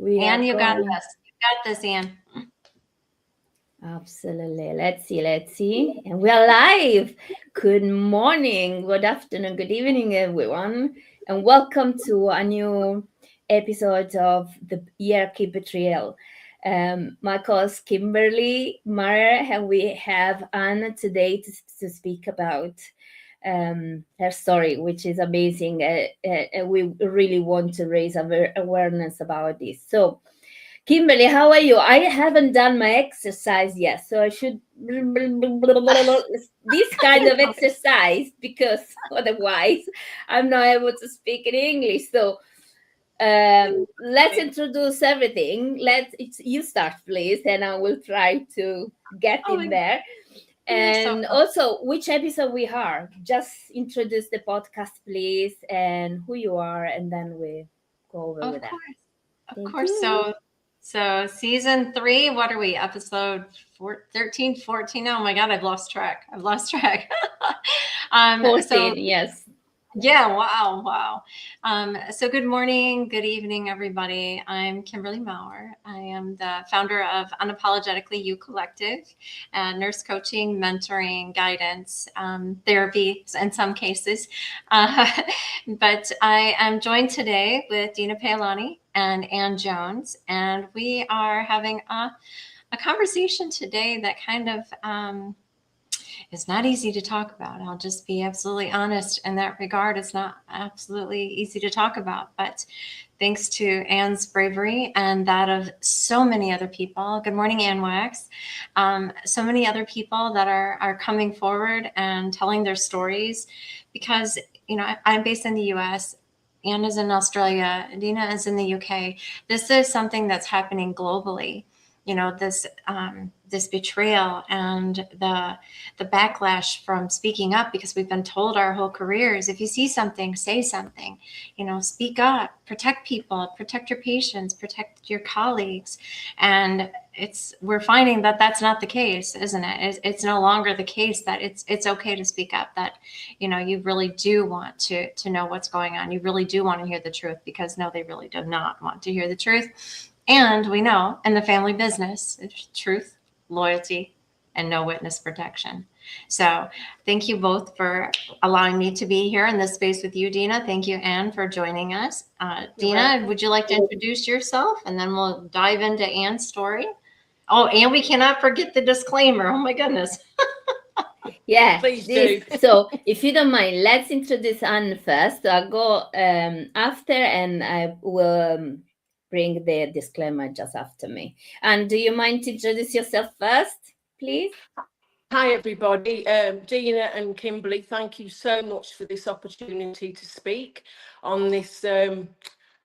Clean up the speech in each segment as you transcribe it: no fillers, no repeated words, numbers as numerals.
Anne, you got this. You got this, Anne. Absolutely. Let's see. And we are live. Good morning, good afternoon, good evening, everyone. And welcome to a new episode of the Hierarchy Betrayal. My co-host Kimberly Maurer, and we have Anne today to speak about her story, which is amazing. We really want to raise awareness about this. So, Kimberly, how are you? I haven't done my exercise yet, so I should this kind of exercise because otherwise I'm not able to speak in English. So let's introduce everything. You start, please, and I will try to get in there. And also, which episode we are? Just introduce the podcast, please, and who you are, and then we go over with that. Of course. So season 3, what are we? Episode 13, 14. Oh my God, I've lost track. 14, yes. Yeah, wow. So good morning, good evening, everybody. I'm Kimberly Maurer. I am the founder of Unapologetically You Collective, nurse coaching, mentoring, guidance, therapy in some cases. But I am joined today with Dina Paoloni and Anne Jones, and we are having a conversation today that kind of it's not easy to talk about. I'll just be absolutely honest in that regard. It's not absolutely easy to talk about, but thanks to Anne's bravery and that of so many other people. Good morning, Anne Wax. So many other people that are coming forward and telling their stories because, I'm based in the US. Anne is in Australia. Dina is in the UK. This is something that's happening globally. This betrayal and the backlash from speaking up, because we've been told our whole careers, if you see something, say something, speak up, protect people, protect your patients, protect your colleagues. And we're finding that that's not the case, isn't it? It's no longer the case that it's okay to speak up, that, you really do want to know what's going on. You really do want to hear the truth, because no, they really do not want to hear the truth. And we know in the family business, it's truth, loyalty, and no witness protection. So thank you both for allowing me to be here in this space with you, Dina. Thank you, Anne, for joining us. Dina, would you like to introduce yourself? And then we'll dive into Anne's story. Oh, and we cannot forget the disclaimer. Oh, my goodness. Yeah, please do. So if you don't mind, let's introduce Anne first. I'll go after, and I will bring the disclaimer just after me. And do you mind to introduce yourself first, please? Hi, everybody. Dina and Kimberly, thank you so much for this opportunity to speak on this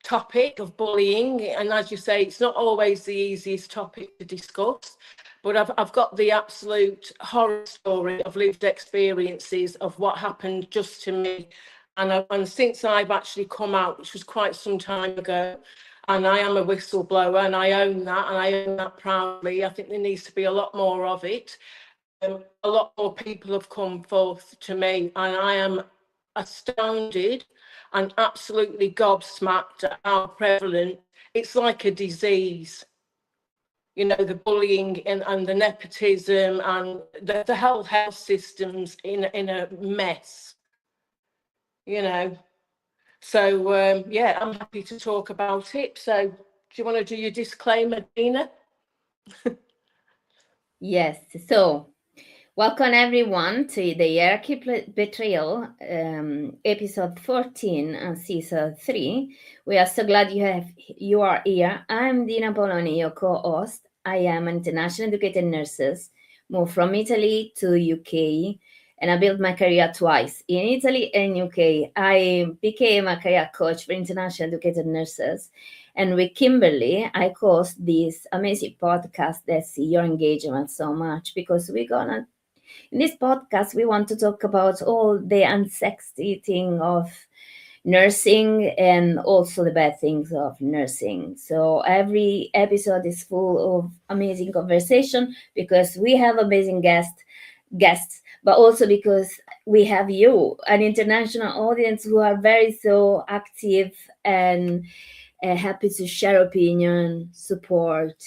topic of bullying. And as you say, it's not always the easiest topic to discuss, but I've got the absolute horror story of lived experiences of what happened just to me. And since I've actually come out, which was quite some time ago, and I am a whistleblower, and I own that proudly. I think there needs to be a lot more of it. A lot more people have come forth to me, and I am astounded and absolutely gobsmacked at how prevalent. It's like a disease, the bullying and the nepotism and the whole health systems in a mess, So, yeah, I'm happy to talk about it. So do you want to do your disclaimer, Dina? Yes. So welcome everyone to the Hierarchy Betrayal, episode 14 and season 3. We are so glad you are here. I'm Dina Paoloni, your co-host. I am an international educated nurse, moved from Italy to UK, and I built my career twice. In Italy and UK, I became a career coach for international educated nurses. And with Kimberly, I host this amazing podcast that see your engagement so much, because in this podcast, we want to talk about all the unsexy thing of nursing and also the bad things of nursing. So every episode is full of amazing conversation because we have amazing guests, but also because we have you, an international audience who are very so active and happy to share opinion, support,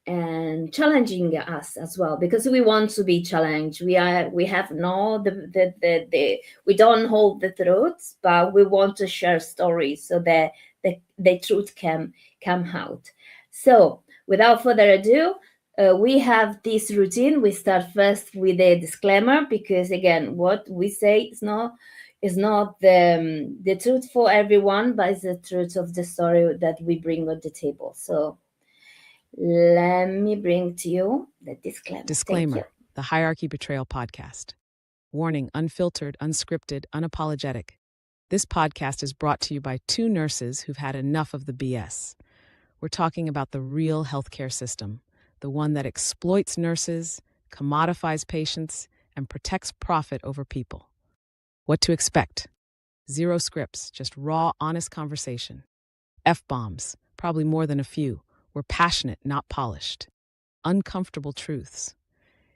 and challenging us as well, because we want to be challenged. We have no we don't hold the truth, but we want to share stories so that the truth can come out. So without further ado, we have this routine. We start first with a disclaimer, because again, what we say is not the truth for everyone, but it's the truth of the story that we bring on the table. So let me bring to you the disclaimer. Disclaimer: the Hierarchy Betrayal podcast. Warning: unfiltered, unscripted, unapologetic. This podcast is brought to you by two nurses who've had enough of the BS. We're talking about the real healthcare system, the one that exploits nurses, commodifies patients, and protects profit over people. What to expect? Zero scripts, just raw, honest conversation. F-bombs, probably more than a few. We're passionate, not polished. Uncomfortable truths.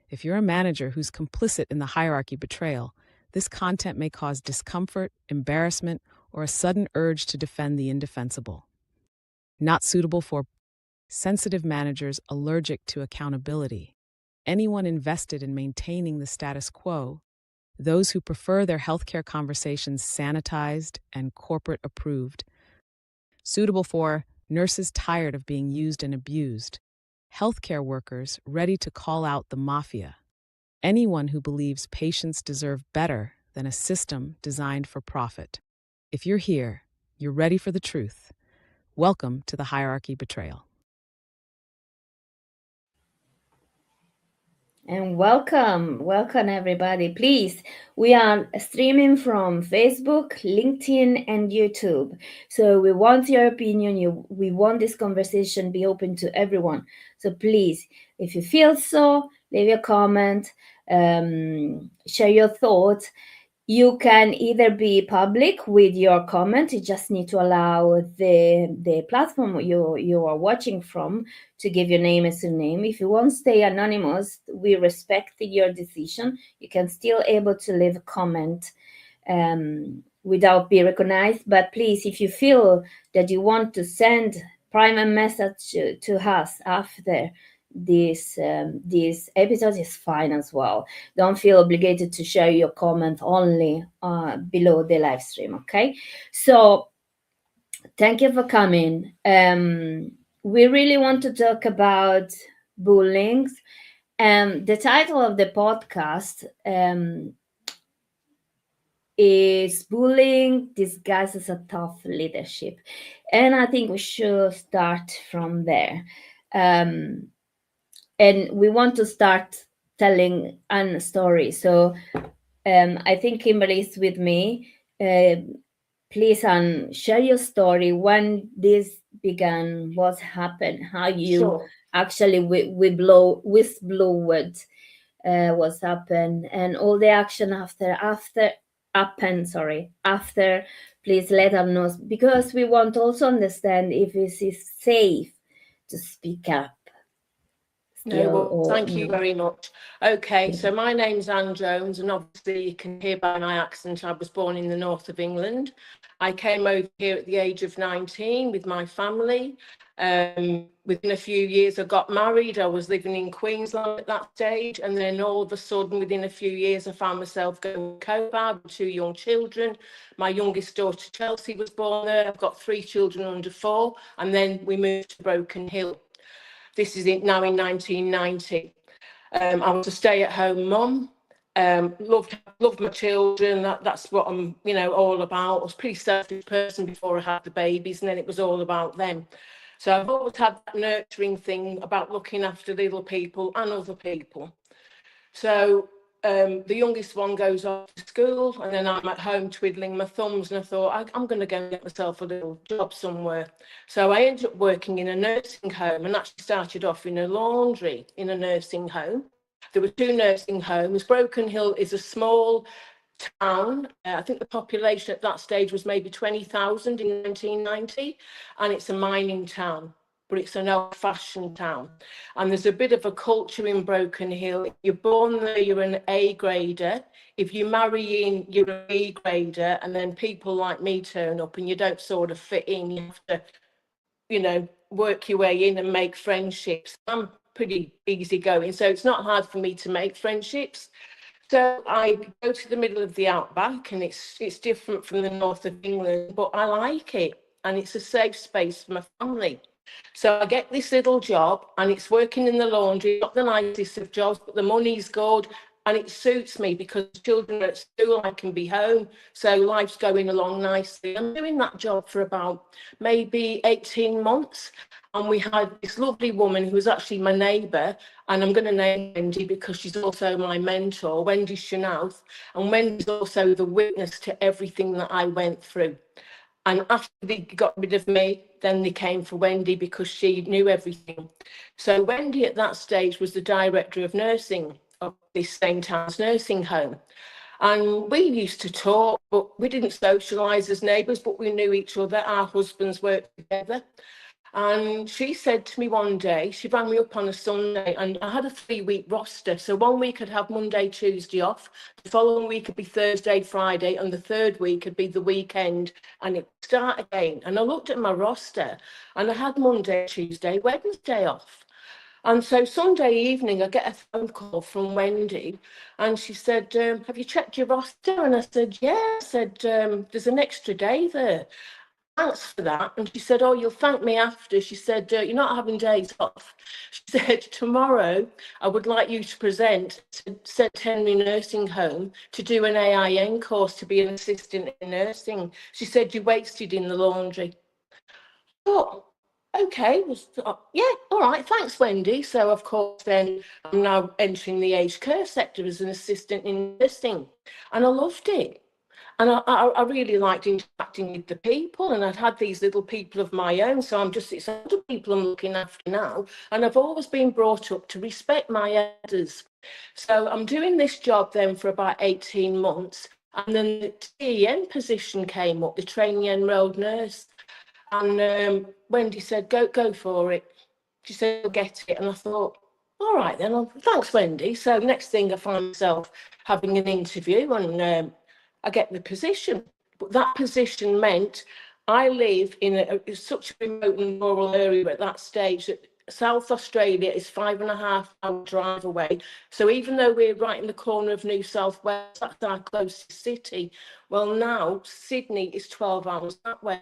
If you're a manager who's complicit in the hierarchy betrayal, this content may cause discomfort, embarrassment, or a sudden urge to defend the indefensible. Not suitable for sensitive managers allergic to accountability, anyone invested in maintaining the status quo, those who prefer their healthcare conversations sanitized and corporate approved. Suitable for nurses tired of being used and abused, healthcare workers ready to call out the mafia, anyone who believes patients deserve better than a system designed for profit. If you're here, you're ready for the truth. Welcome to the Hierarchy Betrayal. And welcome everybody. Please, we are streaming from Facebook, LinkedIn, and YouTube. So we want your opinion. We want this conversation be open to everyone. So please, if you feel so, leave a comment, share your thoughts. You can either be public with your comment. You just need to allow the platform you are watching from to give your name and surname. If you want to stay anonymous, we respect your decision. You can still able to leave a comment without being recognized. But please, if you feel that you want to send private message to us after this episode, is fine as well. Don't feel obligated to share your comment only below the live stream. Okay, so thank you for coming. We really want to talk about bullying, and the title of the podcast is Bullying Disguised as a Tough Leadership, and I think we should start from there. And we want to start telling a story. So I think Kimberly is with me. Please, share your story, when this began, what happened, how you actually whistleblowed what's happened, and all the action after. Please let us know, because we want to also understand if it is safe to speak up. No, well, thank you very much. Okay, so my name's Anne Jones, and obviously you can hear by my accent I was born in the north of England. I came over here at the age of 19 with my family. Within a few years I got married. I was living in Queensland at that stage, and then all of a sudden within a few years I found myself going to Cobar with 2 young children. My youngest daughter Chelsea was born there. I've got 3 children under 4, and then we moved to Broken Hill. This is now in 1990. I was a stay-at-home mum. Loved my children. That's what I'm, all about. I was a pretty selfish person before I had the babies, and then it was all about them. So I've always had that nurturing thing about looking after little people and other people. So the youngest one goes off to school, and then I'm at home twiddling my thumbs, and I thought, I'm going to go and get myself a little job somewhere. So I ended up working in a nursing home, and actually started off in a laundry in a nursing home. There were 2 nursing homes. Broken Hill is a small town. I think the population at that stage was maybe 20,000 in 1990, and it's a mining town, but it's an old-fashioned town. And there's a bit of a culture in Broken Hill. If you're born there, you're an A grader. If you marry in, you're a B grader. And then people like me turn up and you don't sort of fit in. You have to work your way in and make friendships. I'm pretty easygoing, so it's not hard for me to make friendships. So I go to the middle of the outback, and it's different from the north of England, but I like it, and it's a safe space for my family. So I get this little job, and it's working in the laundry, not the nicest of jobs, but the money's good, and it suits me because children are at school, I can be home, so life's going along nicely. I'm doing that job for about maybe 18 months, and we had this lovely woman who was actually my neighbour, and I'm going to name Wendy because she's also my mentor, Wendy Chanouth, and Wendy's also the witness to everything that I went through. And after they got rid of me, then they came for Wendy because she knew everything. So Wendy at that stage was the director of nursing of this St. Anne's nursing home. And we used to talk, but we didn't socialise as neighbours, but we knew each other. Our husbands worked together. And she said to me one day, she rang me up on a Sunday, and I had a 3-week roster. So one week I'd have Monday, Tuesday off. The following week would be Thursday, Friday, and the third week would be the weekend, and it'd start again. And I looked at my roster, and I had Monday, Tuesday, Wednesday off. And so Sunday evening, I get a phone call from Wendy, and she said, have you checked your roster? And I said, yeah. I said, there's an extra day there. Thanks for that. And she said, oh, you'll thank me after. She said, you're not having days off. She said, tomorrow I would like you to present to St Henry Nursing Home to do an AIN course to be an assistant in nursing. She said, you wasted in the laundry. Oh, okay. Yeah, all right, thanks, Wendy. So, of course, then I'm now entering the aged care sector as an assistant in nursing. And I loved it. And I really liked interacting with the people, and I'd had these little people of my own. So it's other people I'm looking after now. And I've always been brought up to respect my elders. So I'm doing this job then for about 18 months. And then the TEN position came up, the training enrolled nurse. And Wendy said, go for it. She said, I'll get it. And I thought, all right then, thanks, Wendy. So next thing I find myself having an interview, and I get the position. But that position meant I live in such a remote and rural area at that stage that South Australia is 5.5-hour drive away. So even though we're right in the corner of New South Wales, that's our closest city. Well, now Sydney is 12 hours that way.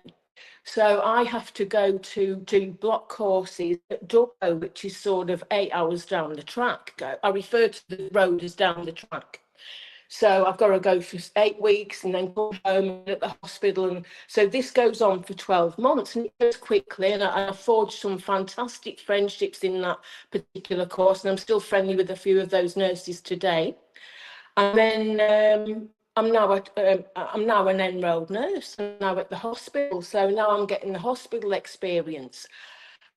So I have to go to do block courses at Dubbo, which is sort of 8 hours down the track. I refer to the road as down the track. So I've got to go for 8 weeks and then come home at the hospital. And so this goes on for 12 months, and it goes quickly. And I forged some fantastic friendships in that particular course. And I'm still friendly with a few of those nurses today. And then I'm now an enrolled nurse. I'm now at the hospital. So now I'm getting the hospital experience.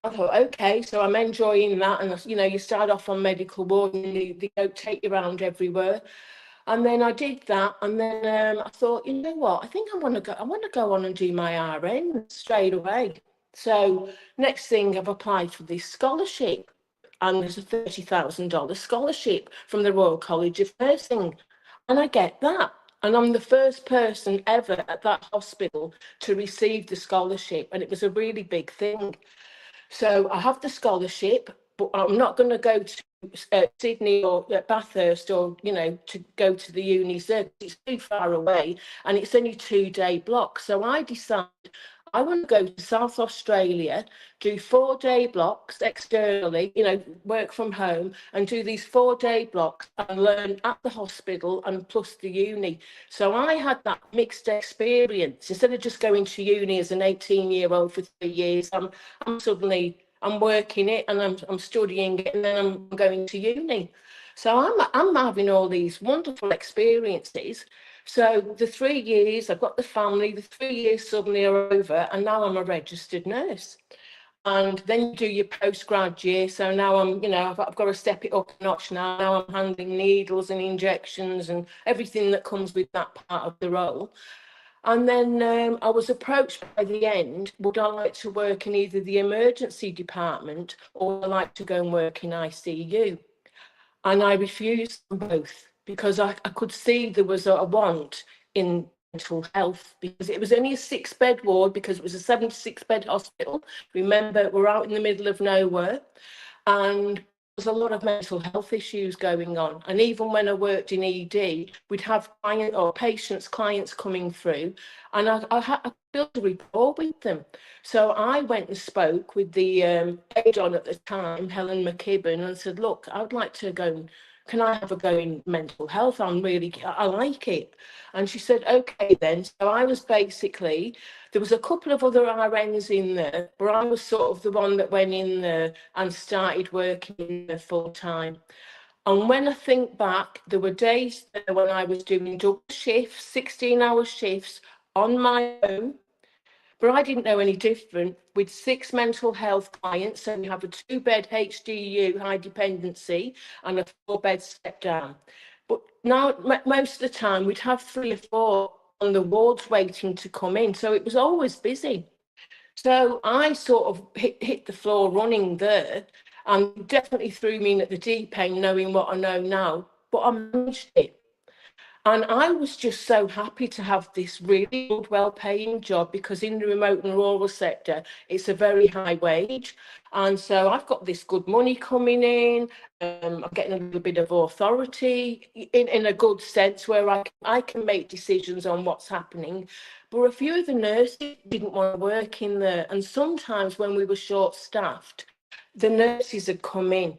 I thought, okay, so I'm enjoying that. And, you start off on medical ward and they take you around everywhere. And then I did that, and then I thought, you know what? I think I want to go on and do my RN straight away. So next thing, I've applied for this scholarship, and there's a $30,000 scholarship from the Royal College of Nursing, and I get that. And I'm the first person ever at that hospital to receive the scholarship, and it was a really big thing. So I have the scholarship, but I'm not going to go to Sydney or Bathurst or, to go to the unis there. It's too far away, and it's only 2-day blocks. So I decided I want to go to South Australia, do 4-day blocks externally, work from home, and do these 4-day blocks and learn at the hospital and plus the uni. So I had that mixed experience. Instead of just going to uni as an 18-year-old for 3 years, I'm working it, and I'm studying it, and then I'm going to uni. So I'm having all these wonderful experiences. So the 3 years, I've got the family, the 3 years suddenly are over, and now I'm a registered nurse. And then you do your postgrad year. So now I've got to step it up a notch now. Now I'm handling needles and injections and everything that comes with that part of the role. And then I was approached by the end, would I like to work in either the emergency department or would I like to go and work in ICU? And I refused them both because I could see there was a want in mental health, because it was only a 6-bed ward, because it was a 76-bed hospital. Remember, we're out in the middle of nowhere, and there's a lot of mental health issues going on. And even when I worked in ED, we'd have clients coming through, and I built a rapport with them. So I went and spoke with the aide on at the time, Helen McKibben, and said, look, I would like to go, can I have a go in mental health? I like it. And she said, okay then. So I was basically, there was a couple of other RNs in there, but I was sort of the one that went in there and started working in there full time. And when I think back, there were days there when I was doing double shifts, 16-hour shifts on my own, but I didn't know any different, with 6 mental health clients. So we have a 2-bed HDU, high dependency, and a 4-bed step down. But now, most of the time, we'd have 3 or 4 on the wards waiting to come in. So it was always busy. So I sort of hit the floor running there, and definitely threw me in at the deep end, knowing what I know now. But I managed it. And I was just so happy to have this really good, well-paying job, because in the remote and rural sector, it's a very high wage. And so I've got this good money coming in. I'm getting a little bit of authority in a good sense, where I can make decisions on what's happening. But a few of the nurses didn't want to work in there. And sometimes when we were short-staffed, the nurses had come in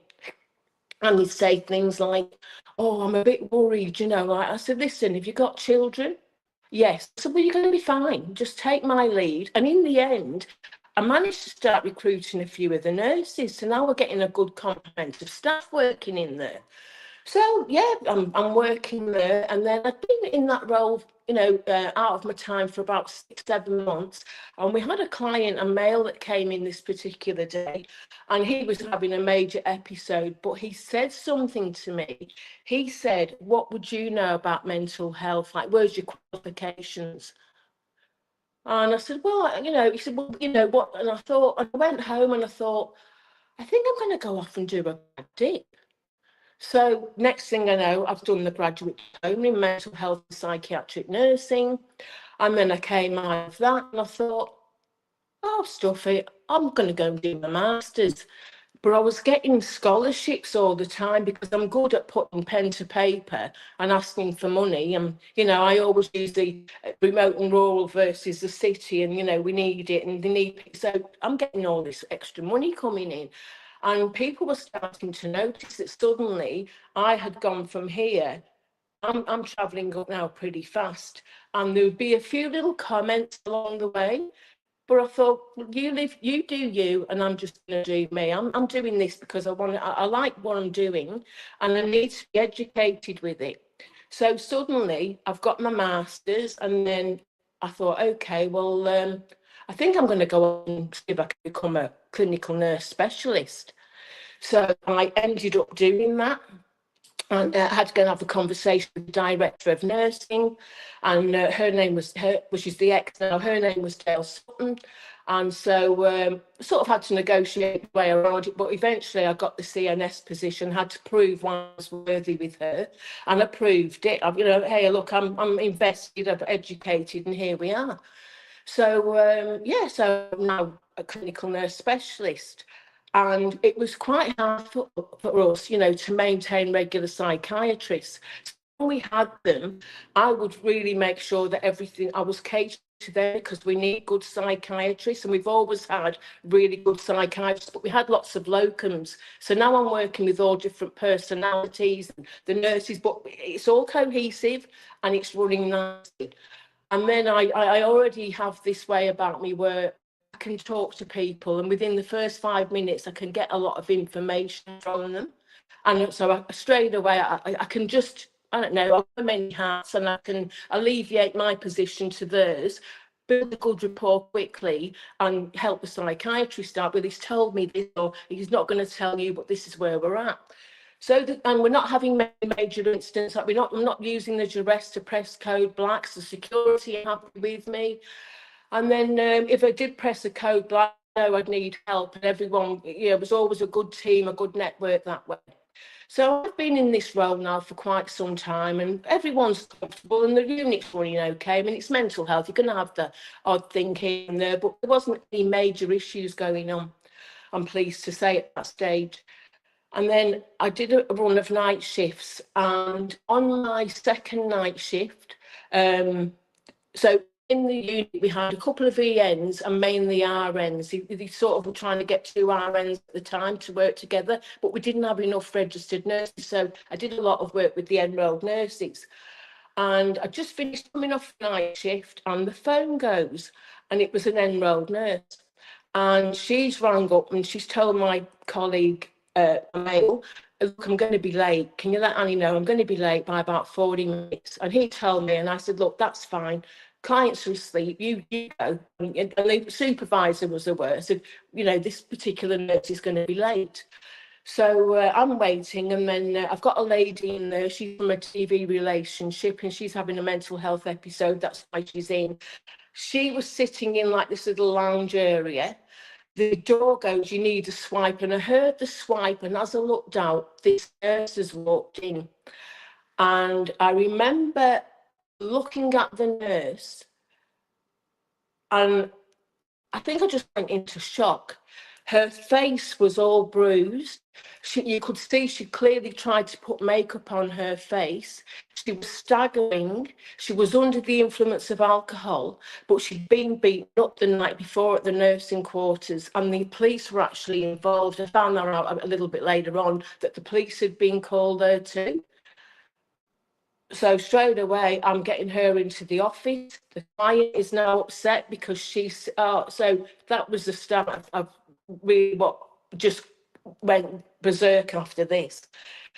and they'd say things like, oh, I'm a bit worried, I said, listen, have you got children? Yes. I said, well, you're going to be fine. Just take my lead. And in the end, I managed to start recruiting a few of the nurses. So now we're getting a good complement of staff working in there. So, yeah, I'm working there. And then I've been in that role, out of my time for about 6-7 months. And we had a client, a male, that came in this particular day, and he was having a major episode. But he said something to me. He said, what would you know about mental health? Like, where's your qualifications? And I said, well, he said, well, what? And I went home and I thought, I think I'm going to go off and do a dip. So next thing I know, I've done the graduate diploma in mental health and psychiatric nursing. And then I came out of that and I thought, oh, stuff it, I'm going to go and do my master's. But I was getting scholarships all the time, because I'm good at putting pen to paper and asking for money. And, I always use the remote and rural versus the city, and, we need it and they need it. So I'm getting all this extra money coming in. And people were starting to notice that suddenly I had gone from here. I'm travelling up now pretty fast. And there would be a few little comments along the way. But I thought, you do you, and I'm just going to do me. I'm doing this because I like what I'm doing, and I need to be educated with it. So suddenly I've got my master's, and then I thought, okay, well, I think I'm going to go and see if I can become a clinical nurse specialist. So I ended up doing that. And I had to go and have a conversation with the director of nursing, and her name was, which is the ex now, her name was Dale Sutton. And so sort of had to negotiate the way around it, but eventually I got the CNS position, had to prove I was worthy with her, and I proved it. Hey, look, I'm invested, I've educated, and here we are. So, so I'm now a clinical nurse specialist. And it was quite hard for us, to maintain regular psychiatrists. So when we had them, I would really make sure that I was catering to them, because we need good psychiatrists, and we've always had really good psychiatrists, but we had lots of locums. So now I'm working with all different personalities, and the nurses, but it's all cohesive and it's running nicely. And then I already have this way about me where I can talk to people, and within the first 5 minutes, I can get a lot of information from them. And so straight away, I can just, I don't know, I'll wear many hats, and I can alleviate my position to theirs, build a good rapport quickly, and help the psychiatrist out. But he's told me this, or he's not going to tell you, but this is where we're at. So, and we're not having major incidents. Like I'm not using the duress to press code blacks. The security are happy with me. And then if I did press a code black, I know I'd need help. And everyone, it was always a good team, a good network that way. So I've been in this role now for quite some time, and everyone's comfortable and the unit's running okay. I mean, it's mental health. You're going to have the odd thing here and there, but there wasn't any major issues going on, I'm pleased to say, at that stage. And then I did a run of night shifts, and on my second night shift, so in the unit we had a couple of ENs and mainly RNs. They sort of were trying to get 2 RNs at the time to work together, but we didn't have enough registered nurses. So I did a lot of work with the enrolled nurses. And I just finished coming off night shift, and the phone goes, and it was an enrolled nurse. And she's rang up and she's told my colleague, male, look, I'm going to be late. Can you let Annie know I'm going to be late by about 40 minutes? And he told me, and I said, look, that's fine. Clients are asleep, you go. And the supervisor was aware, said, you know, this particular nurse is going to be late. So I'm waiting, and then I've got a lady in there. She's from a TV relationship, and she's having a mental health episode. That's why she's in. She was sitting in like this little lounge area. The door goes, you need a swipe. And I heard the swipe, and as I looked out, this nurse has walked in. And I remember looking at the nurse, and I think I just went into shock. Her face was all bruised. You could see she clearly tried to put makeup on her face. She was staggering. She was under the influence of alcohol, but she'd been beaten up the night before at the nursing quarters, and the police were actually involved. I found that out a little bit later on, that the police had been called there too. So straight away, I'm getting her into the office. The client is now upset because she's, so that was the start of really what just went berserk after this.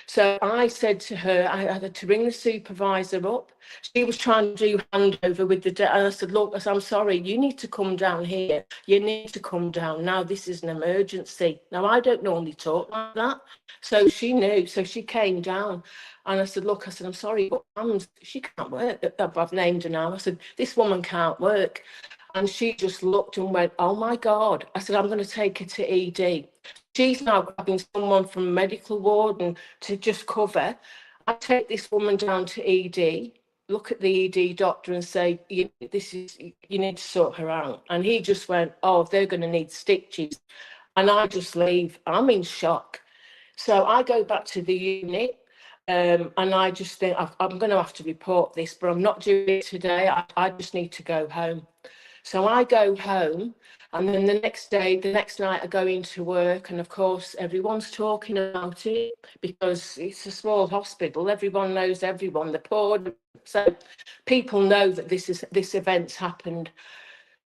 So I said to her, I had to ring the supervisor up. She was trying to do handover with the, and I said, look, I'm sorry, you need to come down here. You need to come down now. This is an emergency. Now, I don't normally talk like that. So she knew, so she came down. And I said, look, I said, I'm sorry, but she can't work. I've named her now. I said, this woman can't work. And she just looked and went, oh my God. I said, I'm going to take her to ED. She's now grabbing someone from medical ward and to just cover. I take this woman down to ED, look at the ED doctor and say, you need to sort her out. And he just went, oh, they're going to need stitches. And I just leave. I'm in shock. So I go back to the unit. And I just think I'm going to have to report this, but I'm not doing it today. I just need to go home. So I go home, and then the next night I go into work, and of course everyone's talking about it because it's a small hospital. Everyone knows everyone. They're poor, so people know that this event's happened.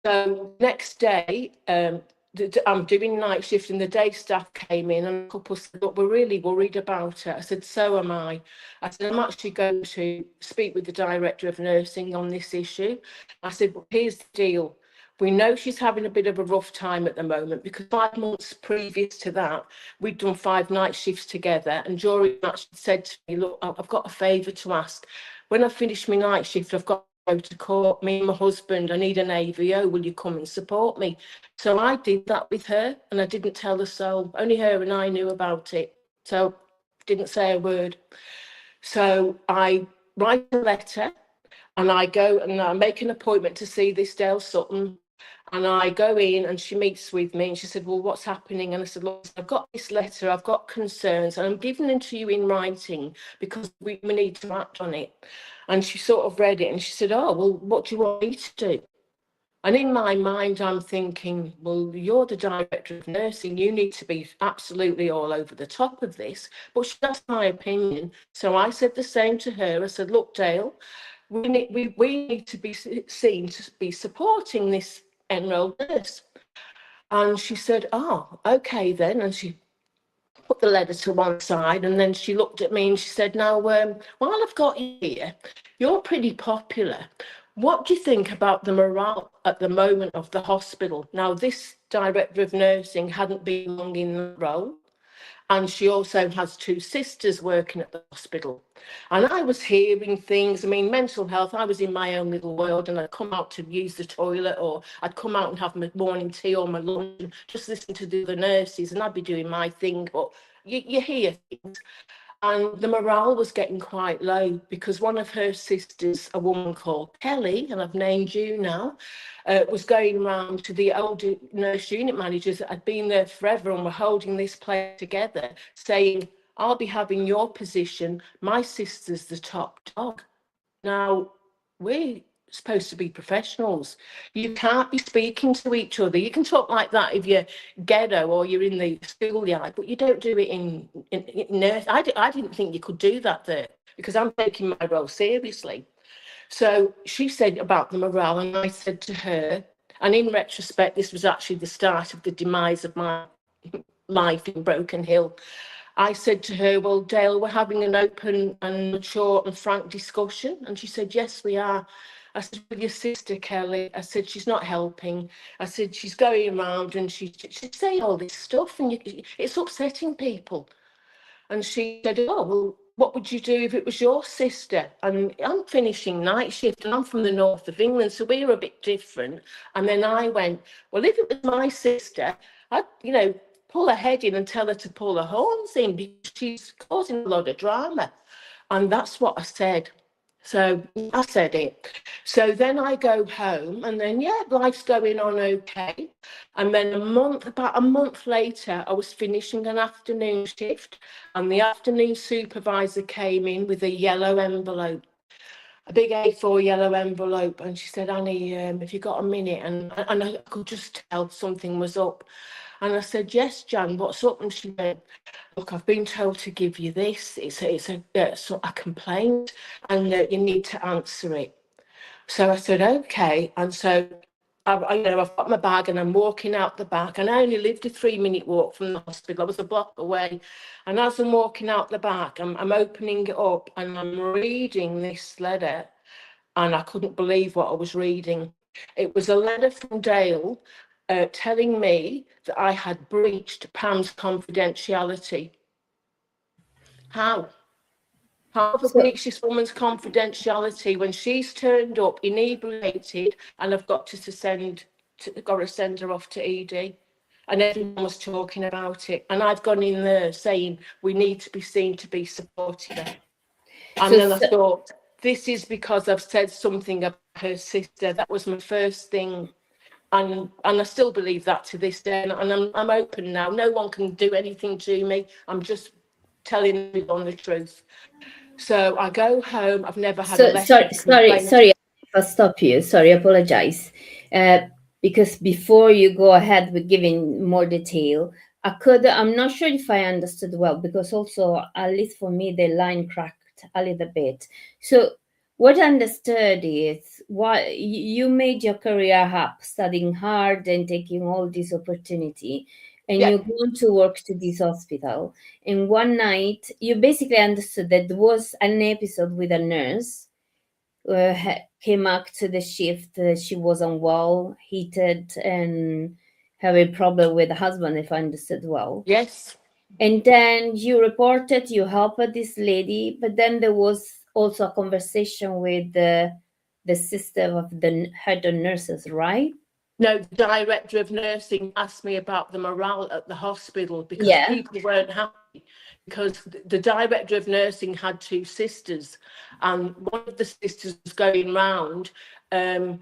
So next day, I'm doing night shift, and the day staff came in, and a couple said, look, we're really worried about it. I said, so am I. I said, I'm actually going to speak with the director of nursing on this issue. I said, but here's the deal. We know she's having a bit of a rough time at the moment, because 5 months previous to that, we'd done 5 night shifts together, and Jory actually said to me, look, I've got a favour to ask. When I finish my night shift, I've got to go to court, me and my husband, I need an AVO, will you come and support me? So I did that with her, and I didn't tell a soul. Only her and I knew about it, so didn't say a word. So I write a letter, and I go and I make an appointment to see this Dale Sutton. And I go in, and she meets with me, and she said, well, what's happening? And I said, look, I've got this letter, I've got concerns, and I'm giving them to you in writing because we need to act on it. And she sort of read it, and she said, oh, well, what do you want me to do? And in my mind, I'm thinking, well, you're the director of nursing. You need to be absolutely all over the top of this. But she asked my opinion. So I said the same to her. I said, look, Dale, we need to be seen to be supporting this enrolled nurse. And she said, oh, okay then. And she put the letter to one side, and then she looked at me and she said, now, while I've got you here, you're pretty popular. What do you think about the morale at the moment of the hospital? Now, this director of nursing hadn't been long in the role, And she also has 2 sisters working at the hospital. And I was hearing things. I mean, mental health, I was in my own little world, and I'd come out to use the toilet, or I'd come out and have my morning tea or my lunch and just listen to the other nurses, and I'd be doing my thing. But you hear things. And the morale was getting quite low because one of her sisters, a woman called Kelly, and I've named you now, was going around to the older nurse unit managers that had been there forever and were holding this place together, saying, I'll be having your position. My sister's the top dog. Now, we're supposed to be professionals. You can't be speaking to each other. You can talk like that if you're ghetto or you're in the schoolyard, but you don't do it in nurse. I didn't think you could do that there because I'm taking my role seriously. So she said about the morale, and I said to her, and in retrospect, this was actually the start of the demise of my life in Broken Hill. I said to her, well, Dale, we're having an open and mature and frank discussion. And she said, yes, we are. I said, with your sister, Kelly, I said, she's not helping. I said, she's going around and she's saying all this stuff and it's upsetting people. And she said, oh, well, what would you do if it was your sister? And I'm finishing night shift and I'm from the north of England, so we're a bit different. And then I went, well, if it was my sister, I'd, pull her head in and tell her to pull her horns in because she's causing a lot of drama. And that's what I said. So I said it. So then I go home and then, life's going on okay. And then about a month later, I was finishing an afternoon shift and the afternoon supervisor came in with a yellow envelope, a big A4 yellow envelope. And she said, Annie, have you got a minute? And I could just tell something was up. And I said, yes, Jan, what's up? And she went, look, I've been told to give you this. It's a complaint and you need to answer it. So I said, okay. And so I've got my bag and I'm walking out the back. And I only lived a 3-minute walk from the hospital. I was a block away. And as I'm walking out the back, I'm opening it up and I'm reading this letter. And I couldn't believe what I was reading. It was a letter from Dale telling me that I had breached Pam's confidentiality. How? How have I breached this woman's confidentiality when she's turned up inebriated and I've got to send her off to ED? And everyone was talking about it. And I've gone in there saying we need to be seen to be supported. And then I thought, this is because I've said something about her sister. That was my first thing. And I still believe that to this day. And I'm open now. No one can do anything to me. I'm just telling everyone the truth. So I go home. I've never had a letter. Sorry, I'll stop you. Sorry, I apologize. Because before you go ahead with giving more detail, I'm not sure if I understood well, because also, at least for me, the line cracked a little bit. So what I understood is why you made your career up, studying hard and taking all this opportunity, and you're going to work to this hospital. And one night, you basically understood that there was an episode with a nurse came up to the shift. She was unwell, heated, and having a problem with the husband, if I understood well. Yes. And then you reported, you helped this lady, but then there was also a conversation with the sister of the head of nurses, right? No, the director of nursing asked me about the morale at the hospital because people weren't happy, because the director of nursing had 2 sisters and one of the sisters was going round, unveil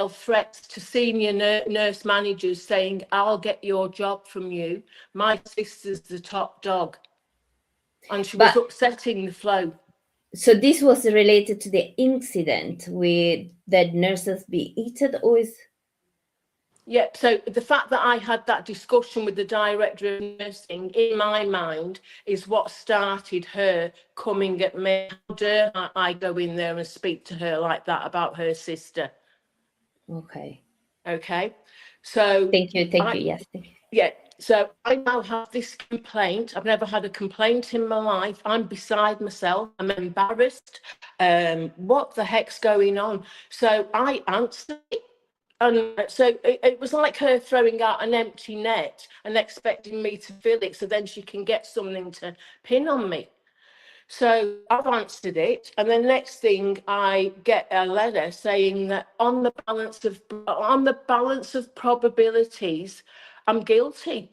threats to senior nurse managers saying, I'll get your job from you. My sister's the top dog. And she was upsetting the flow. So this was related to the incident with that nurses be eaten, or is... Yeah, so the fact that I had that discussion with the director of nursing, in my mind, is what started her coming at me. How dare I go in there and speak to her like that about her sister? Okay. So thank you. Yes. Thank you. Yeah. So I now have this complaint. I've never had a complaint in my life. I'm beside myself. I'm embarrassed. What the heck's going on? So I answered it. And so it was like her throwing out an empty net and expecting me to fill it so then she can get something to pin on me. So I've answered it, and the next thing I get a letter saying that on the balance of probabilities, I'm guilty.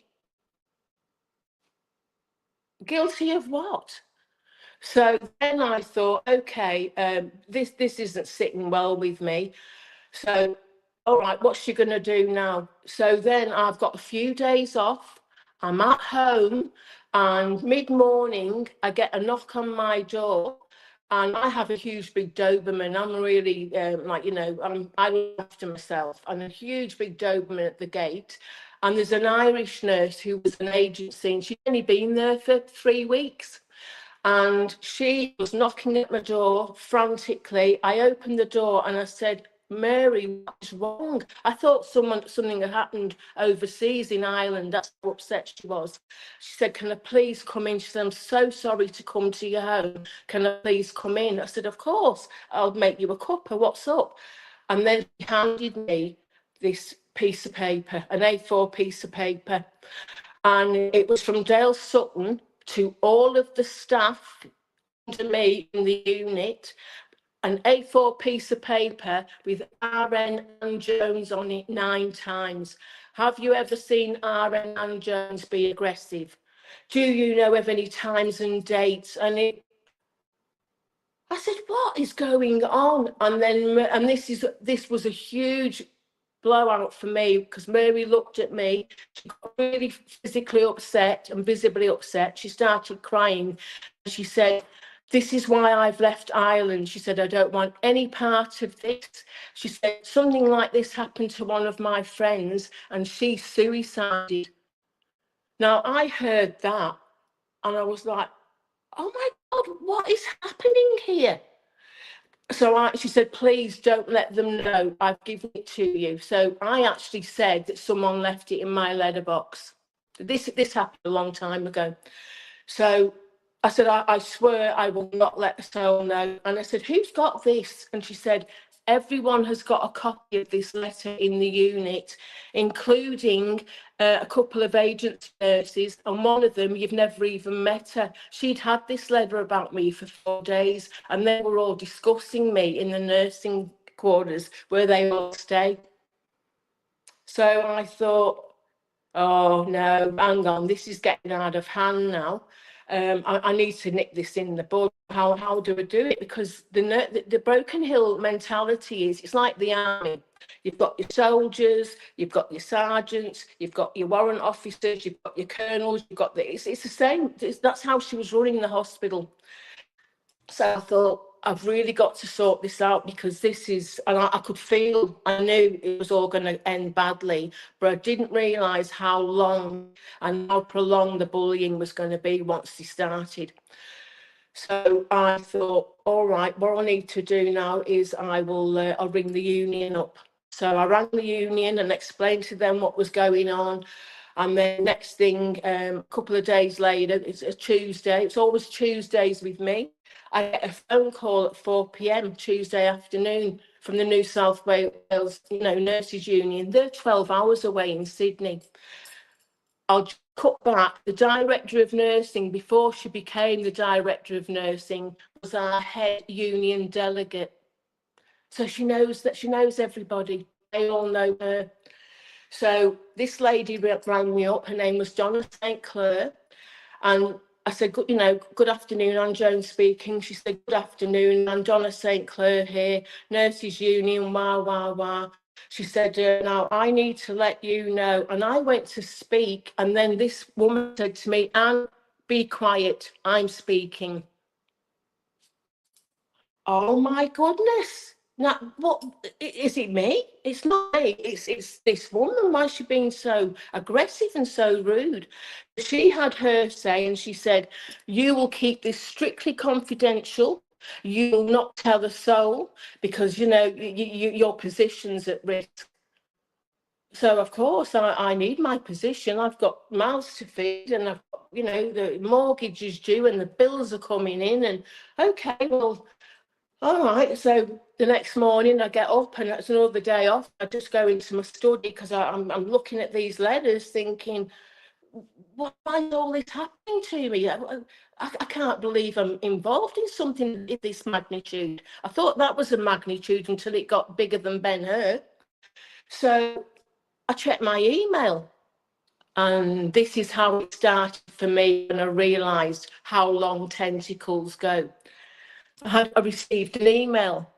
Guilty of what? So then I thought, okay, this isn't sitting well with me. So, all right, what's she going to do now? So then I've got a few days off. I'm at home, and mid-morning, I get a knock on my door, and I have a huge big Doberman. I'm really I look after myself, and a huge big Doberman at the gate. And there's an Irish nurse who was an agency, and she'd only been there for 3 weeks. And she was knocking at my door frantically. I opened the door and I said, Mary, what is wrong? I thought something had happened overseas in Ireland. That's how upset she was. She said, can I please come in? She said, I'm so sorry to come to your home. Can I please come in? I said, of course, I'll make you a cuppa. What's up? And then she handed me this piece of paper, an A4 piece of paper. And it was from Dale Sutton to all of the staff under me in the unit, an A4 piece of paper with RN and Jones on it 9 times. Have you ever seen RN and Jones be aggressive? Do you know of any times and dates? And I said, what is going on? And this was a huge blowout for me, because Mary looked at me. She got really physically upset and visibly upset. She started crying. She said, this is why I've left Ireland. She said, I don't want any part of this. She said, something like this happened to one of my friends and she suicided. Now, I heard that and I was like, oh my God, what is happening here? So she said, please don't let them know I've given it to you. So I actually said that someone left it in my letterbox. This happened a long time ago. So I said, I swear I will not let the soul know. And I said, who's got this? And she said, everyone has got a copy of this letter in the unit, including a couple of agent nurses, and one of them, you've never even met her. She'd had this letter about me for 4 days, and they were all discussing me in the nursing quarters where they all stay. So I thought, oh no, hang on, this is getting out of hand now. I need to nip this in the bud. How do I do it? Because the Broken Hill mentality is, it's like the army. You've got your soldiers, you've got your sergeants, you've got your warrant officers, you've got your colonels, you've got it's the same. That's how she was running the hospital. So I thought, I've really got to sort this out, because this is, and I could feel, I knew it was all going to end badly, but I didn't realise how long and how prolonged the bullying was going to be once they started. So I thought, all right, what I need to do now is I'll ring the union up. So I rang the union and explained to them what was going on. And then next thing, a couple of days later, it's a Tuesday. It's always Tuesdays with me. I get a phone call at 4 p.m. Tuesday afternoon from the New South Wales, Nurses Union. They're 12 hours away in Sydney. I'll cut back. The director of nursing, before she became the director of nursing, was our head union delegate. So she knows everybody. They all know her. So this lady rang me up. Her name was Donna St. Clair. And I said, good afternoon, Anne Jones speaking. She said, good afternoon, I'm Donna St. Clair here, Nurses Union, wah. She said, now I need to let you know. And I went to speak, and then this woman said to me, Anne, be quiet, I'm speaking. Oh my goodness. Now, what is it me? It's not me. It's this woman. Why is she being so aggressive and so rude? She had her say, and she said, you will keep this strictly confidential. You will not tell a soul, because, your position's at risk. So, of course, I need my position. I've got mouths to feed, and I've got, the mortgage is due and the bills are coming in. And okay, well, All right, so the next morning I get up and it's another day off. I just go into my study because I'm looking at these letters thinking, why is all this happening to me? I can't believe I'm involved in something of this magnitude. I thought that was a magnitude until it got bigger than Ben-Hur. So I checked my email, and this is how it started for me when I realised how long tentacles go. I received an email,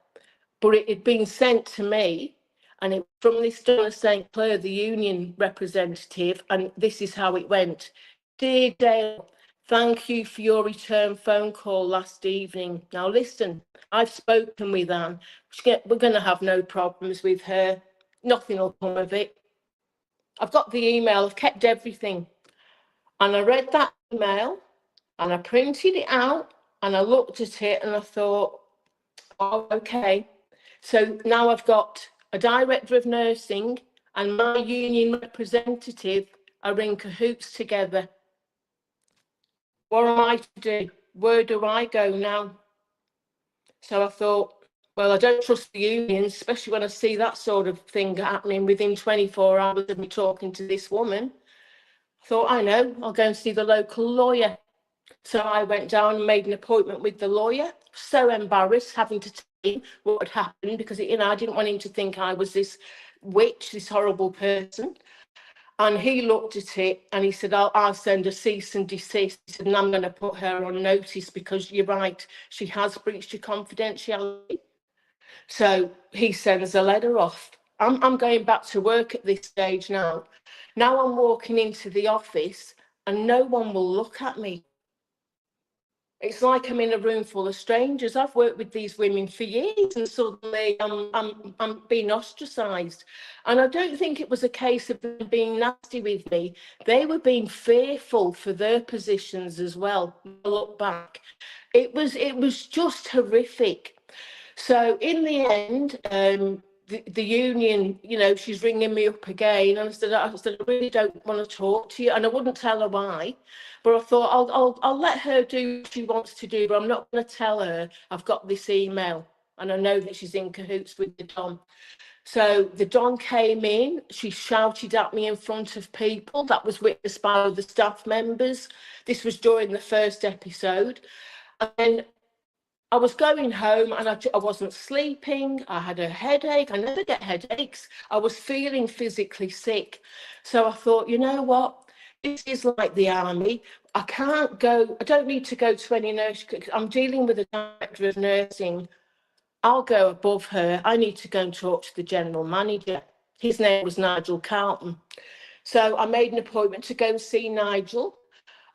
but it had been sent to me, and it was from this Donna St. Clair, the union representative, and this is how it went. Dear Dale, thank you for your return phone call last evening. Now listen, I've spoken with Anne. We're going to have no problems with her. Nothing will come of it. I've got the email, I've kept everything. And I read that email, and I printed it out, and I looked at it, and I thought, oh, okay. So now I've got a director of nursing and my union representative are in cahoots together. What am I to do? Where do I go now? So I thought, well, I don't trust the unions, especially when I see that sort of thing happening within 24 hours of me talking to this woman. I thought, I know, I'll go and see the local lawyer. So I went down and made an appointment with the lawyer. So embarrassed having to tell him what had happened because, I didn't want him to think I was this witch, this horrible person. And he looked at it and he said, I'll send a cease and desist. He said, and I'm going to put her on notice because you're right, she has breached your confidentiality. So he sends a letter off. I'm going back to work at this stage now. Now I'm walking into the office and no one will look at me. It's like I'm in a room full of strangers. I've worked with these women for years and suddenly I'm being ostracised. And I don't think it was a case of them being nasty with me. They were being fearful for their positions as well. I look back. It was just horrific. So in the end, the union, she's ringing me up again, and I said, I really don't want to talk to you, and I wouldn't tell her why, but I thought I'll let her do what she wants to do, but I'm not going to tell her I've got this email, and I know that she's in cahoots with the Don. So the Don came in, she shouted at me in front of people. That was witnessed by the staff members. This was during the first episode, and I was going home and I wasn't sleeping. I had a headache. I never get headaches. I was feeling physically sick. So I thought, you know what? This is like the army. I can't go. I don't need to go to any nurse. I'm dealing with a director of nursing. I'll go above her. I need to go and talk to the general manager. His name was Nigel Carlton. So I made an appointment to go and see Nigel.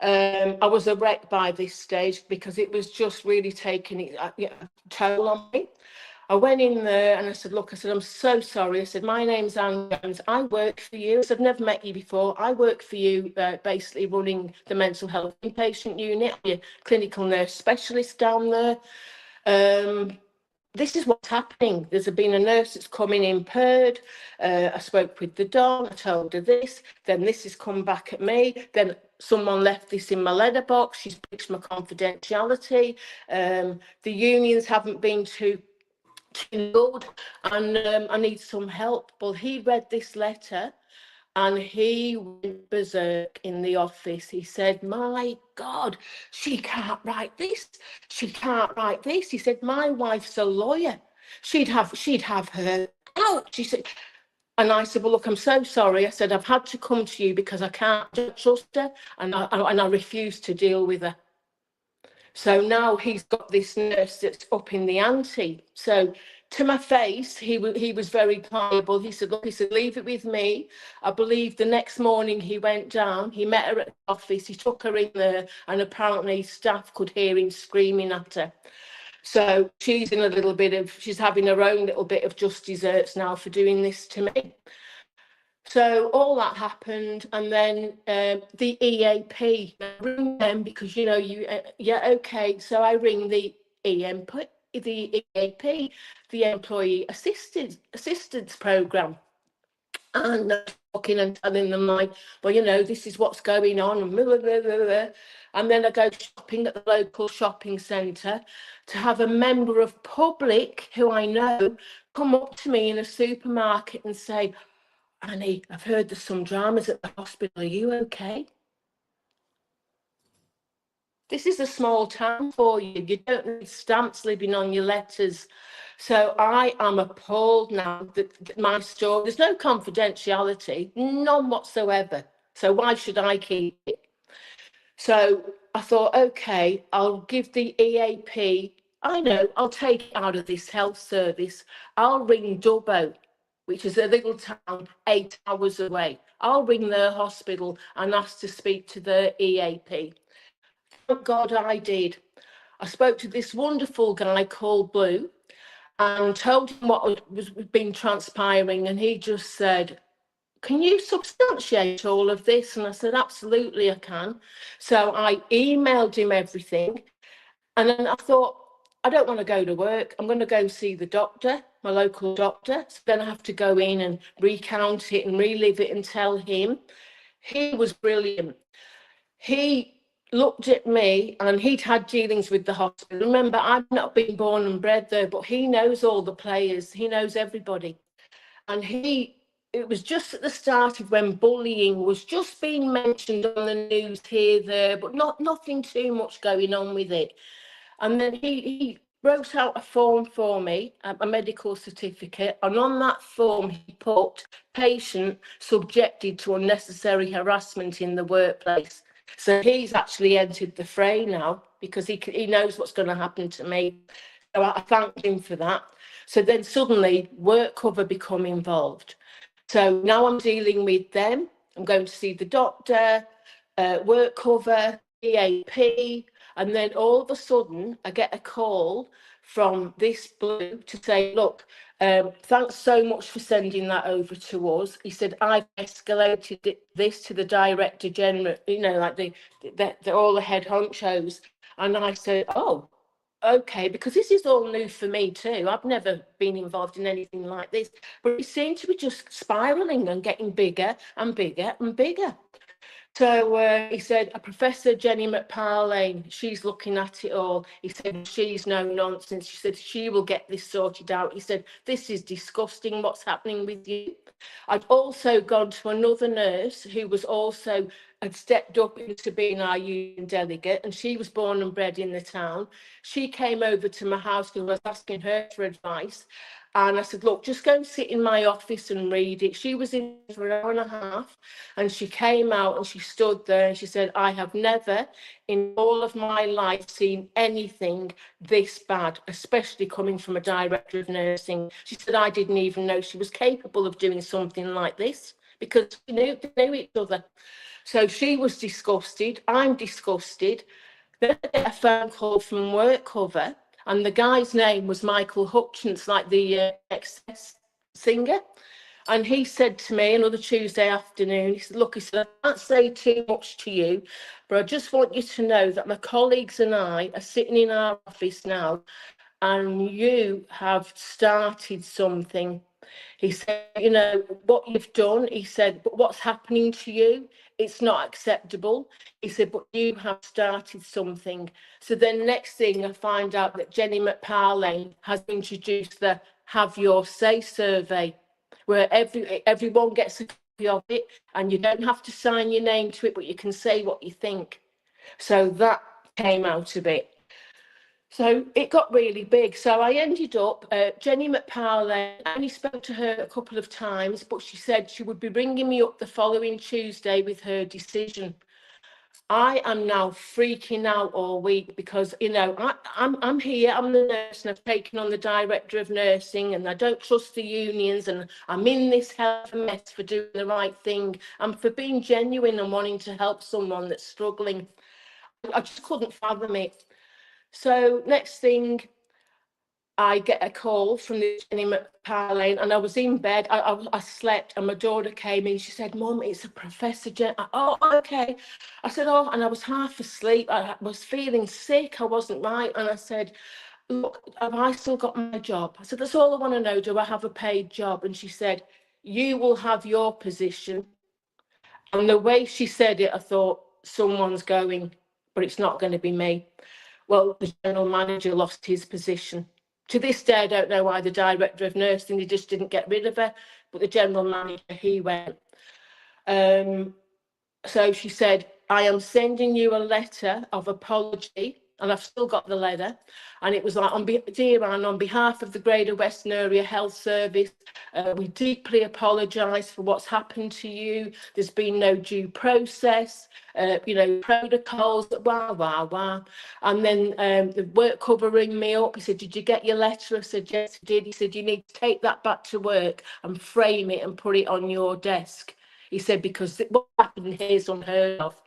I was a wreck by this stage because it was just really taking a toll on me. I went in there and I said, look, I'm so sorry. I said, my name's Anne Jones. I work for you. I said, I've never met you before. I work for you, basically running the mental health inpatient unit. I'm a clinical nurse specialist down there. This is what's happening. There's been a nurse that's come in impaired. I spoke with the Don. I told her this. Then this has come back at me. Then someone left this in my letterbox. She's breached my confidentiality. The unions haven't been too good, and I need some help. Well, he read this letter and he went berserk in the office. He said, my God, she can't write this. She can't write this. He said, my wife's a lawyer. She'd have her out. She said, and I said, well, look, I'm so sorry. I said, I've had to come to you because I can't trust her, and I refuse to deal with her. So now he's got this nurse that's up in the ante. So to my face, he was very pliable. He said, look, leave it with me. I believe the next morning he went down, he met her at the office, he took her in there, and apparently staff could hear him screaming at her. So she's she's having her own little bit of just desserts now for doing this to me. So all that happened, and then the EAP, I ring them because okay. So I ring the EAP, the Employee Assistance Programme, and talking and telling them like, well, this is what's going on, and blah, blah, blah, blah. And then I go shopping at the local shopping centre to have a member of public who I know come up to me in a supermarket and say, Annie, I've heard there's some dramas at the hospital. Are you okay? This is a small town for you. You don't need stamps living on your letters. So I am appalled now that my story, there's no confidentiality, none whatsoever. So why should I keep it? So I thought, okay, I'll give the EAP, I know, I'll take it out of this health service. I'll ring Dubbo, which is a little town 8 hours away. I'll ring their hospital and ask to speak to their EAP. Thank God I did. I spoke to this wonderful guy called Blue and told him what was been transpiring, and he just said, can you substantiate all of this? And I said, absolutely I can. So I emailed him everything, and then I thought, I don't want to go to work. I'm going to go see the doctor, my local doctor. So then I have to go in and recount it and relive it and tell him. He was brilliant. He looked at me, and he'd had dealings with the hospital. Remember, I've not been born and bred there, but he knows all the players. He knows everybody. And it was just at the start of when bullying was just being mentioned on the news here, there, but nothing too much going on with it. And then he wrote out a form for me, a medical certificate, and on that form he put patient subjected to unnecessary harassment in the workplace. So he's actually entered the fray now because he knows what's going to happen to me. So I thanked him for that. So then suddenly work cover become involved. So now I'm dealing with them. I'm going to see the doctor, work cover, EAP, and then all of a sudden I get a call from this Blue to say, look, thanks so much for sending that over to us. He said, I've escalated this to the director general, like the all the head honchos. And I said, oh, okay, because this is all new for me too. I've never been involved in anything like this, but it seemed to be just spiraling and getting bigger and bigger and bigger. So he said, a Professor Jenny Paoloni, she's looking at it all. He said, she's no nonsense. She said, she will get this sorted out. He said, this is disgusting what's happening with you. I'd also gone to another nurse who was also had stepped up into being our union delegate, and she was born and bred in the town. She came over to my house because I was asking her for advice. And I said, look, just go and sit in my office and read it. She was in for an hour and a half, and she came out and she stood there and she said, I have never in all of my life seen anything this bad, especially coming from a director of nursing. She said, I didn't even know she was capable of doing something like this because we knew each other. So she was disgusted. I'm disgusted. Then I get a phone call from work cover, and the guy's name was Michael Hutchins, like the Excess singer. And he said to me another Tuesday afternoon, he said, look, he said, I can't say too much to you, but I just want you to know that my colleagues and I are sitting in our office now, and you have started something. He said, what you've done, he said, but what's happening to you, it's not acceptable. He said, but you have started something. So then next thing I find out that Jenny Paoloni has introduced the Have Your Say survey, where everyone gets a copy of it, and you don't have to sign your name to it, but you can say what you think. So that came out of it. So it got really big. So I ended up, Jenny Paoloni, I only spoke to her a couple of times, but she said she would be bringing me up the following Tuesday with her decision. I am now freaking out all week because, I'm here, I'm the nurse, and I've taken on the director of nursing, and I don't trust the unions, and I'm in this hell of a mess for doing the right thing and for being genuine and wanting to help someone that's struggling. I just couldn't fathom it. So next thing, I get a call from the Jenny Paoloni, and I was in bed. I slept, and my daughter came in. She said, Mum, it's a Professor Jen. Oh, okay. I said, oh, and I was half asleep. I was feeling sick. I wasn't right. And I said, look, have I still got my job? I said, that's all I want to know. Do I have a paid job? And she said, you will have your position. And the way she said it, I thought, someone's going but it's not going to be me. Well, the general manager lost his position. To this day, I don't know why the director of nursing, they just didn't get rid of her, but the general manager, he went. So she said, I am sending you a letter of apology, and I've still got the letter. And it was like, dear Anne, on behalf of the Greater Western Area Health Service, we deeply apologise for what's happened to you. There's been no due process, protocols, wah. And then the work cover rang me up. He said, did you get your letter? I said, yes, I did. He said, you need to take that back to work and frame it and put it on your desk. He said, because what happened here is unheard of.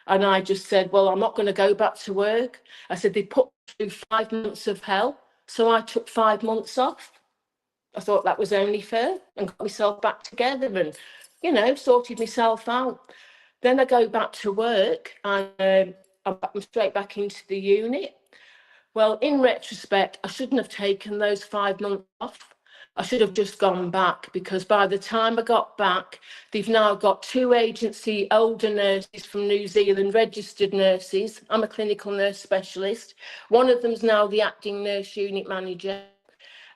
And I just said, well, I'm not going to go back to work. I said, they put me through 5 months of hell. So I took 5 months off. I thought that was only fair, and got myself back together and, sorted myself out. Then I go back to work and I'm straight back into the unit. Well, in retrospect, I shouldn't have taken those 5 months off. I should have just gone back, because by the time I got back, they've now got 2 agency older nurses from New Zealand, registered nurses. I'm a clinical nurse specialist. One of them's now the acting nurse unit manager.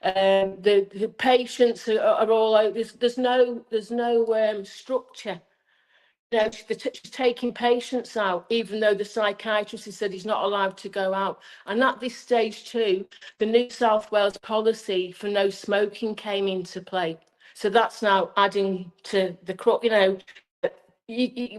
The patients are all out. There's no structure. She's taking patients out, even though the psychiatrist has said he's not allowed to go out. And at this stage too, the New South Wales policy for no smoking came into play. So that's now adding to the,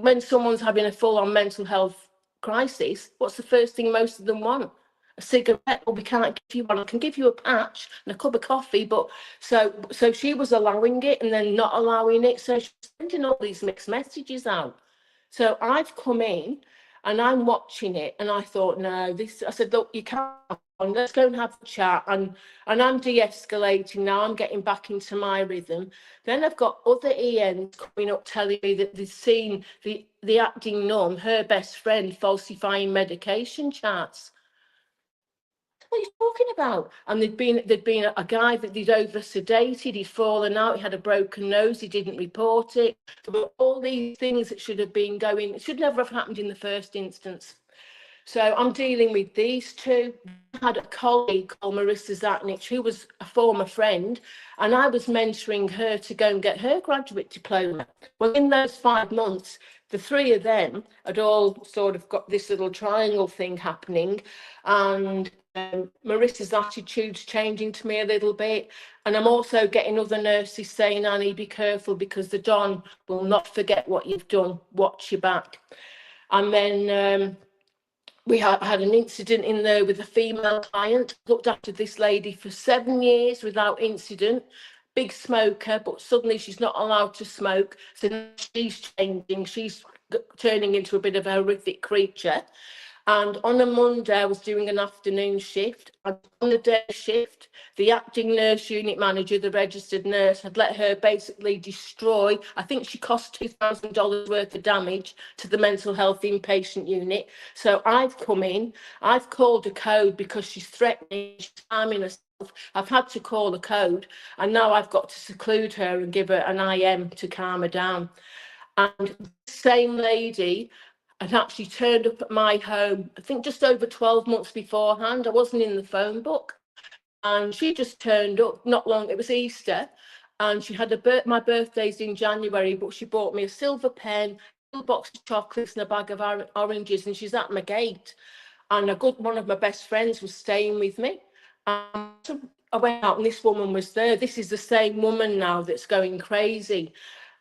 when someone's having a full-on mental health crisis, what's the first thing most of them want? A cigarette? Well, we can't give you one. I can give you a patch and a cup of coffee, but so she was allowing it and then not allowing it. So she's sending all these mixed messages out. So I've come in and I'm watching it, and I thought, no, I said, look, you can't. Let's go and have a chat. And I'm de-escalating now. I'm getting back into my rhythm. Then I've got other ENs coming up telling me that they've seen the acting nun, her best friend, falsifying medication charts. What are you talking about? And there'd been a guy that they'd over sedated, he'd fallen out, he had a broken nose, he didn't report it. There were all these things that should have been going, it should never have happened in the first instance. So I'm dealing with these 2. I had a colleague called Marissa Zatnich, who was a former friend, and I was mentoring her to go and get her graduate diploma. Well, in those 5 months, the 3 of them had all sort of got this little triangle thing happening, and Marissa's attitude's changing to me a little bit. And I'm also getting other nurses saying, Annie, be careful, because the Don will not forget what you've done. Watch your back. And then we had an incident in there with a female client. Looked after this lady for 7 years without incident. Big smoker, but suddenly she's not allowed to smoke. So now she's changing. She's turning into a bit of a horrific creature. And on a Monday, I was doing an afternoon shift. And on the day shift, the acting nurse unit manager, the registered nurse, had let her basically destroy, I think she cost $2,000 worth of damage to the mental health inpatient unit. So I've come in, I've called a code because she's threatening, she's harming herself. I've had to call a code, and now I've got to seclude her and give her an IM to calm her down. And the same lady had actually turned up at my home, I think just over 12 months beforehand. I wasn't in the phone book. And she just turned up not long, it was Easter, and she had my birthday's in January, but she bought me a silver pen, a little box of chocolates and a bag of oranges, and she's at my gate. And one of my best friends was staying with me. So I went out and this woman was there. This is the same woman now that's going crazy.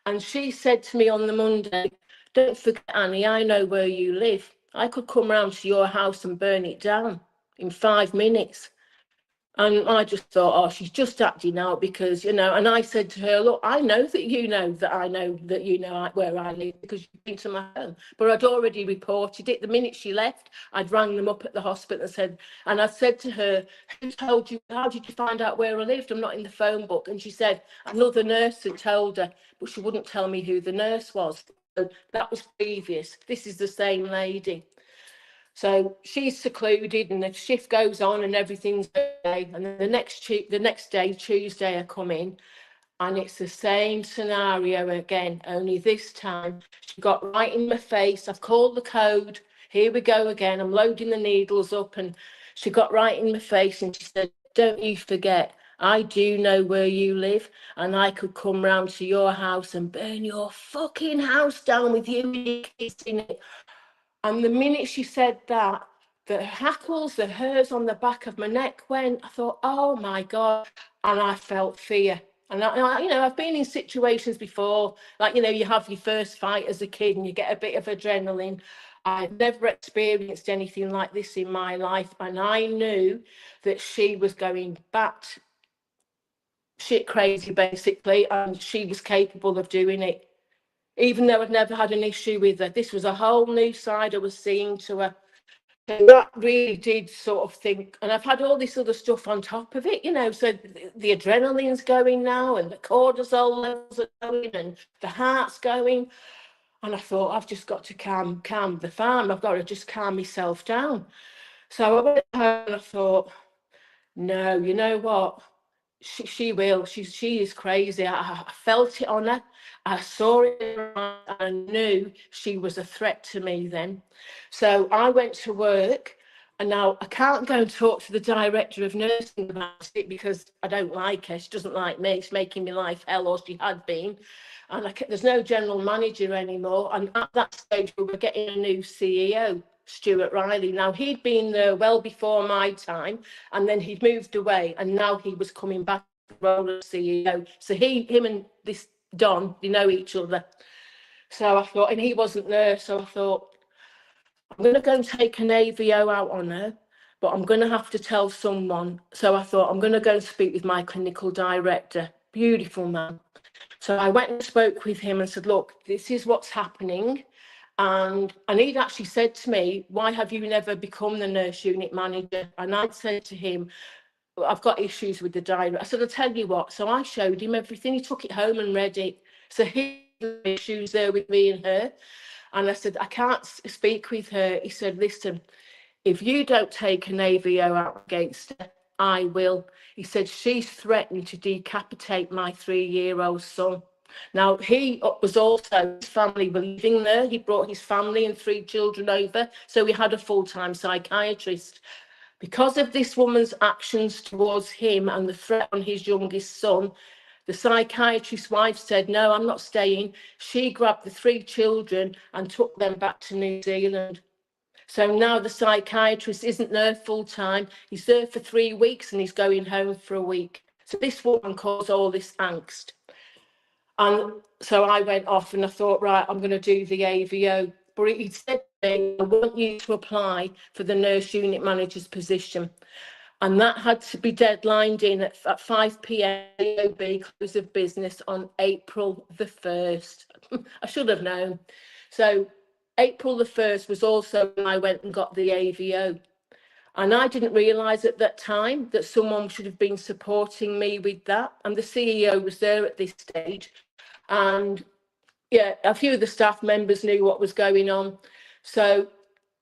And she said to me on the Monday, don't forget, Annie, I know where you live. I could come round to your house and burn it down in 5 minutes. And I just thought, oh, she's just acting out because, and I said to her, look, I know that you know that I know that you know where I live because you've been to my home. But I'd already reported it. The minute she left, I'd rang them up at the hospital and I said to her, who told you, how did you find out where I lived? I'm not in the phone book. And she said, another nurse had told her, but she wouldn't tell me who the nurse was. So that was previous. This is the same lady. So she's secluded and the shift goes on and everything's okay. And then the next day, Tuesday, I come in and it's the same scenario again, only this time she got right in my face. I've called the code. here we go again. I'm loading the needles up, and she got right in my face and she said, don't you forget, I do know where you live, and I could come round to your house and burn your fucking house down with you and your kids in it. And the minute she said that, the hackles, the hairs on the back of my neck went. I thought, oh my God. And I felt fear. And I've been in situations before, like, you have your first fight as a kid and you get a bit of adrenaline. I've never experienced anything like this in my life. And I knew that she was going bat shit crazy, basically, and she was capable of doing it. Even though I'd never had an issue with her, this was a whole new side I was seeing to her. And that really did sort of think, and I've had all this other stuff on top of it, so the adrenaline's going now, and the cortisol levels are going, and the heart's going. And I thought, I've just got to calm the farm. I've got to just calm myself down. So I went home and I thought, no, you know what? She will. She is crazy. I felt it on her. I saw it in her eyes, and I knew she was a threat to me then. So I went to work, and now I can't go and talk to the director of nursing about it because I don't like her. She doesn't like me. She's making my life hell, or she had been. And there's no general manager anymore. And at that stage, we were getting a new CEO, Stuart Riley. Now, he'd been there well before my time, and then he'd moved away, and now he was coming back to the role of CEO. So him and this Don, they know each other. So I thought, and he wasn't there, so I thought, I'm going to go and take an AVO out on her, but I'm going to have to tell someone. So I thought, I'm going to go and speak with my clinical director. Beautiful man. So I went and spoke with him and said, look, this is what's happening. And he'd actually said to me, why have you never become the nurse unit manager? And I'd said to him, I've got issues with the director. I said, I'll tell you what. So I showed him everything. He took it home and read it. So he had issues there with me and her. And I said, I can't speak with her. He said, listen, if you don't take an AVO out against her, I will. He said, she's threatened to decapitate my 3-year-old son. Now, he was also, his family were living there. He brought his family and 3 children over. So we had a full-time psychiatrist. Because of this woman's actions towards him and the threat on his youngest son, the psychiatrist's wife said, no, I'm not staying. She grabbed the 3 children and took them back to New Zealand. So now the psychiatrist isn't there full time. He's there for 3 weeks and he's going home for a week. So this woman caused all this angst. And so I went off and I thought, right, I'm going to do the AVO. But he said to me, I want you to apply for the nurse unit manager's position. And that had to be deadlined in at 5 p.m. AOB, close of business on April the 1st. I should have known. So April the 1st was also when I went and got the AVO. And I didn't realise at that time that someone should have been supporting me with that. And the CEO was there at this stage. And yeah, a few of the staff members knew what was going on. So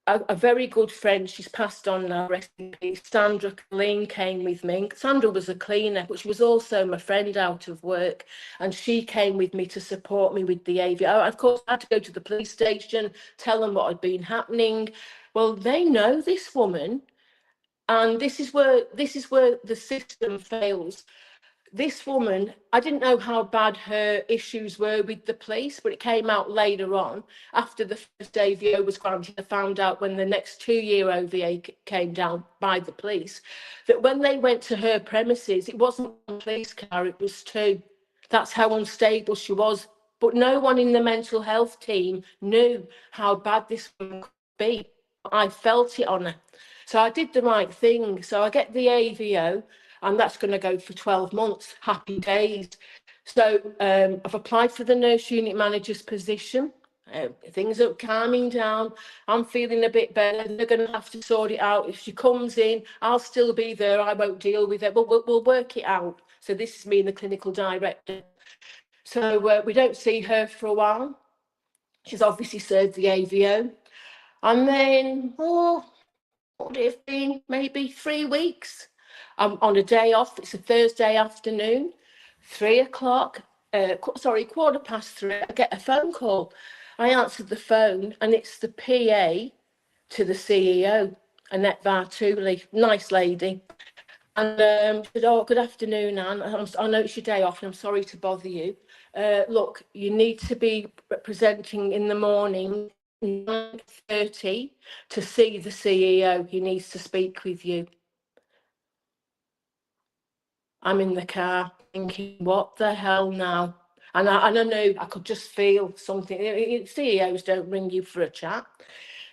a very good friend, she's passed on now, rest in peace, Sandra Colleen came with me. Sandra was a cleaner, but she was also my friend out of work. And she came with me to support me with the AVO. Of course, I had to go to the police station, tell them what had been happening. Well, they know this woman. And this is where the system fails. This woman, I didn't know how bad her issues were with the police, but it came out later on. After the first AVO was granted, I found out when the next 2-year OVA came down by the police, that when they went to her premises, it wasn't one police car, it was 2. That's how unstable she was. But no one in the mental health team knew how bad this woman could be. I felt it on her. So I did the right thing. So I get the AVO, and that's going to go for 12 months. Happy days. So I've applied for the nurse unit manager's position. Things are calming down. I'm feeling a bit better. They're going to have to sort it out. If she comes in, I'll still be there. I won't deal with it, but we'll work it out. So this is me and the clinical director. So we don't see her for a while. She's obviously served the AVO. And then, what would it have been? Maybe 3 weeks. I'm on a day off. It's a Thursday afternoon, 3 o'clock, 3:15. I get a phone call. I answered the phone, and it's the PA to the CEO, Annette Bartuli, nice lady. And she said, oh, good afternoon, Anne. I know it's your day off and I'm sorry to bother you. Look, you need to be presenting in the morning, 9:30, to see the CEO. He needs to speak with you. I'm in the car thinking, what the hell now? And I know I could just feel something. CEOs don't ring you for a chat.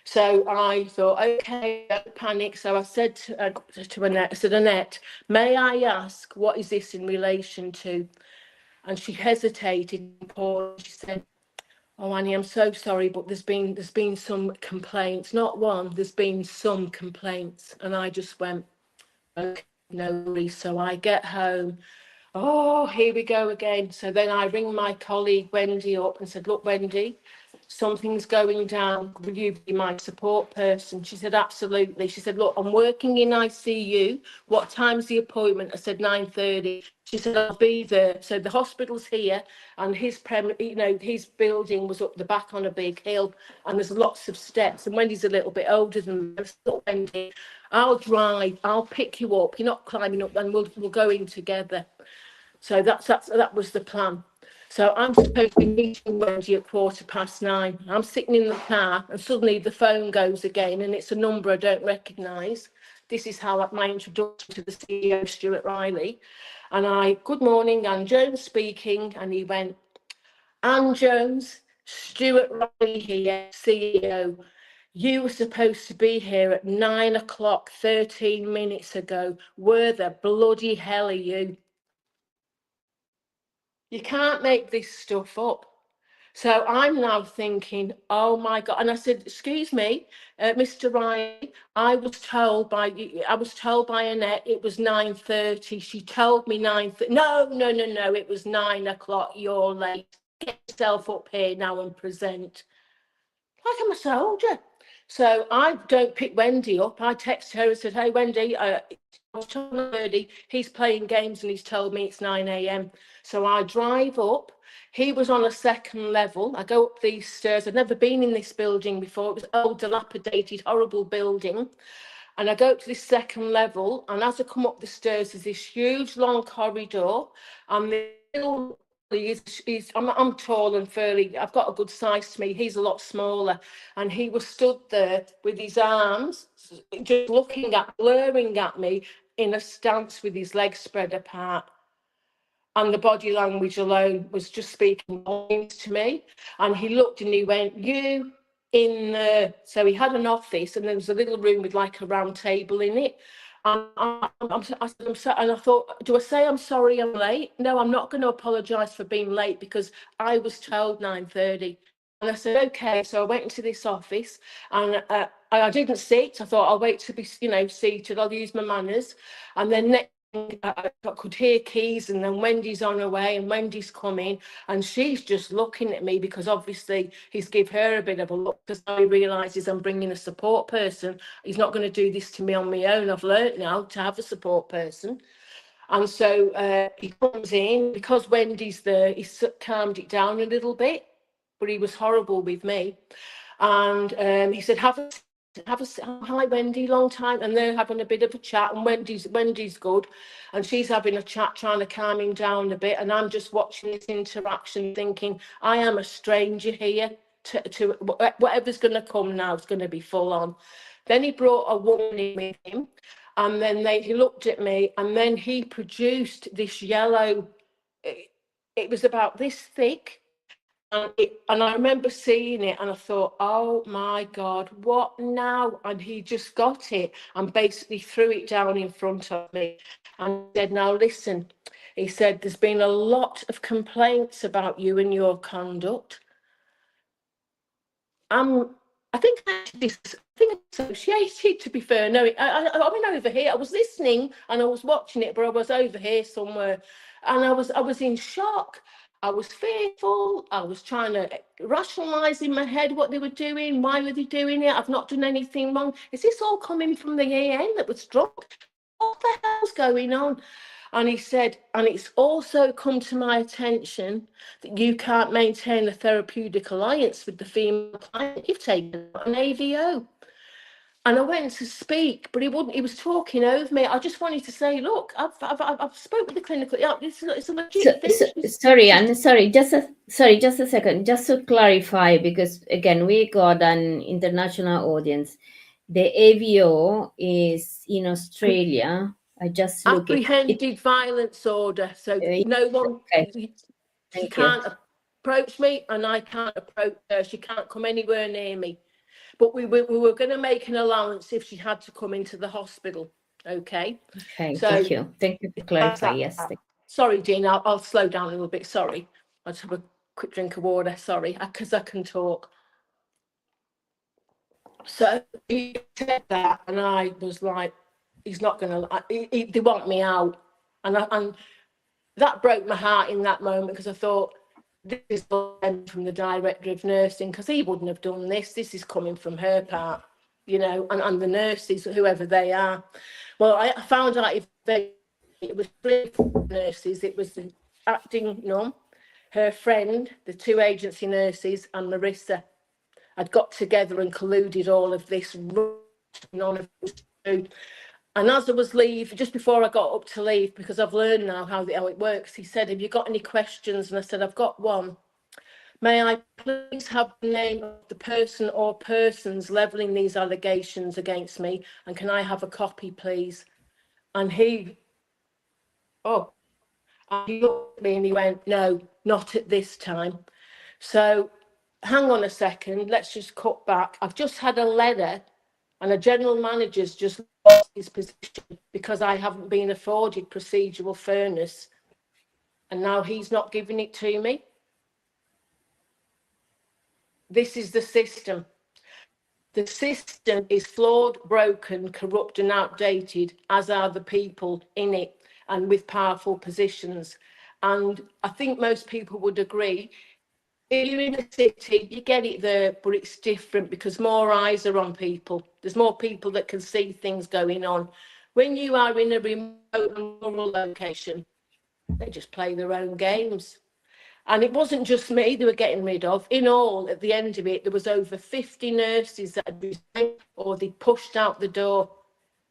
So I thought, okay, don't panic. So I said to Annette, I said, Annette, may I ask, what is this in relation to? And she hesitated. She said, oh, Annie, I'm so sorry, but there's been some complaints. Not one, there's been some complaints. And I just went, okay, no worries. So I get home. Oh, here we go again. So then I ring my colleague Wendy up and said, look, Wendy, something's going down. Will you be my support person? She said, absolutely. She said, look, I'm working in ICU. What time's the appointment? I said, 9:30. She said, I'll be there. So the hospital's here and his building was up the back on a big hill and there's lots of steps. And Wendy's a little bit older than me. I said, look, Wendy, I'll drive, I'll pick you up. You're not climbing up and we'll go in together. So that was the plan. So I'm supposed to be meeting Wendy at 9:15. I'm sitting in the car and suddenly the phone goes again and it's a number I don't recognise. This is how my introduction to the CEO, Stuart Riley. And good morning, Anne Jones speaking. And he went, Anne Jones, Stuart Riley here, CEO. You were supposed to be here at 9 o'clock 13 minutes ago. Where the bloody hell are you? You can't make this stuff up. So I'm now thinking, oh my God. And I said, excuse me, Mr. Riley, I was told by Annette it was 9:30. She told me 9:30. No, it was 9 o'clock. You're late. Get yourself up here now and present. Like I'm a soldier. So I don't pick Wendy up. I text her and said, hey, Wendy, I was told 9:30. He's playing games and he's told me it's 9 a.m. So I drive up. He was on a second level. I go up these stairs. I'd never been in this building before. It was an old, dilapidated, horrible building. And I go up to this second level. And as I come up the stairs, there's this huge, long corridor. And the little I'm tall and furry. I've got a good size to me. He's a lot smaller. And he was stood there with his arms, just glaring at me in a stance with his legs spread apart. And the body language alone was just speaking volumes to me. And he looked and he went, you in there. So he had an office and there was a little room with like a round table in it. And I thought, do I say I'm sorry I'm late? No, I'm not going to apologise for being late because I was told 9:30. And I said, okay. So I went into this office and I didn't sit. I thought I'll wait to be, seated. I'll use my manners. And then next I could hear keys and then Wendy's on her way and Wendy's coming and she's just looking at me because obviously he's give her a bit of a look because he realises I'm bringing a support person. He's not going to do this to me on my own. I've learnt now to have a support person. And so he comes in because Wendy's there. He calmed it down a little bit, but he was horrible with me. And he said, have a hi Wendy, long time. And they're having a bit of a chat and Wendy's good and she's having a chat trying to calm him down a bit and I'm just watching this interaction thinking I am a stranger here to whatever's going to come now is going to be full on. Then he brought a woman in with him and then he looked at me and then he produced this yellow, it was about this thick. And I remember seeing it and I thought, oh my God, what now? And he just got it and basically threw it down in front of me and said, now listen, he said, there's been a lot of complaints about you and your conduct. I think associated, to be fair. No, I mean over here. I was listening and I was watching it, but I was over here somewhere, and I was in shock. I was fearful. I was trying to rationalise in my head what they were doing. Why were they doing it? I've not done anything wrong. Is this all coming from the EN that was drunk? What the hell's going on? And he said, and it's also come to my attention that you can't maintain a therapeutic alliance with the female client. You've taken an AVO. And I went to speak, but he wouldn't. He was talking over me. I just wanted to say, look, I've spoke with the clinical. Yeah, it's a legit thing. Sorry, Anne. Sorry, just a second. Just to clarify, because again, we got an international audience. The AVO is in Australia. I just look at apprehended violence order. So no one, okay. she can't approach me, and I can't approach her. She can't come anywhere near me. But we were going to make an allowance if she had to come into the hospital. Okay. Okay. So thank you. Thank you for clarifying. Yes. Sorry, Dean. I'll slow down a little bit. Sorry. I'll just have a quick drink of water. Sorry, because I can talk. So he said that, and I was like, he's not going to. They want me out, and that broke my heart in that moment, because I thought, this is from the director of nursing, because he wouldn't have done this. This is coming from her part, you know, and the nurses, whoever they are. Well, I found out it was 3 nurses. It was the acting nurse, her friend, the 2 agency nurses, and Marissa had got together and colluded all of this. None of it was true. And as I was leaving, just before I got up to leave, because I've learned now how it works, he said, have you got any questions? And I said, I've got one. May I please have the name of the person or persons levelling these allegations against me? And can I have a copy, please? And he looked at me and he went, no, not at this time. So hang on a second, let's just cut back. I've just had a letter, and a general manager's just lost his position because I haven't been afforded procedural fairness, and now he's not giving it to me. This is the system. The system is flawed, broken, corrupt and outdated, as are the people in it and with powerful positions. And I think most people would agree, if you're in a city, you get it there, but it's different because more eyes are on people. There's more people that can see things going on. When you are in a remote and rural location, they just play their own games. And it wasn't just me they were getting rid of. In all, at the end of it, there was over 50 nurses that had resigned or they pushed out the door.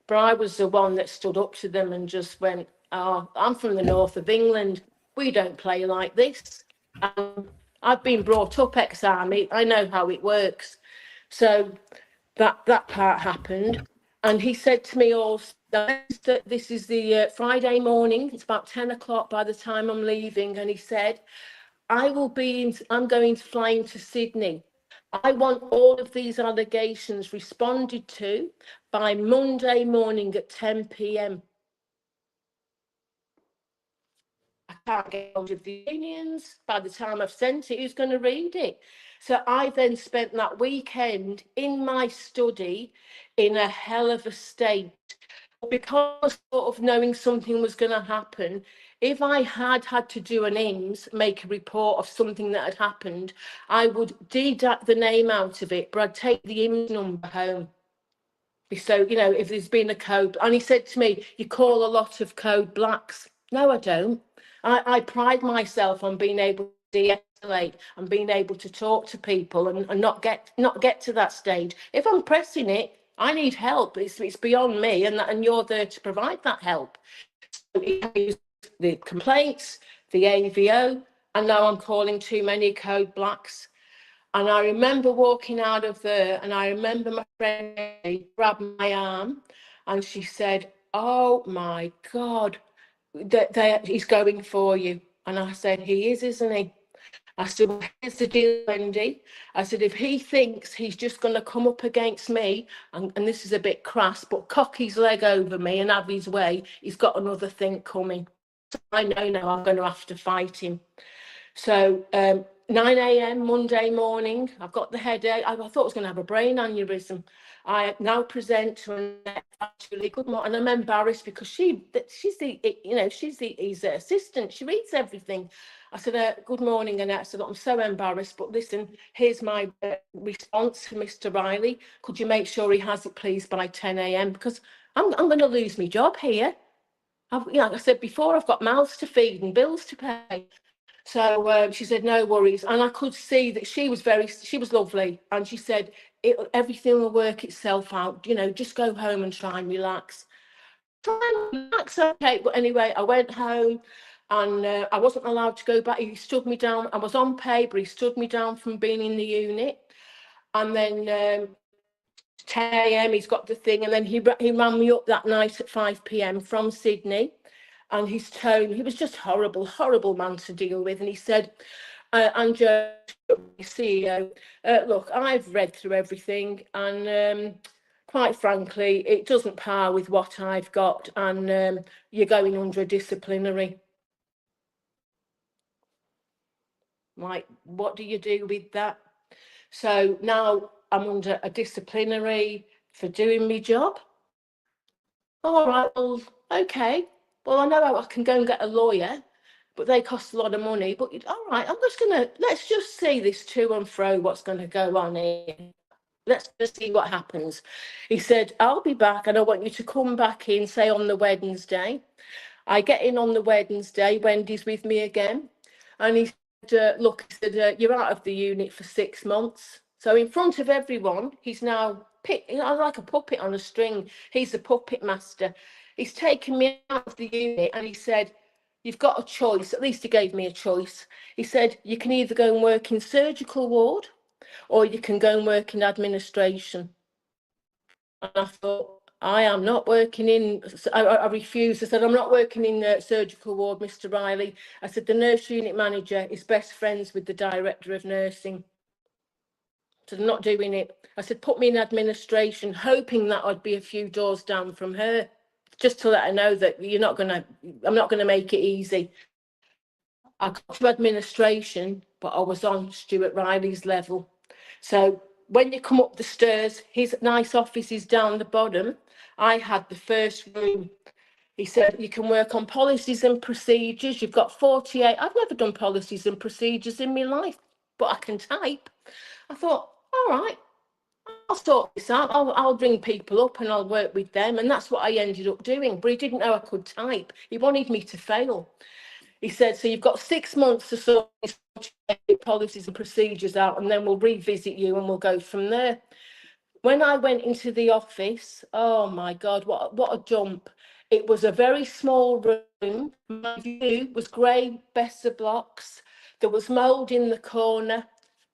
But I was the one that stood up to them and just went, oh, I'm from the north of England. We don't play like this. I've been brought up ex-army. I know how it works. So that part happened. And he said to me also that this is the Friday morning. It's about 10 o'clock by the time I'm leaving. And he said, I'm going to fly into Sydney. I want all of these allegations responded to by Monday morning at 10 p.m. I can't get hold of the unions. By the time I've sent it, who's going to read it? So I then spent that weekend in my study in a hell of a state. Because sort of knowing something was going to happen, if I had to do an IMS, make a report of something that had happened, I would deduct the name out of it, but I'd take the IMS number home. So, you know, if there's been a code, and he said to me, you call a lot of code blacks. No, I don't. I pride myself on being able to de-escalate and being able to talk to people and not get to that stage. If I'm pressing it, I need help. It's beyond me, and you're there to provide that help. So he used the complaints, the AVO, and now I'm calling too many code blacks. And I remember walking out of there, and I remember my friend grabbed my arm, and she said, "Oh my God, he's going for you." And I said, "He is, isn't he?" I said, well, here's the deal, Wendy. I said, if he thinks he's just going to come up against me, and this is a bit crass, but cock his leg over me and have his way, he's got another thing coming. So I know now I'm going to have to fight him. So 9 a.m. Monday morning, I've got the headache. I thought I was going to have a brain aneurysm. I now present to Annette, actually, good morning, and I'm embarrassed because she's his assistant. She reads everything. I said, good morning, Annette. I said, I'm so embarrassed, but listen, here's my response to Mr. Riley. Could you make sure he has it, please, by 10 a.m. because I'm going to lose my job here. Like I said before, I've got mouths to feed and bills to pay. So she said, no worries. And I could see that she was lovely. And she said, everything will work itself out. You know, just go home and try and relax. Try and relax, okay. But anyway, I went home and I wasn't allowed to go back. He stood me down. I was on pay, but he stood me down from being in the unit. And then 10 a.m. he's got the thing, and then he ran me up that night at 5 p.m. from Sydney. And his tone, he was just horrible man to deal with. And he said, Angela, CEO, look, I've read through everything, and quite frankly, it doesn't par with what I've got, and you're going under a disciplinary. Like, what do you do with that? So now I'm under a disciplinary for doing my job. All right, well, okay. Well, I know I can go and get a lawyer, but they cost a lot of money. But all right, let's just see this to and fro, what's going to go on here. Let's just see what happens. He said, I'll be back and I want you to come back in, say on the Wednesday. I get in on the Wednesday, Wendy's with me again. And he said, look, he said, you're out of the unit for 6 months. So in front of everyone, he's now like a puppet on a string. He's the puppet master. He's taken me out of the unit and he said, you've got a choice. At least he gave me a choice. He said, you can either go and work in surgical ward or you can go and work in administration. And I thought, I am not working in, I refused. I said, I'm not working in the surgical ward, Mr. Riley. I said, the nurse unit manager is best friends with the director of nursing. So I'm not doing it. I said, put me in administration, hoping that I'd be a few doors down from her, just to let her know that I'm not going to make it easy. I got to administration, but I was on Stuart Riley's level. So when you come up the stairs, his nice office is down the bottom. I had the first room. He said, you can work on policies and procedures. You've got 48. I've never done policies and procedures in my life, but I can type. I thought, all right, I'll sort this out. I'll bring people up and I'll work with them. And that's what I ended up doing. But he didn't know I could type. He wanted me to fail. He said, so you've got 6 months to sort policies and procedures out, and then we'll revisit you and we'll go from there. When I went into the office, oh my God, what a jump. It was a very small room. My view was grey Besser blocks. There was mould in the corner,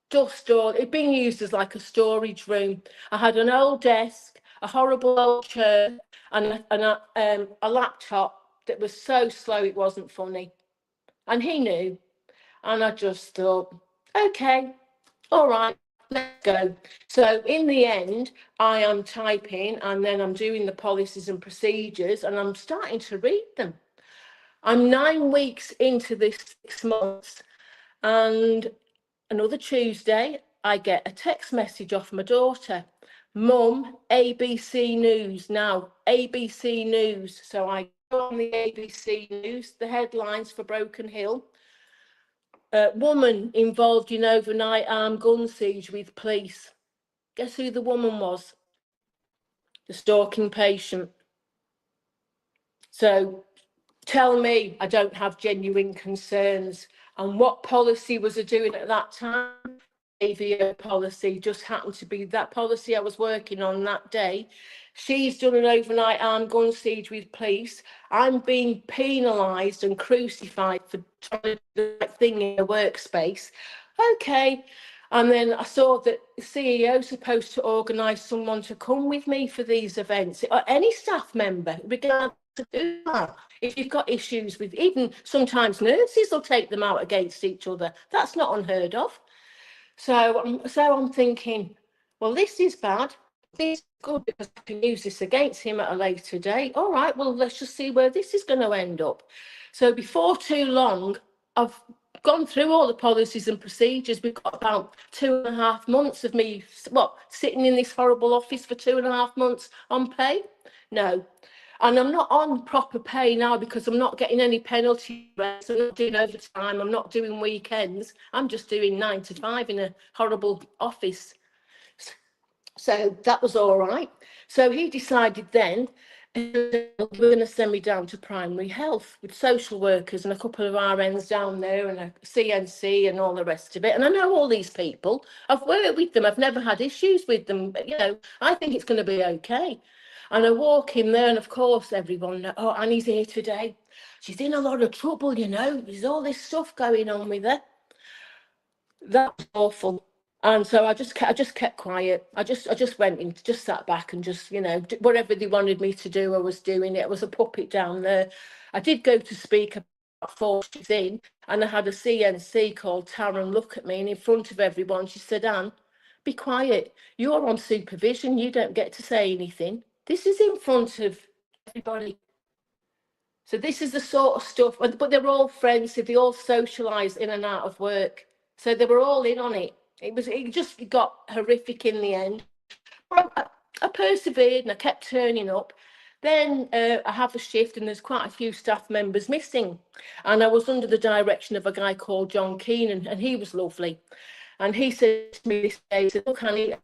dust all. It'd been used as like a storage room. I had an old desk, a horrible old chair, and a laptop that was so slow it wasn't funny. And he knew. And I just thought, okay, all right, let's go. So in the end, I am typing and then I'm doing the policies and procedures and I'm starting to read them. I'm 9 weeks into this 6 months, and another Tuesday, I get a text message off my daughter. Mum, ABC News now, ABC News. So I go on the ABC News, the headlines for Broken Hill. Woman involved in overnight armed gun siege with police. Guess who the woman was? The stalking patient. So tell me I don't have genuine concerns. And what policy was I doing at that time? AVO policy just happened to be that policy I was working on that day. She's done an overnight armed gun siege with police. I'm being penalised and crucified for trying to do the right thing in a workspace. Okay. And then I saw that the CEO is supposed to organise someone to come with me for these events, or any staff member, regardless of who they are. If you've got issues with, even sometimes nurses will take them out against each other. That's not unheard of. So I'm thinking, well, this is bad. This is good because I can use this against him at a later date. All right, well, let's just see where this is going to end up. So before too long, I've gone through all the policies and procedures. We've got about 2.5 months of me, sitting in this horrible office for 2.5 months on pay? No. And I'm not on proper pay now because I'm not getting any penalty rates. I'm not doing overtime. I'm not doing weekends. I'm just doing 9 to 5 in a horrible office. So that was all right. So he decided then, They were going to send me down to primary health with social workers and a couple of RNs down there and a CNC and all the rest of it. And I know all these people. I've worked with them. I've never had issues with them. But, you know, I think it's going to be okay. And I walk in there and, of course, everyone, oh, Annie's here today. She's in a lot of trouble, you know. There's all this stuff going on with her. That was awful. And so I just kept quiet. I just went in, just sat back and just, you know, whatever they wanted me to do, I was doing it. I was a puppet down there. I did go to speak about 4 she's in, and I had a CNC called Taryn look at me, and in front of everyone, she said, Anne, be quiet. You're on supervision. You don't get to say anything. This is in front of everybody. So this is the sort of stuff, but they're all friends, so they all socialise in and out of work. So they were all in on it. It just got horrific in the end. But I persevered and I kept turning up. Then I have a shift and there's quite a few staff members missing. And I was under the direction of a guy called John Keenan, and he was lovely. And he said to me this day, he said, look, Annie,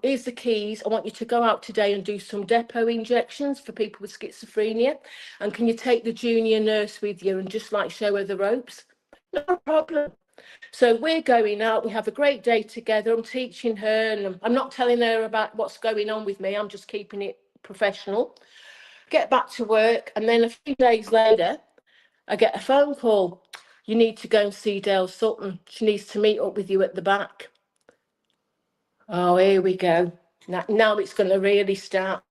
here's the keys. I want you to go out today and do some depot injections for people with schizophrenia. And can you take the junior nurse with you and just like show her the ropes? No problem. So we're going out, we have a great day together. I'm teaching her and I'm not telling her about what's going on with me. I'm just keeping it professional. Get back to work. And then a few days later, I get a phone call. You need to go and see Dale Sutton. She needs to meet up with you at the back. Oh, here we go. Now it's going to really start.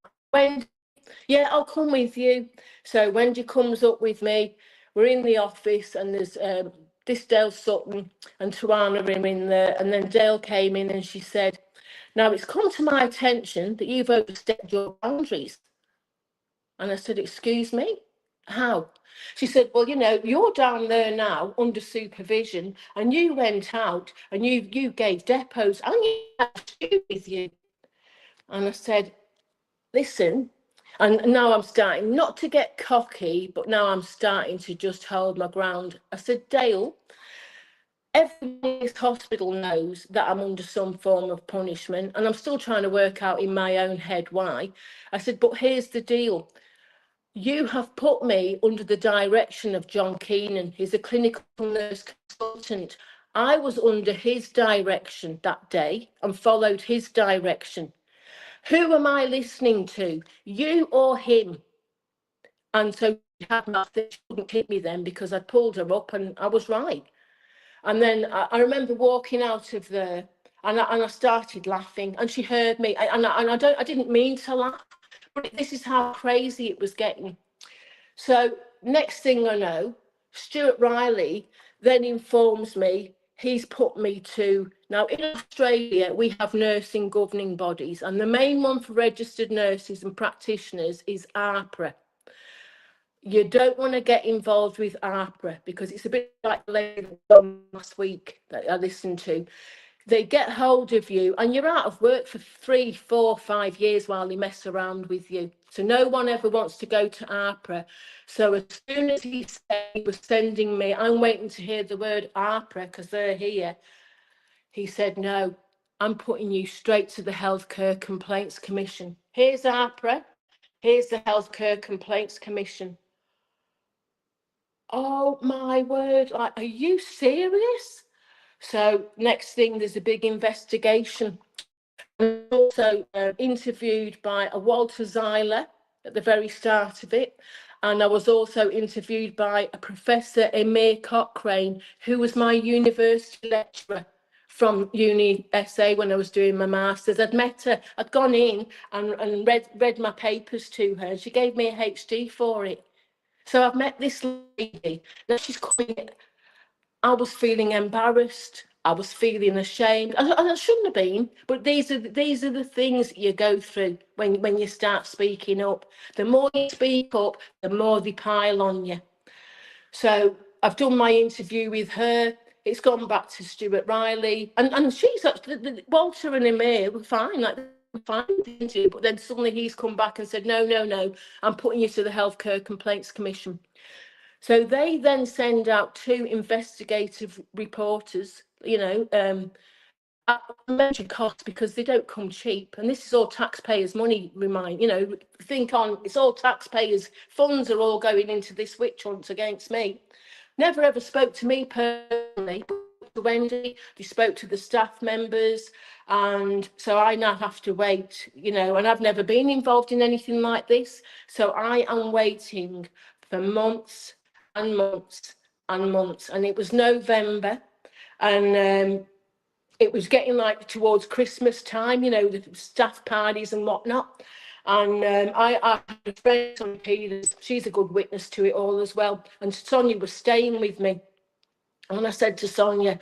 Yeah, I'll come with you. So Wendy comes up with me. We're in the office and there's this Dale Sutton and Tawana are in there. And then Dale came in and she said, now it's come to my attention that you've overstepped your boundaries. And I said, excuse me, how? She said, well, you know, you're down there now under supervision and you went out and you gave depots and you had to with you. And I said, listen, and now I'm starting not to get cocky, but now I'm starting to just hold my ground. I said, Dale, everyone in this hospital knows that I'm under some form of punishment, and I'm still trying to work out in my own head why. I said, but here's the deal. You have put me under the direction of John Keenan. He's a clinical nurse consultant. I was under his direction that day and followed his direction. Who am I listening to? You or him? And so she had nothing. She couldn't keep me then because I pulled her up and I was right. And then I remember walking out of there and I started laughing and she heard me. I didn't mean to laugh, but this is how crazy it was getting. So next thing I know, Stuart Riley then informs me he's put me to, now in Australia, we have nursing governing bodies, and the main one for registered nurses and practitioners is AHPRA. You don't want to get involved with AHPRA because it's a bit like the lady last week that I listened to. They get hold of you and you're out of work for 3, 4, 5 years while they mess around with you. So no one ever wants to go to AHPRA. So as soon as he said he was sending me, I'm waiting to hear the word AHPRA because they're here. He said, no, I'm putting you straight to the Healthcare Complaints Commission. Here's AHPRA. Here's the Healthcare Complaints Commission. Oh my word, like, are you serious? So next thing, there's a big investigation. I'm also interviewed by a Walter Zeiler at the very start of it. And I was also interviewed by a Professor Emir Cochrane, who was my university lecturer from Uni SA when I was doing my masters. I'd met her, I'd gone in and read my papers to her, and she gave me a HD for it. So I've met this lady. Now she's coming. I was feeling embarrassed. I was feeling ashamed. I shouldn't have been, but these are the things that you go through when you start speaking up. The more you speak up, the more they pile on you. So I've done my interview with her. It's gone back to Stuart Riley, and she's actually, Walter and Emir were fine, like fine, but then suddenly he's come back and said, no, I'm putting you to the Healthcare Complaints Commission. So they then send out 2 investigative reporters, you know, major costs, because they don't come cheap, and this is all taxpayers' money. Think on, it's all taxpayers' funds are all going into this witch hunt against me. Never ever spoke to me personally, but to Wendy, they spoke to the staff members, and so I now have to wait, and I've never been involved in anything like this, so I am waiting for months and months and months. And it was November, and it was getting like towards Christmas time, the staff parties and whatnot. And I had a friend, Sonia Peters, she's a good witness to it all as well. And Sonia was staying with me. And I said to Sonia,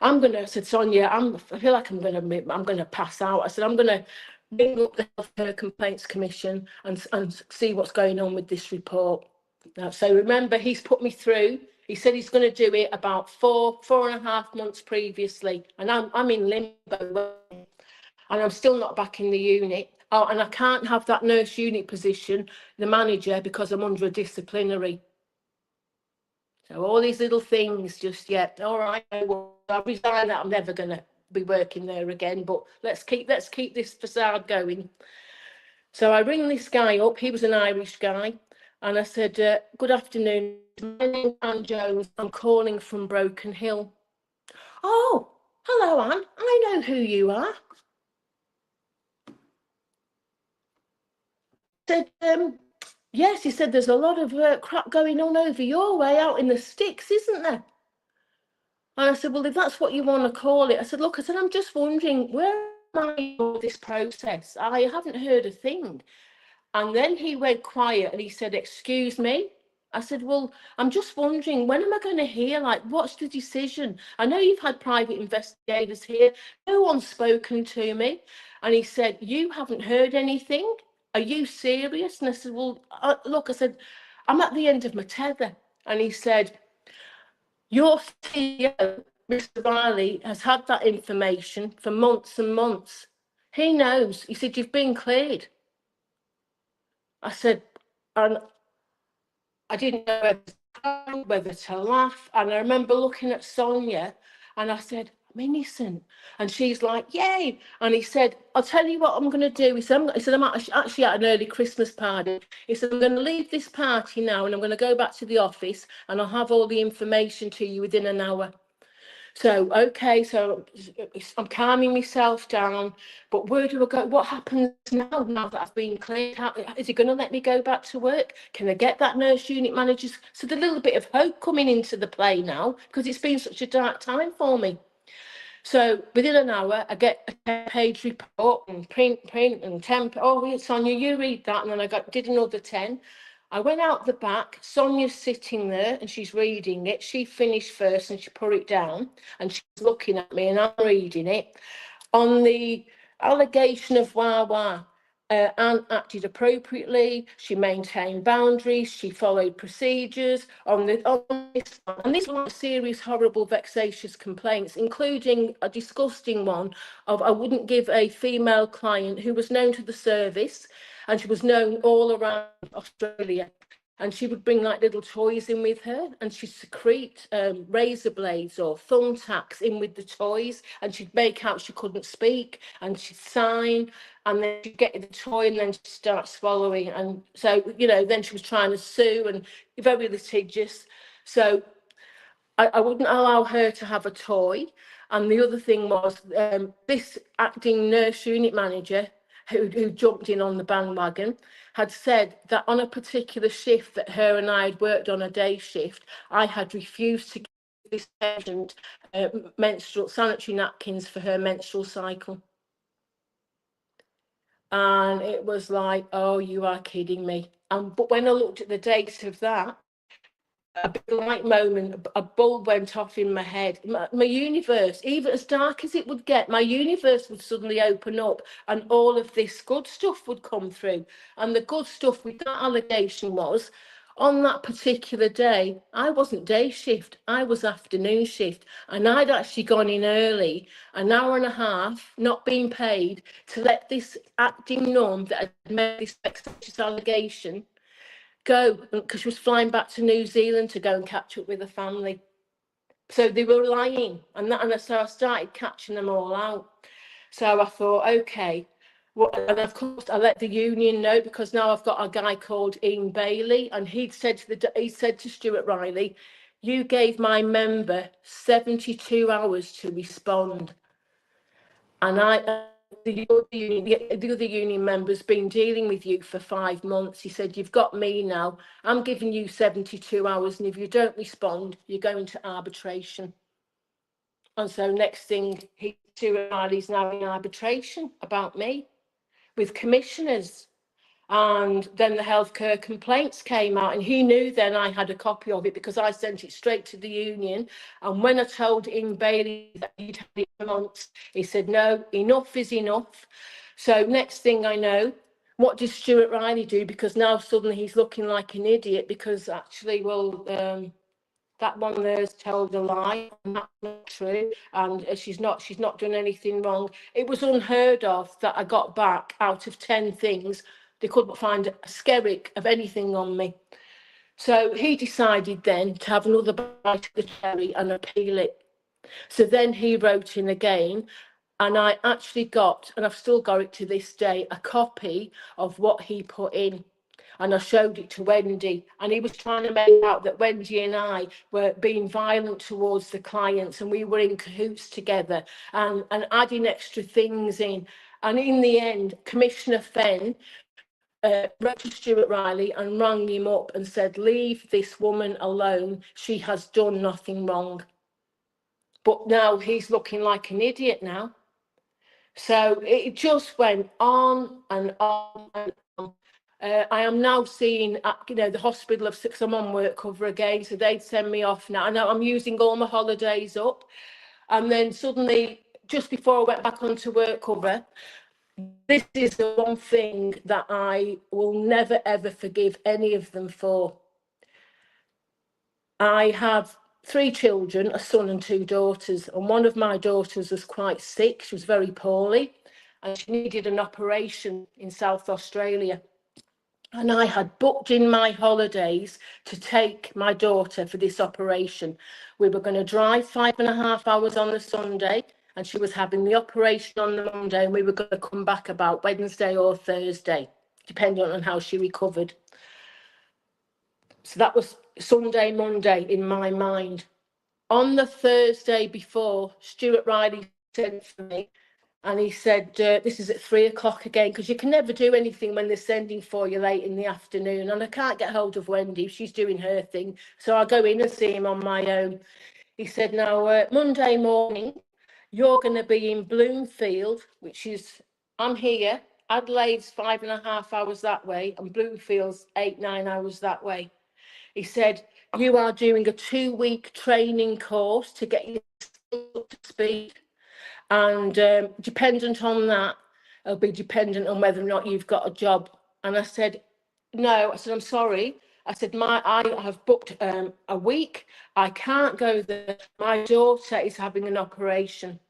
Sonia, I feel like I'm gonna pass out. I said, I'm gonna ring up the Health Care Complaints Commission and see what's going on with this report. So remember, he's put me through. He said he's going to do it about 4.5 months previously, and I'm in limbo, and I'm still not back in the unit. Oh, and I can't have that nurse unit position, the manager, because I'm under a disciplinary. So all these little things, just yet. All right, well, I resign that. I'm never going to be working there again. But let's keep this facade going. So I ring this guy up. He was an Irish guy. And I said, good afternoon, my name's Anne Jones, I'm calling from Broken Hill. Oh, hello, Anne, I know who you are. I said, yes, he said, there's a lot of crap going on over your way out in the sticks, isn't there? And I said, well, if that's what you want to call it. I said, look, I'm just wondering, where am I in all this process? I haven't heard a thing. And then he went quiet and he said, excuse me. I said, well, I'm just wondering, when am I going to hear, like, what's the decision? I know you've had private investigators here. No one's spoken to me. And he said, you haven't heard anything? Are you serious? And I said, well, look, I said, I'm at the end of my tether. And he said, your CEO, Mr. Riley, has had that information for months and months. He knows. He said, you've been cleared. I said, and I didn't know whether to cry, whether to laugh. And I remember looking at Sonia and I said, I'm innocent. And she's like, yay. And he said, I'll tell you what I'm going to do. He said, I'm actually at an early Christmas party. He said, I'm going to leave this party now and I'm going to go back to the office and I'll have all the information to you within an hour. So, okay, so I'm calming myself down, but where do I go? What happens now that I've been cleared? Is he going to let me go back to work? Can I get that nurse unit manager? So there's a little bit of hope coming into the play now, because it's been such a dark time for me. So within an hour, I get a 10-page report and print and temp. Oh, Sonia, you read that. And then did another 10. I went out the back. Sonia's sitting there and she's reading it. She finished first and she put it down and she's looking at me and I'm reading it. On the allegation of Anne acted appropriately. She maintained boundaries. She followed procedures on this one. And these were not serious, horrible, vexatious complaints, including a disgusting one of I wouldn't give a female client who was known to the service, and she was known all around Australia. And she would bring like little toys in with her, and she'd secrete razor blades or thumbtacks in with the toys, and she'd make out she couldn't speak, and she'd sign, and then she'd get the toy and then she'd start swallowing. And so, then she was trying to sue and very litigious. So I wouldn't allow her to have a toy. And the other thing was this acting nurse unit manager who jumped in on the bandwagon had said that on a particular shift that her and I had worked on, a day shift, I had refused to give this patient menstrual sanitary napkins for her menstrual cycle. And it was like, oh, you are kidding me. But when I looked at the dates of that, a big light moment, a bulb went off in my head. My universe, even as dark as it would get, my universe would suddenly open up and all of this good stuff would come through. And the good stuff with that allegation was, on that particular day, I wasn't day shift, I was afternoon shift. And I'd actually gone in early, an hour and a half, not being paid, to let this acting norm that had made this vexatious allegation go, because she was flying back to New Zealand to go and catch up with her family. So they were lying, and so I started catching them all out. So I thought, okay, and of course I let the union know, because now I've got a guy called Ian Bailey, and he said to Stuart Riley, you gave my member 72 hours to respond, and the other union member's been dealing with you for 5 months. He said, you've got me now. I'm giving you 72 hours, and if you don't respond, you're going to arbitration. And so next thing, Stuart Riley's now in arbitration about me with commissioners. And then the healthcare complaints came out, and he knew then I had a copy of it, because I sent it straight to the union. And when I told Ian Bailey that he'd had it for months, he said, no, enough is enough. So next thing I know, what does Stuart Riley do? Because now suddenly he's looking like an idiot, because actually, well, that one there's told a lie, and that's not true, and she's not done anything wrong. It was unheard of that I got back, out of 10 things, they couldn't find a skerrick of anything on me. So he decided then to have another bite of the cherry and appeal it. So then he wrote in again, and I actually got, and I've still got it to this day, a copy of what he put in. And I showed it to Wendy, and he was trying to make out that Wendy and I were being violent towards the clients, and we were in cahoots together, and adding extra things in. And in the end, Commissioner Fenn wrote to Stuart Riley and rang him up and said, leave this woman alone. She has done nothing wrong. But now he's looking like an idiot now. So it just went on and on and on. I am now seeing, the hospital of 6. I'm on work cover again, so they'd send me off now. I know I'm using all my holidays up. And then suddenly, just before I went back onto work cover, this is the one thing that I will never, ever forgive any of them for. I have 3 children, a son and 2 daughters, and one of my daughters was quite sick. She was very poorly, and she needed an operation in South Australia. And I had booked in my holidays to take my daughter for this operation. We were going to drive 5.5 hours on the Sunday, and she was having the operation on the Monday, and we were going to come back about Wednesday or Thursday, depending on how she recovered. So that was Sunday, Monday in my mind. On the Thursday before, Stuart Riley sent for me, and he said, this is at 3 o'clock again, because you can never do anything when they're sending for you late in the afternoon. And I can't get hold of Wendy. She's doing her thing. So I'll go in and see him on my own. He said, now, Monday morning, you're going to be in Bloomfield, which is, I'm here. Adelaide's 5.5 hours that way, and Bloomfield's 8-9 hours that way. He said, you are doing a 2-week training course to get you up to speed. And dependent on that, it'll be dependent on whether or not you've got a job. And I said, no, I said, I'm sorry. I said, I have booked a week. I can't go there. My daughter is having an operation.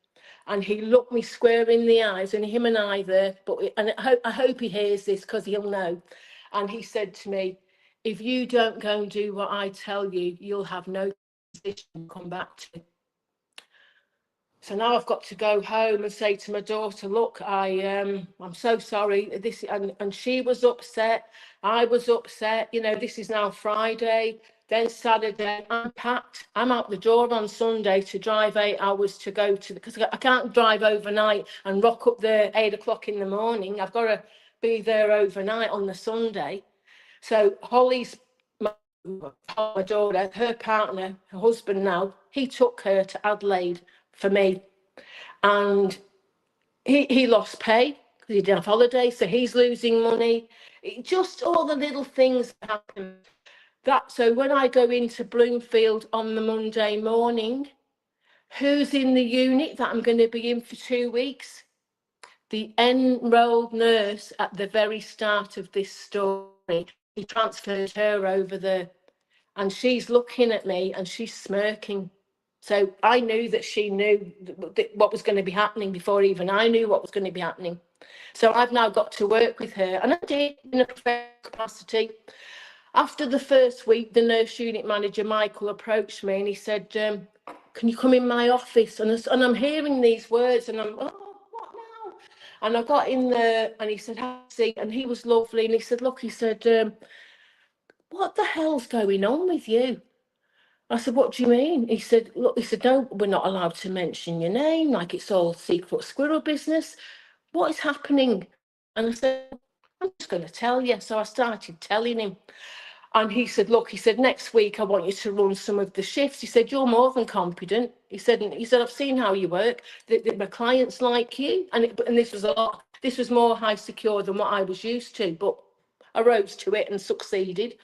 And he looked me square in the eyes, and him and I there, and I hope he hears this, because he'll know. And he said to me, if you don't go and do what I tell you, you'll have no position to come back to. So now I've got to go home and say to my daughter, look, I'm so sorry. And she was upset. I was upset. This is now Friday, then Saturday. I'm packed. I'm out the door on Sunday to drive 8 hours to go to, because I can't drive overnight and rock up there 8 o'clock in the morning. I've got to be there overnight on the Sunday. So Holly's my daughter, her partner, her husband now, he took her to Adelaide for me, and he lost pay because he didn't have holiday, so he's losing money. Just all the little things that happen. So when I go into Bloomfield on the Monday morning, who's in the unit that I'm going to be in for 2 weeks? The enrolled nurse at the very start of this story. He transferred her over there, and she's looking at me and she's smirking. So I knew that she knew what was going to be happening before even I knew what was going to be happening. So I've now got to work with her, and I did in a professional capacity. After the first week, the nurse unit manager, Michael, approached me and he said, can you come in my office? And I'm hearing these words, and I'm, oh, what now? And I got in there, and he said, have a seat. And he was lovely. And he said, look, he said, what the hell's going on with you? I said, what do you mean? He said, look, he said, no, we're not allowed to mention your name, like it's all secret squirrel business. What is happening? And I said, I'm just going to tell you. So I started telling him. And he said, look, he said, next week I want you to run some of the shifts. He said, you're more than competent. He said, I've seen how you work. My clients like you. And this was a lot. This was more high secure than what I was used to. But I rose to it and succeeded.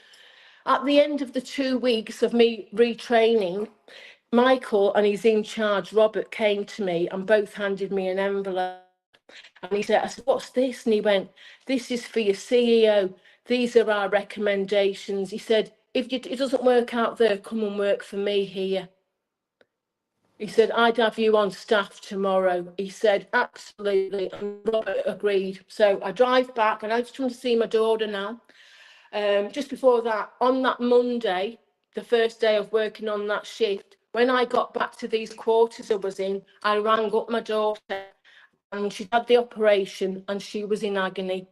At the end of the 2 weeks of me retraining, Michael and his in charge, Robert, came to me and both handed me an envelope. And he said, I said, what's this? And he went, this is for your CEO. These are our recommendations. He said, if it doesn't work out there, come and work for me here. He said, I'd have you on staff tomorrow. He said, absolutely. And Robert agreed. So I drive back, and I just want to see my daughter now. Just before that, on that Monday, the first day of working on that shift, when I got back to these quarters I was in, I rang up my daughter, and she'd had the operation and she was in agony.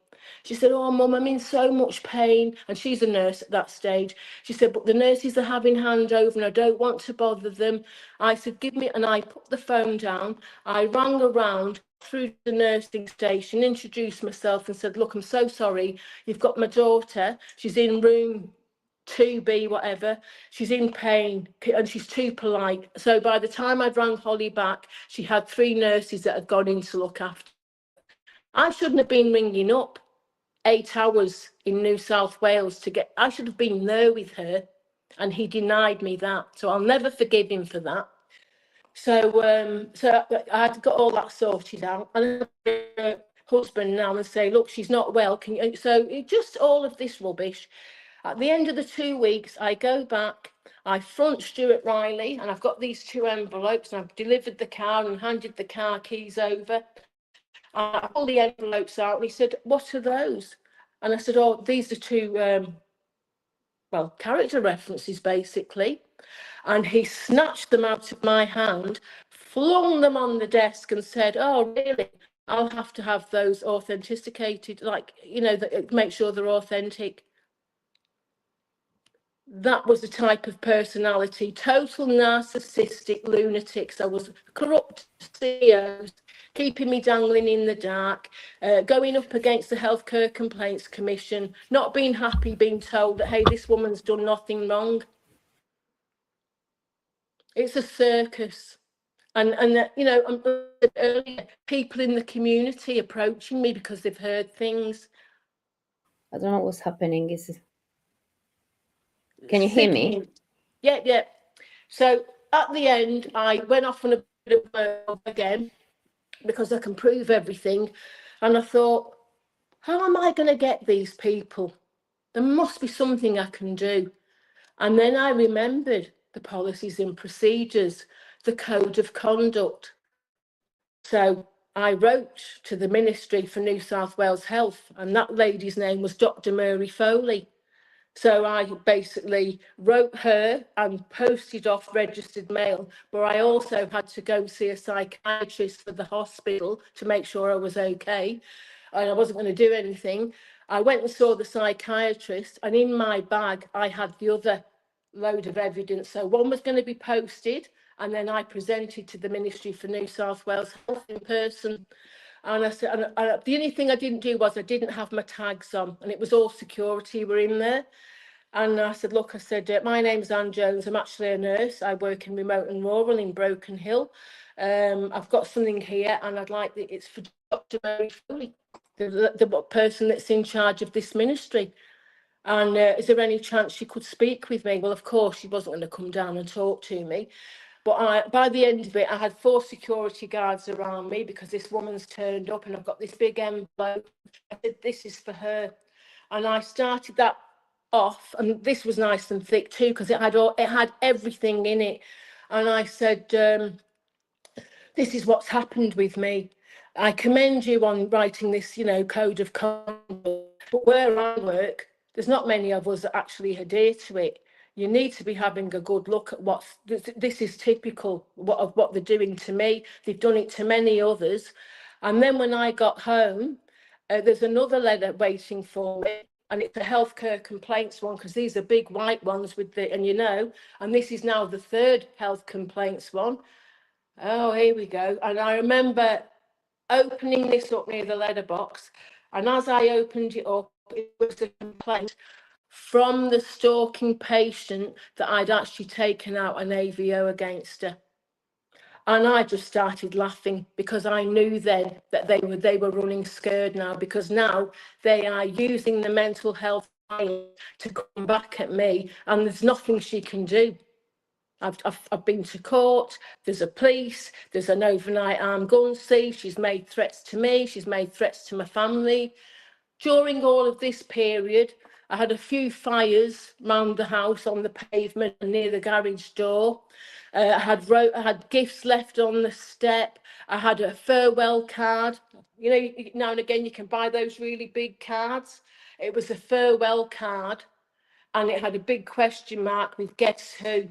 She said, oh, Mum, I'm in so much pain. And she's a nurse at that stage. She said, but the nurses are having handover and I don't want to bother them. I said, give me, and I put the phone down. I rang around through the nursing station, introduced myself and said, look, I'm so sorry. You've got my daughter. She's in room 2B, whatever. She's in pain and she's too polite. So by the time I'd rang Holly back, she had 3 nurses that had gone in to look after. I shouldn't have been ringing up 8 hours in New South Wales to get, I should have been there with her, and he denied me that. So I'll never forgive him for that. So I had got all that sorted out, and her husband now and say, look, she's not well. Can you? So it just all of this rubbish. At the end of the 2 weeks, I go back, I front Stuart Riley, and I've got these 2 envelopes, and I've delivered the car and handed the car keys over. I pulled the envelopes out, and he said, what are those? And I said, oh, these are 2, character references, basically. And he snatched them out of my hand, flung them on the desk and said, oh, really? I'll have to have those authenticated, make sure they're authentic. That was the type of personality, total narcissistic lunatics. I was corrupt CEOs, keeping me dangling in the dark, going up against the Healthcare Complaints Commission, not being happy, being told that, hey, this woman's done nothing wrong. It's a circus. And earlier, people in the community approaching me because they've heard things. I don't know what's happening. Can you hear me? Yeah. So at the end, I went off on a bit of work again because I can prove everything. And I thought, how am I going to get these people? There must be something I can do. And then I remembered the policies and procedures, the code of conduct. So I wrote to the Ministry for New South Wales Health, and that lady's name was Dr. Mary Foley. So I basically wrote her and posted off registered mail, but I also had to go see a psychiatrist for the hospital to make sure I was okay. And I wasn't going to do anything. I went and saw the psychiatrist, and in my bag, I had the other load of evidence. So one was going to be posted, and then I presented to the Ministry for New South Wales Health in person. And I said, the only thing I didn't do was I didn't have my tags on, and it was all security were in there. And I said, look, my name's Anne Jones. I'm actually a nurse. I work in remote and rural in Broken Hill. I've got something here, and I'd like it's for Dr. Mary Foley, the person that's in charge of this ministry. And is there any chance she could speak with me? Well, of course, she wasn't going to come down and talk to me. But by the end of it, I had 4 security guards around me because this woman's turned up, and I've got this big envelope. I said, this is for her. And I started that off, and this was nice and thick too because it had everything in it. And I said, this is what's happened with me. I commend you on writing this, code of conduct. But where I work, there's not many of us that actually adhere to it. You need to be having a good look at what's, this is typical of what they're doing to me. They've done it to many others. And then when I got home, there's another letter waiting for me, and it's a healthcare complaints one, because these are big white ones with the, and you know, and this is now the third health complaints one. Oh, here we go. And I remember opening this up near the letterbox, and as I opened it up, it was a complaint from the stalking patient that I'd actually taken out an AVO against her. And I just started laughing, because I knew then that they were running scared now, because now they are using the mental health to come back at me, and there's nothing she can do. I've been to court, there's a police, there's an overnight armed gun siege, she's made threats to me, she's made threats to my family. During all of this period, I had a few fires round the house, on the pavement and near the garage door. I had gifts left on the step. I had a farewell card. You know, now and again you can buy those really big cards. It was a farewell card, and it had a big question mark with "Guess who?"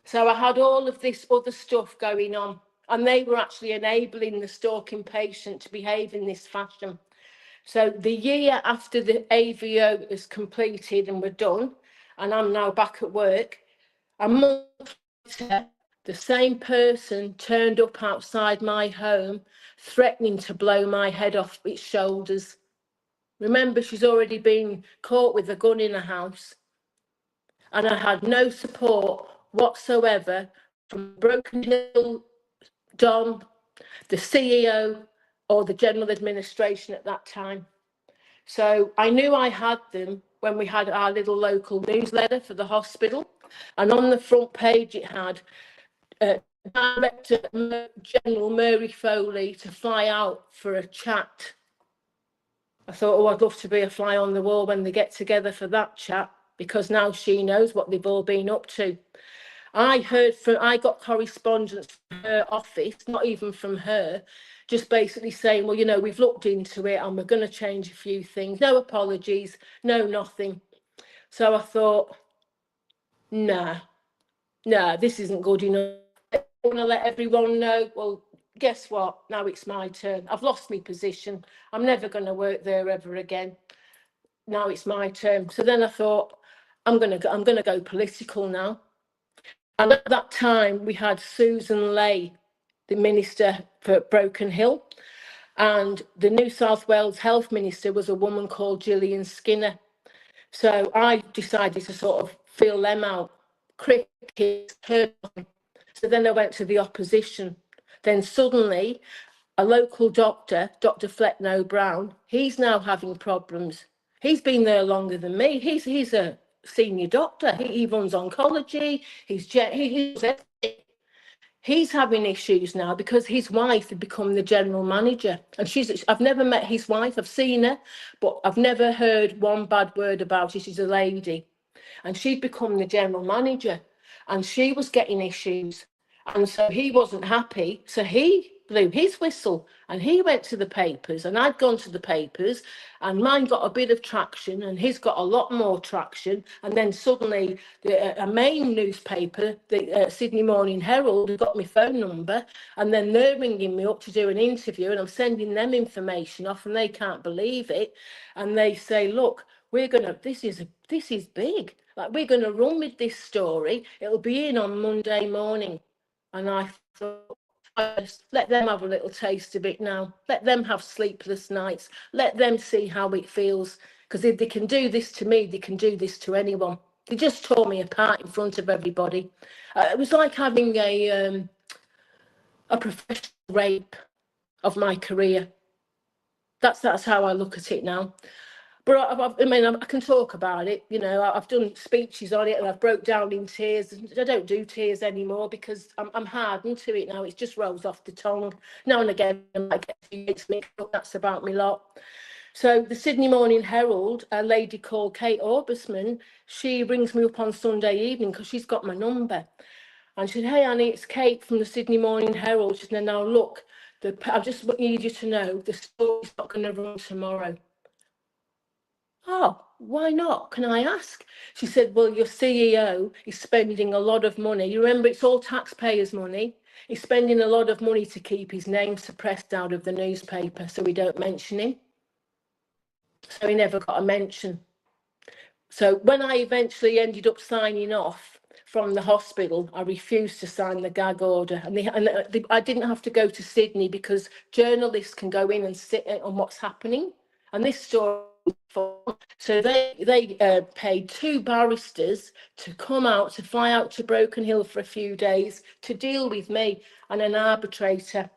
So I had all of this other stuff going on, and they were actually enabling the stalking patient to behave in this fashion. So the year after the AVO is completed and we're done, and I'm now back at work, a month later, the same person turned up outside my home, threatening to blow my head off its shoulders. Remember, she's already been caught with a gun in her house. And I had no support whatsoever from Broken Hill Don, the CEO, or the general administration at that time. So I knew I had them when we had our little local newsletter for the hospital. And on the front page, it had Director General Mary Foley to fly out for a chat. I thought, oh, I'd love to be a fly on the wall when they get together for that chat, because now she knows what they've all been up to. I got correspondence from her office, not even from her, just basically saying, well, you know, we've looked into it and we're going to change a few things. No apologies, no nothing. So I thought, nah, this isn't good enough. I want to let everyone know, well, guess what? Now it's my turn. I've lost my position. I'm never going to work there ever again. Now it's my turn. So then I thought, I'm going to go political now. And at that time, we had Susan Ley, the Minister for Broken Hill, and the New South Wales Health Minister was a woman called Gillian Skinner. So I decided to sort of feel them out. Cricket, so then I went to the opposition. Then suddenly, a local doctor, Dr. Flecknoe Brown, he's now having problems. He's been there longer than me. He's a senior doctor. He runs oncology. He's having issues now because his wife had become the general manager, and I've never met his wife. I've seen her, but I've never heard one bad word about her. She's a lady, and she'd become the general manager, and she was getting issues, and so he wasn't happy. So he blew his whistle and he went to the papers, and I'd gone to the papers, and mine got a bit of traction and his got a lot more traction. And then suddenly a main newspaper, the Sydney Morning Herald, got my phone number, and then they're ringing me up to do an interview, and I'm sending them information off, and they can't believe it. And they say, look, this is big. Like, we're going to run with this story. It'll be in on Monday morning. And I thought, let them have a little taste of it now. Let them have sleepless nights. Let them see how it feels. Because if they can do this to me, they can do this to anyone. They just tore me apart in front of everybody. It was like having a professional rape of my career. That's how I look at it now. But I can talk about it. You know, I've done speeches on it, and I've broke down in tears. I don't do tears anymore because I'm hardened to it now. It just rolls off the tongue. Now and again, I might get a few mates mixed up. That's about me lot. So the Sydney Morning Herald, a lady called Kate Orbisman, she rings me up on Sunday evening because she's got my number. And she said, hey, Annie, it's Kate from the Sydney Morning Herald. She said, now look, I just need you to know the story's not going to run tomorrow. Oh, why not? Can I ask? She said, well, your CEO is spending a lot of money. You remember, it's all taxpayers' money. He's spending a lot of money to keep his name suppressed out of the newspaper so we don't mention him. So he never got a mention. So when I eventually ended up signing off from the hospital, I refused to sign the gag order. And I didn't have to go to Sydney because journalists can go in and sit on what's happening. And this story, so they paid 2 barristers to come out, to fly out to Broken Hill for a few days to deal with me and an arbitrator.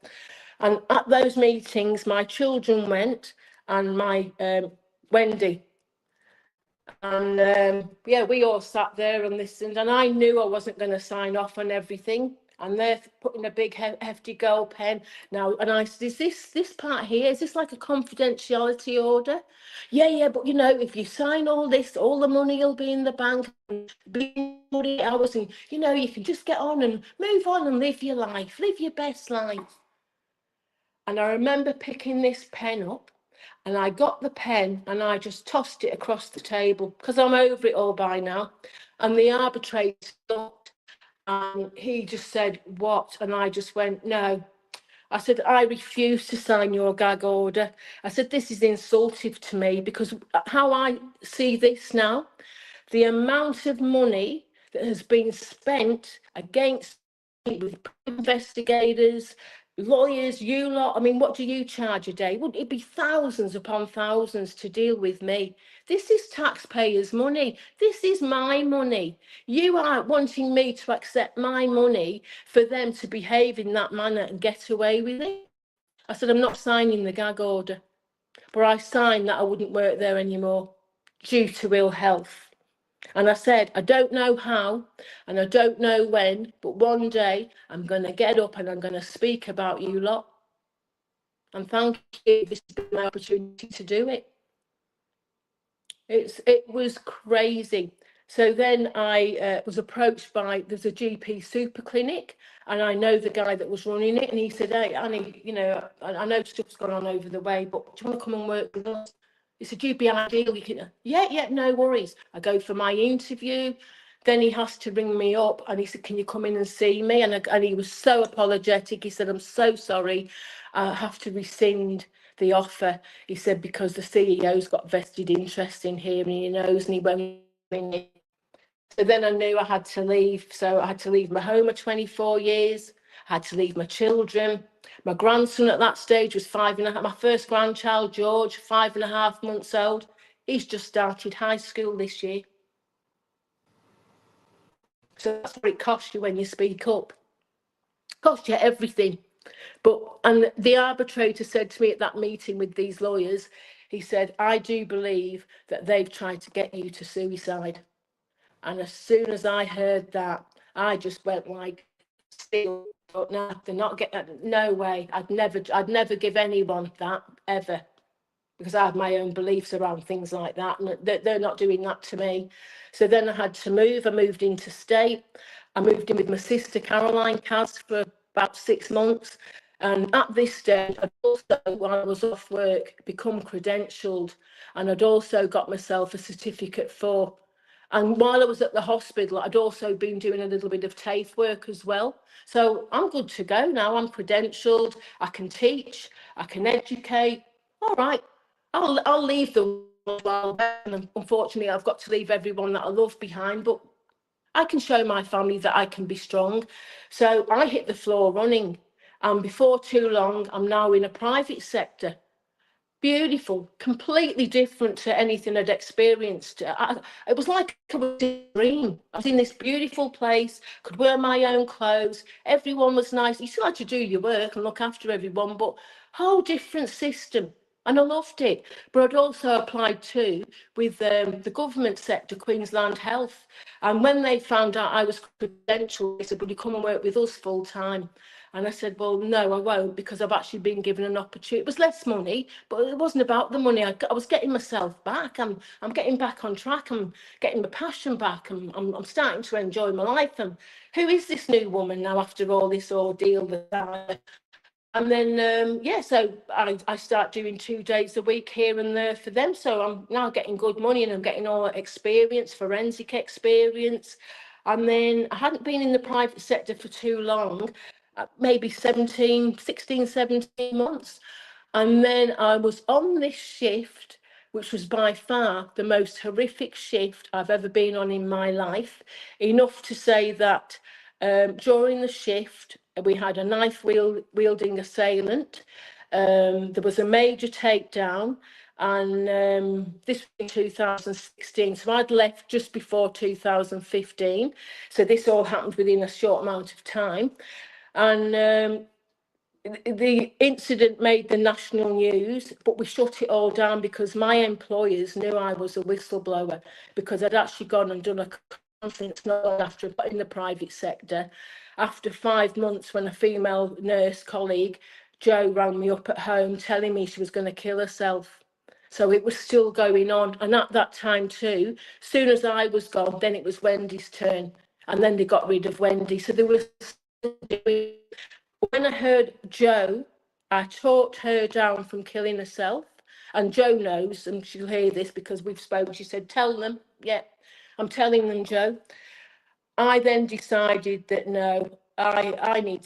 And at those meetings, my children went and my Wendy. And yeah, we all sat there and listened, and I knew I wasn't going to sign off on everything. And they're putting a big hefty gold pen now. And I said, is this part here, is this like a confidentiality order? Yeah, but you know, if you sign all this, all the money will be in the bank, and be 48 hours, and you know, you can just get on and move on and live your life, live your best life. And I remember picking this pen up, and I got the pen and I just tossed it across the table because I'm over it all by now. And the arbitrator looked and he just said, what? And I just went, no. I said, I refuse to sign your gag order. I said, this is insultive to me, because how I see this now, the amount of money that has been spent against me with investigators, lawyers, you lot. I mean, what do you charge a day? Wouldn't it be thousands upon thousands to deal with me? This is taxpayers' money. This is my money. You are wanting me to accept my money for them to behave in that manner and get away with it. I said, I'm not signing the gag order, but I signed that I wouldn't work there anymore due to ill health. And I said, I don't know how and I don't know when, but one day I'm going to get up and I'm going to speak about you lot. And thank you, this has been my opportunity to do it. It was crazy. So then I was approached by, there's a GP super clinic, and I know the guy that was running it, and he said, hey, Annie, you know, I know stuff's gone on over the way, but do you want to come and work with us? He said, you'd be ideal. You can, yeah, no worries. I go for my interview. Then he has to ring me up and he said, can you come in and see me? And he was so apologetic. He said, I'm so sorry. I have to rescind the offer. He said, because the CEO's got vested interest in here and he knows, and he won't ring it. So then I knew I had to leave. So I had to leave my home at 24 years. I had to leave my children. My grandson at that stage was 5.5. My first grandchild, George, 5.5 months old. He's just started high school this year. So that's what it costs you when you speak up. It costs you everything. And the arbitrator said to me at that meeting with these lawyers, he said, I do believe that they've tried to get you to suicide. And as soon as I heard that, I just went like, still, but no, they're not getting, no way. I'd never give anyone that ever, because I have my own beliefs around things like that, and they're not doing that to me. So then I had to move. I moved interstate. I moved in with my sister Caroline Kaz for about 6 months. And at this stage, I'd also, while I was off work, become credentialed, and I'd also got myself a certificate for. And while I was at the hospital, I'd also been doing a little bit of TAFE work as well. So I'm good to go now. I'm credentialed. I can teach. I can educate. All right. I'll leave the world, and unfortunately I've got to leave everyone that I love behind, but I can show my family that I can be strong. So I hit the floor running, and before too long I'm now in a private sector. Beautiful, completely different to anything I'd experienced. It was like a dream. I was in this beautiful place, could wear my own clothes, everyone was nice. You still had to do your work and look after everyone, but whole different system. And I loved it. But I'd also applied too with the government sector, Queensland Health. And when they found out I was credentialed, they said, will you come and work with us full time? And I said, well, no, I won't, because I've actually been given an opportunity. It was less money, but it wasn't about the money. I was getting myself back. I'm getting back on track. I'm getting my passion back. I'm starting to enjoy my life. And who is this new woman now after all this ordeal that And then, so I start doing 2 days a week here and there for them. So I'm now getting good money and I'm getting all that experience, forensic experience. And then I hadn't been in the private sector for too long, maybe 16, 17 months. And then I was on this shift, which was by far the most horrific shift I've ever been on in my life. Enough to say that during the shift, we had a knife-wielding assailant. There was a major takedown, and this was in 2016. So I'd left just before 2015. So this all happened within a short amount of time. And the incident made the national news, but we shut it all down because my employers knew I was a whistleblower, because I'd actually gone and done a conference not long after in the private sector. After 5 months, when a female nurse colleague, Jo, rang me up at home telling me she was going to kill herself. So it was still going on. And at that time too, as soon as I was gone, then it was Wendy's turn. And then they got rid of Wendy. So there was, when I heard Jo, I talked her down from killing herself. And Jo knows, and she'll hear this because we've spoken. She said, tell them. Yeah, I'm telling them, Jo. I then decided that no, I need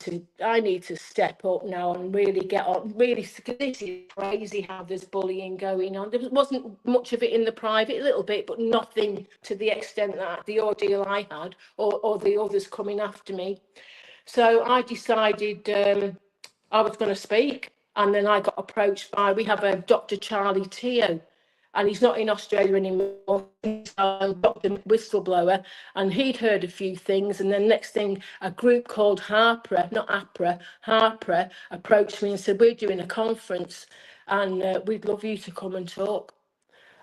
to step up now and really get on. Really, this is crazy how there's bullying going on. There wasn't much of it in the private, a little bit, but nothing to the extent that the ordeal I had or the others coming after me. So I decided I was going to speak, and then I got approached by, we have a Dr. Charlie Teo, and he's not in Australia anymore. He's a Dr. Whistleblower, and he'd heard a few things. And then next thing, a group called Harper, not APRA, Harper, approached me and said, we're doing a conference, and we'd love you to come and talk.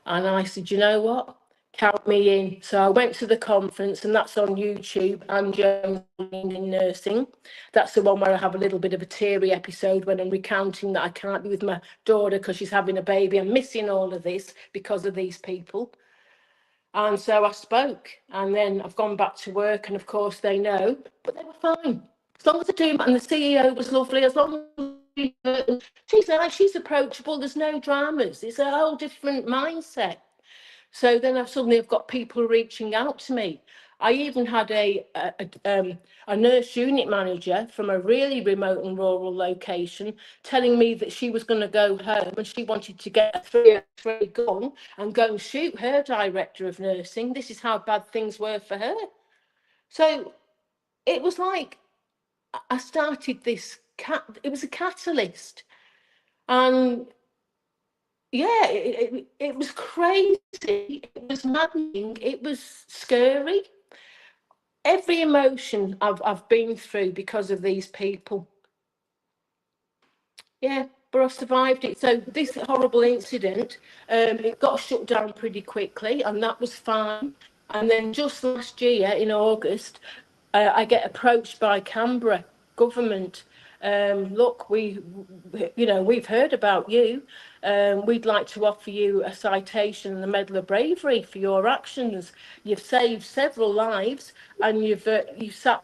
And I said, you know what? Count me in. So I went to the conference, and that's on YouTube, and Jones in Nursing. That's the one where I have a little bit of a teary episode when I'm recounting that I can't be with my daughter because she's having a baby. I'm missing all of this because of these people. And so I spoke, and then I've gone back to work, and of course they know, but they were fine. As long as they do, and the CEO was lovely, as long as she's nice, she's approachable, there's no dramas. It's a whole different mindset. So then I've got people reaching out to me. I even had a nurse unit manager from a really remote and rural location telling me that she was going to go home and she wanted to get a 303 gun and go and shoot her director of nursing. This is how bad things were for her. So it was like I started this, it was a catalyst. And yeah, it was crazy. It was maddening. It was scary. Every emotion I've been through because of these people. Yeah, but I survived it. So this horrible incident, it got shut down pretty quickly, and that was fine. And then just last year in August, I get approached by Canberra government. Look, we've heard about you. We'd like to offer you a citation and the Medal of Bravery for your actions. You've saved several lives, and you've sat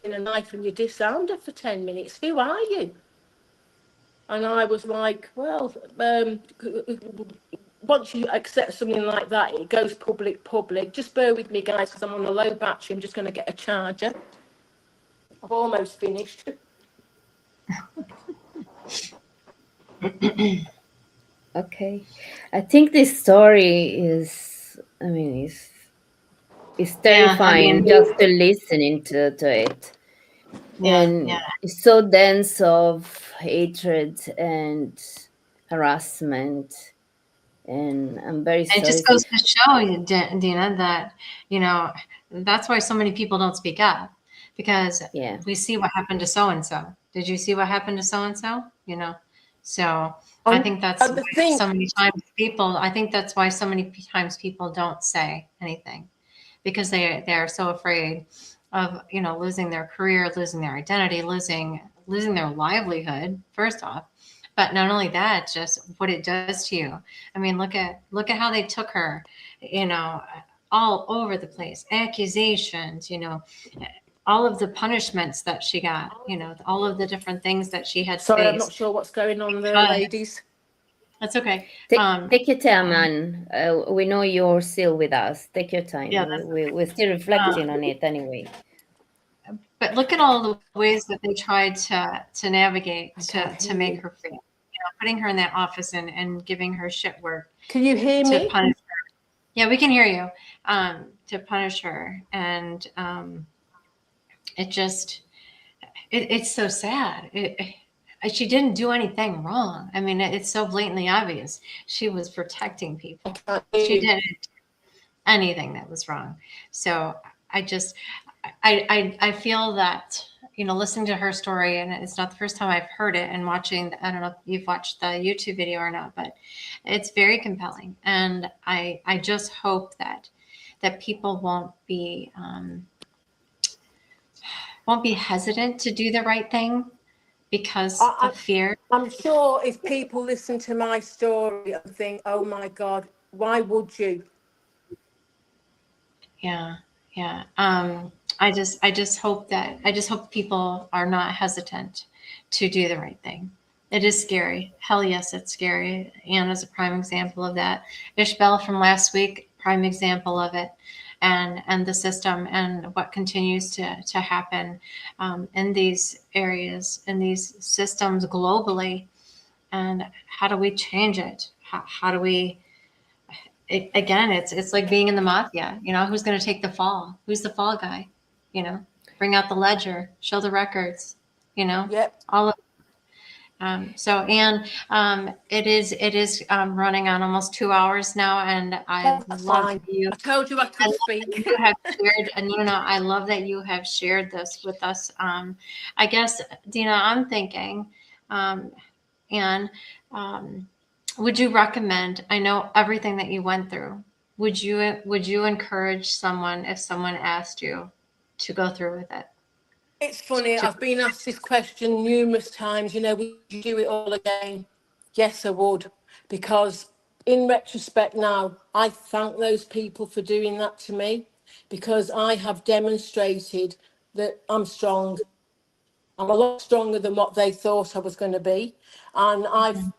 in a knife and you disarmed her for 10 minutes. Who are you? And I was like, well, once you accept something like that, it goes public. Just bear with me, guys, because I'm on a low battery. I'm just going to get a charger. I've almost finished. Okay. I think this story is terrifying just to listening to it. And it's so dense of hatred and harassment. And I'm very sorry. It just goes to show you, Dina, that, that's why so many people don't speak up, because we see what happened to so-and-so. Did you see what happened to so-and-so? So I think that's why so many times people don't say anything, because they're so afraid of, losing their career, losing their identity, losing their livelihood, first off. But not only that, just what it does to you. I mean, look at how they took her, all over the place, accusations, all of the punishments that she got, all of the different things that she had Sorry, I'm faced. not sure what's going on there, ladies. That's okay. Take your time, man. We know you're still with us. Take your time. Yeah, we're still reflecting on it anyway. But look at all the ways that they tried to navigate to make her fail. Putting her in that office and giving her shit work. Can you hear me? Punish her. Yeah, we can hear you. To punish her, and it's so sad. She didn't do anything wrong. I mean, it's so blatantly obvious. She was protecting people. She didn't do anything that was wrong. So I feel that, listening to her story, and it's not the first time I've heard it, and watching, I don't know if you've watched the YouTube video or not, but it's very compelling. And I just hope that people won't be hesitant to do the right thing because of fear. I'm sure if people listen to my story and think, oh my God, why would you? Yeah. I just hope people are not hesitant to do the right thing. It is scary. Hell yes, it's scary. Anna's a prime example of that. Ishbel from last week, prime example of it. And the system and what continues to happen in these areas, in these systems globally. And how do we change it? How do we... Again, it's like being in the mafia. Who's going to take the fall? Who's the fall guy? Bring out the ledger, show the records. Yep. All of. So Anne, it is running on almost 2 hours now, and I love you. I told you I could speak. You have shared, and I love that you have shared this with us. I guess, Dina, I'm thinking, Anne. Would you recommend, I know everything that you went through, would you encourage someone if someone asked you to go through with it? It's funny, I've been asked this question numerous times, would you do it all again? Yes, I would, because in retrospect now, I thank those people for doing that to me, because I have demonstrated that I'm strong. I'm a lot stronger than what they thought I was going to be. And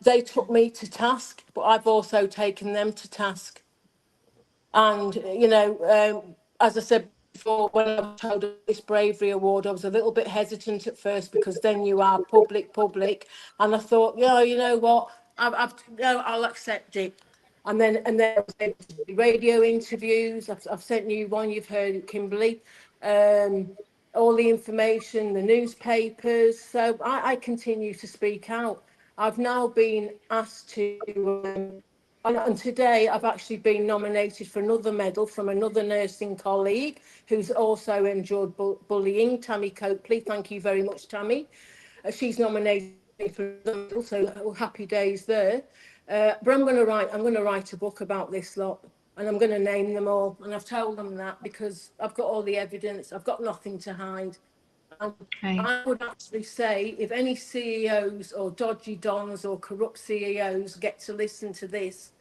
they took me to task, but I've also taken them to task. And, as I said before, when I was told this bravery award, I was a little bit hesitant at first, because then you are public. And I thought, you know what, I'll accept it. And then I was able to do radio interviews. I've sent you one, you've heard it, Kimberly. All the information, the newspapers. So I continue to speak out. I've now been asked to, and today I've actually been nominated for another medal from another nursing colleague who's also endured bullying, Tammy Copley. Thank you very much, Tammy. She's nominated for the medal, so happy days there. But I'm going to write a book about this lot. And I'm going to name them all. And I've told them that because I've got all the evidence. I've got nothing to hide. And I would actually say, if any CEOs or dodgy dons or corrupt CEOs get to listen to this,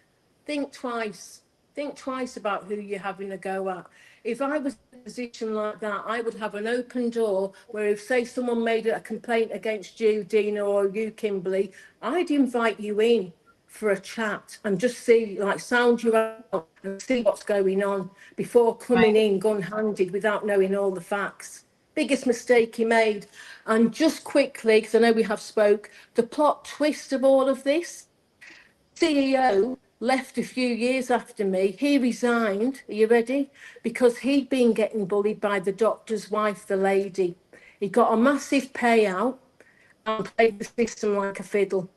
think twice. Think twice about who you're having a go at. If I was in a position like that, I would have an open door where if, say, someone made a complaint against you, Dina, or you, Kimberly, I'd invite you in for a chat and just see, sound you out and see what's going on before coming in gun-handed without knowing all the facts. Biggest mistake he made. And just quickly, because I know we have spoke, the plot twist of all of this, CEO left a few years after me. He resigned, are you ready? Because he'd been getting bullied by the doctor's wife, the lady. He got a massive payout and played the system like a fiddle.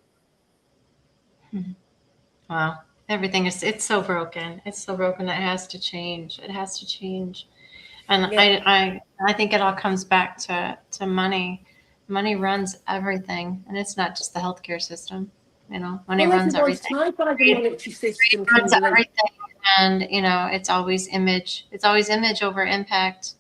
Wow. Everything it's so broken. It's so broken. It has to change. It has to change. And yeah. I think it all comes back to money. Money runs everything. And it's not just the healthcare system. Money runs everything. Tied by the monetary system, it runs everything. And it's always image. It's always image over impact.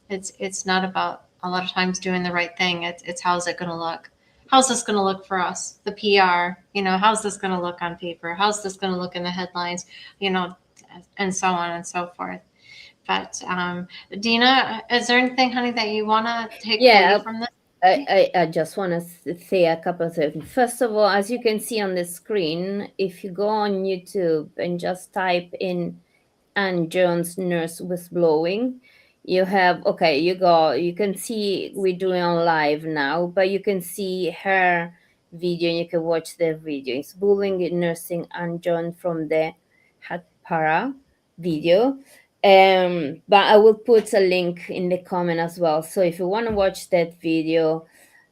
It's not about a lot of times doing the right thing. It's how's it going to look? How's this going to look for us? The PR, how's this going to look on paper? How's this going to look in the headlines? And so on and so forth. But Dina, is there anything, honey, that you want to take Yeah, away from this? I just want to say a couple of things. First of all, as you can see on the screen, if you go on YouTube and just type in Anne Jones nurse whistleblowing, you have, okay, you can see we're doing on live now, but you can see her video and you can watch the video. It's bullying in nursing Anne Jones from the Hatpara video. But I will put a link in the comment as well. So if you want to watch that video,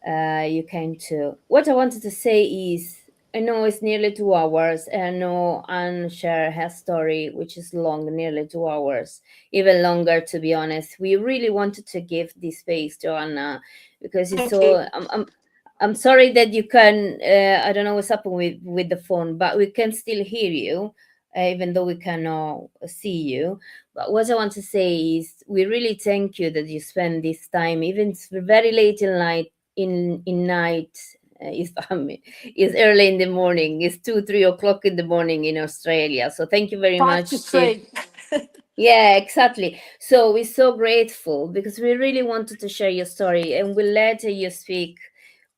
you can too. What I wanted to say is, I know it's nearly 2 hours. And I know Anne shared her story, which is long, nearly 2 hours, even longer, to be honest. We really wanted to give this space to Anna because it's Thank so. you. I'm sorry that you can. I don't know what's happening with the phone, but we can still hear you, even though we cannot see you. But what I want to say is, we really thank you that you spend this time, even it's very late in night. In night, is early in the morning. It's 2, 3 o'clock in the morning in Australia. So thank you very 5 to much to. 3. Yeah, exactly. So we're so grateful because we really wanted to share your story and we let you speak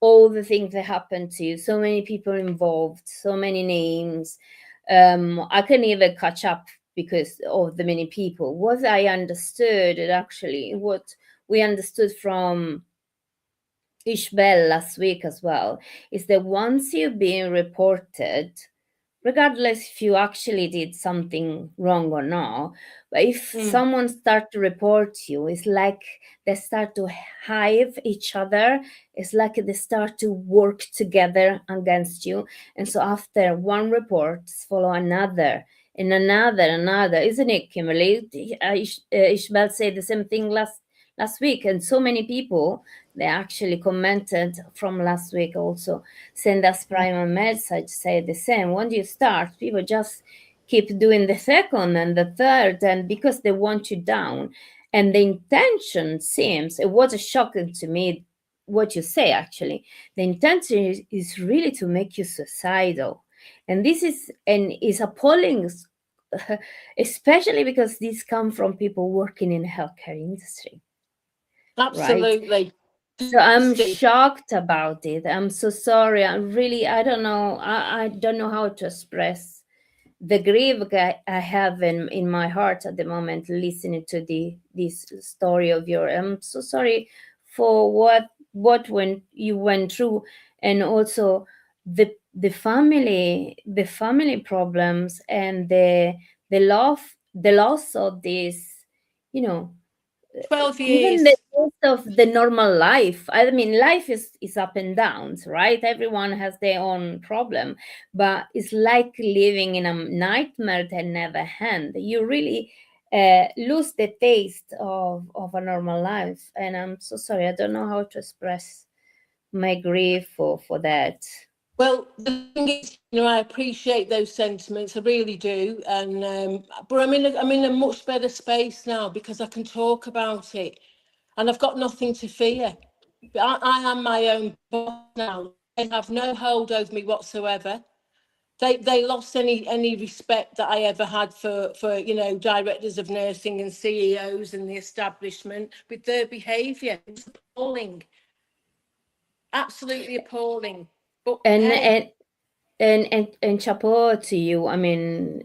all the things that happened to you. So many people involved, so many names. I can even catch up because of the many people. What I understood, actually, what we understood from Ishbel last week as well, is that once you've been reported, regardless if you actually did something wrong or not, but if someone start to report you, it's like they start to hive each other. It's like they start to work together against you. And so after one report follow another and another, isn't it, Kimberly? Ishbel said the same thing last week, and so many people, they actually commented from last week also, send us private message, say the same. When you start, people just keep doing the second and the third, and because they want you down. And the intention seems, it was shocking to me what you say actually. The intention is really to make you suicidal. And this is appalling, especially because these come from people working in the healthcare industry. Absolutely. Right? So I'm shocked about it. I'm so sorry. I don't know. I don't know how to express the grief I have in my heart at the moment, listening to this story of yours. I'm so sorry for what when you went through, and also the family problems and the loss of this, you know, 12 even the years. rest of the normal life. I mean, life is up and downs, right? Everyone has their own problem, but it's like living in a nightmare that never ends. You really lose the taste of a normal life. And I'm so sorry, I don't know how to express my grief for that. Well, the thing is, I appreciate those sentiments. I really do, and but I'm in a much better space now because I can talk about it, and I've got nothing to fear. But I am my own boss now. They have no hold over me whatsoever. They lost any respect that I ever had for directors of nursing and CEOs and the establishment with their behaviour. It's appalling, absolutely appalling. But And hey. and chapeau to you. I mean,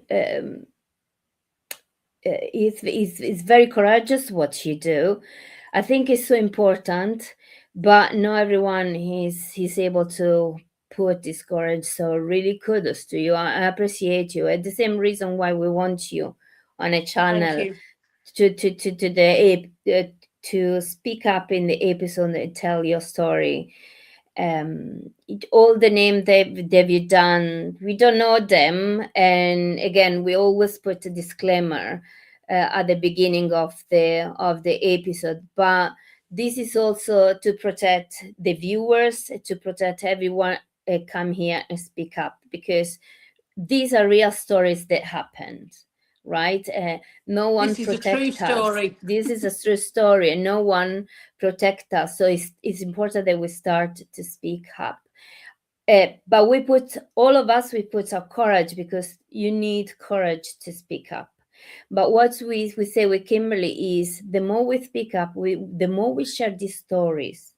it's very courageous what you do. I think it's so important, but not everyone is able to put this courage. So really kudos to you. I appreciate you. And the same reason why we want you on a Thank channel you. to the to speak up in the episode and tell your story. All the name they've done, we don't know them, and again we always put a disclaimer at the beginning of the episode, but this is also to protect the viewers, to protect everyone come here and speak up, because these are real stories that happened, right? No one This is a true protect us. story. This is a true story, and no one protect us. So it's important that we start to speak up. But we put all of us, we put our courage, because you need courage to speak up. But what we say with Kimberly is the more we speak up, the more we share these stories,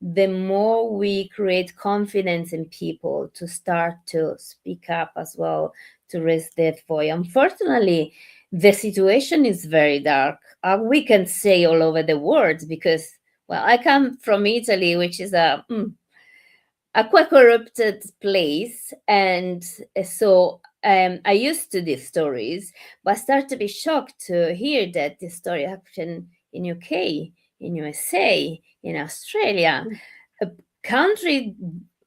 the more we create confidence in people to start to speak up as well, to raise their voice. Unfortunately, the situation is very dark. We can say all over the world because, well, I come from Italy, which is a quite corrupted place, and so I used to these stories, but I started to be shocked to hear that this story happened in UK, in USA, in Australia, a country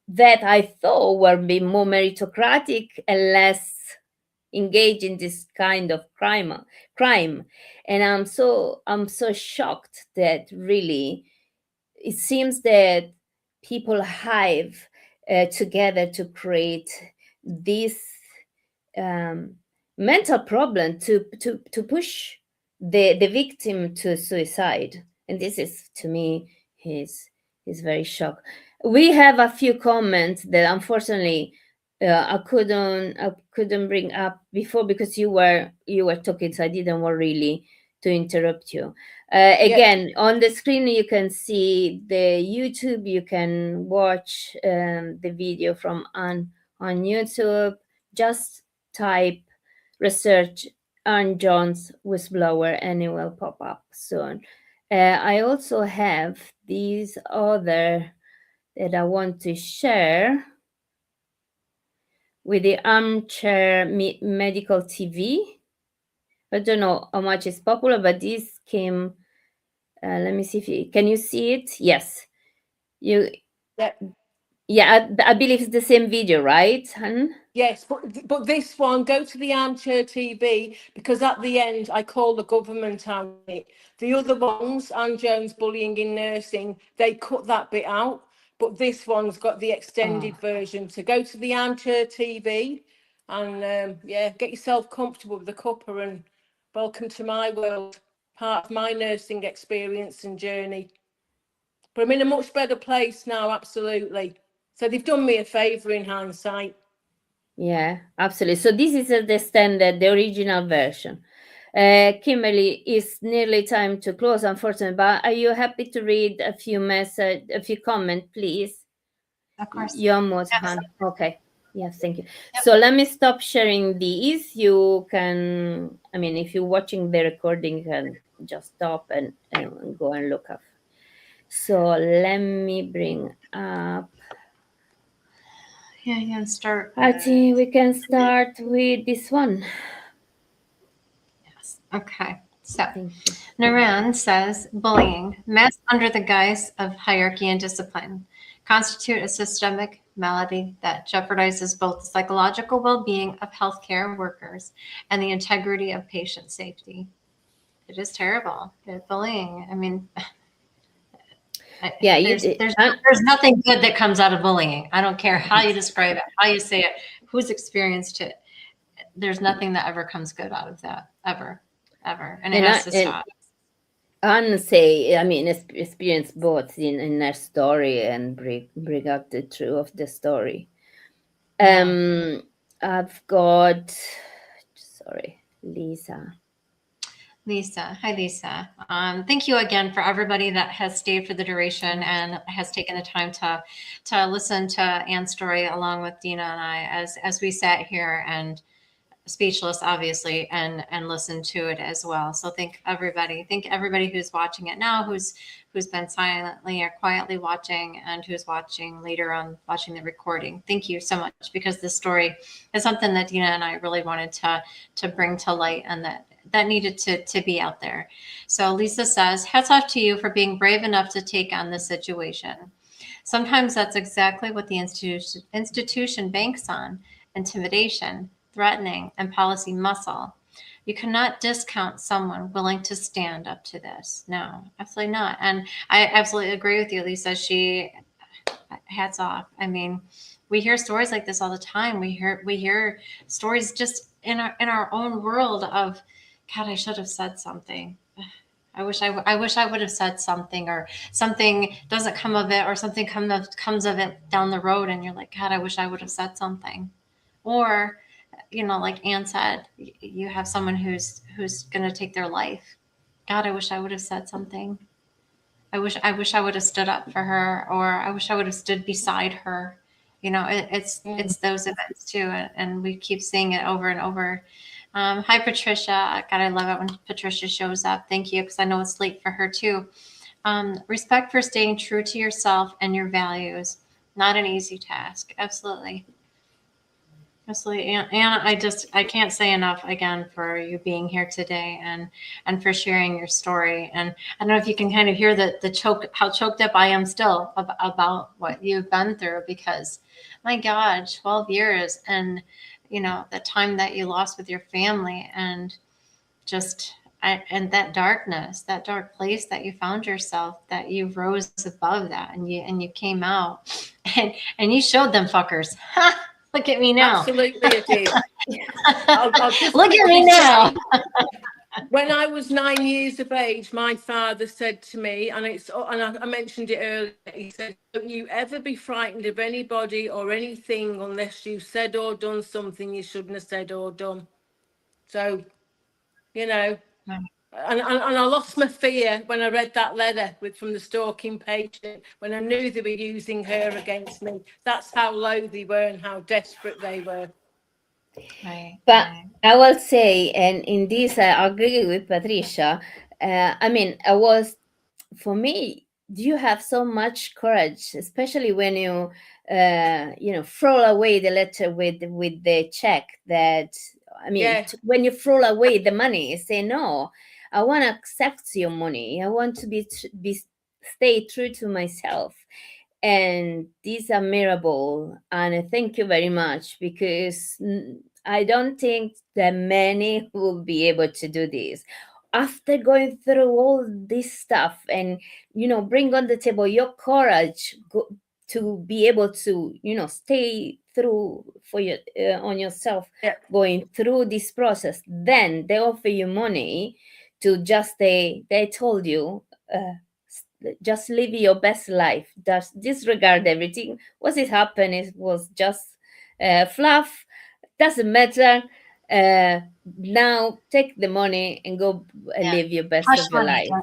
that I thought were being more meritocratic and less engaged in this kind of crime. And I'm so shocked that really it seems that people hive together to create this mental problem to push the victim to suicide. And this is, to me, is very shocked. We have a few comments that unfortunately I couldn't bring up before because you were talking, so I didn't want really to interrupt you. Again, on the screen you can see the YouTube. You can watch the video from on YouTube. Just type research Ann Jones whistleblower and it will pop up soon. I also have these other that I want to share with the Armchair Medical TV. I don't know how much it's popular, but this came. Let me see if can you see it? Yes, you. Yeah, I believe it's the same video, right, hun? Yes, but this one, go to the Armchair TV, because at the end I call the government out on it. The other ones, Ann Jones bullying in nursing, they cut that bit out. But this one's got the extended version. So go to the Armchair TV and get yourself comfortable with the cuppa and welcome to my world, part of my nursing experience and journey. But I'm in a much better place now, absolutely. So they've done me a favour in hindsight. Yeah, absolutely. So this is the standard, the original version. Kimberly, it's nearly time to close, unfortunately, but are you happy to read a few comments, please? Of course. You're almost done. Okay. Yes, thank you. Yep. So let me stop sharing these. You can, I mean, if you're watching the recording, you can just stop and go and look up. So let me bring up. Yeah, you can start. I think we can start with this one. Yes. Okay. So Naran says bullying, masked under the guise of hierarchy and discipline, constitute a systemic malady that jeopardizes both the psychological well-being of healthcare workers and the integrity of patient safety. It is terrible. Bullying. I mean, yeah, there's nothing good that comes out of bullying. I don't care how you describe it, how you say it, who's experienced it. There's nothing that ever comes good out of that, ever. And it has to stop. Anne say, I mean, experience both in their story and bring up the truth of the story. Yeah. I've got, Lisa. Hi, Lisa. Thank you again for everybody that has stayed for the duration and has taken the time to listen to Anne's story along with Dina and I as we sat here and speechless, obviously, and listen to it as well. So thank everybody who's watching it now, who's been silently or quietly watching, and who's watching later on, watching the recording. Thank you so much, because this story is something that Dina and I really wanted to bring to light, and that needed to be out there. So Lisa says, hats off to you for being brave enough to take on this situation. Sometimes that's exactly what the institution banks on: intimidation, threatening, and policy muscle. You cannot discount someone willing to stand up to this. No, absolutely not. And I absolutely agree with you, Lisa. Hats off. I mean, we hear stories like this all the time. We hear stories just in our own world of, God, I should have said something. I wish I would have said something, or something doesn't come of it, or something comes of it down the road, and you're like, God, I wish I would have said something. Or like Anne said, you have someone who's going to take their life. God, I wish I would have said something. I wish I would have stood up for her, or I wish I would have stood beside her. It's those events too, and we keep seeing it over and over. Hi, Patricia. God, I love it when Patricia shows up. Thank you, because I know it's late for her too. Respect for staying true to yourself and your values. Not an easy task. Absolutely. Absolutely. Anna, I can't say enough again for you being here today and for sharing your story. And I don't know if you can kind of hear how choked up I am still about what you've been through, because my God, 12 years and, the time that you lost with your family, and and that darkness, that dark place that you found yourself, that you rose above that, and you came out and you showed them fuckers. Look at me now. Absolutely, I did. I'll just Look at me now. When I was 9 years of age, my father said to me, and I mentioned it earlier, he said, "Don't you ever be frightened of anybody or anything unless you said or done something you shouldn't have said or done." So, and I lost my fear when I read that letter from the stalking patient, when I knew they were using her against me. That's how low they were and how desperate they were. Right. But I will say, and in this I agree with Patricia. For me, you have so much courage, especially when you, throw away the letter with the check. When you throw away the money, say no. I want to accept your money. I want to stay true to myself. And these are admirable. And thank you very much, because I don't think that many will be able to do this. After going through all this stuff and, bring on the table your courage to be able to, stay through for your on yourself, going through this process, then they offer you money to just they told you, just live your best life, just disregard everything. What it happened, it was just fluff, doesn't matter. Now take the money and go live your best hush of your money. life.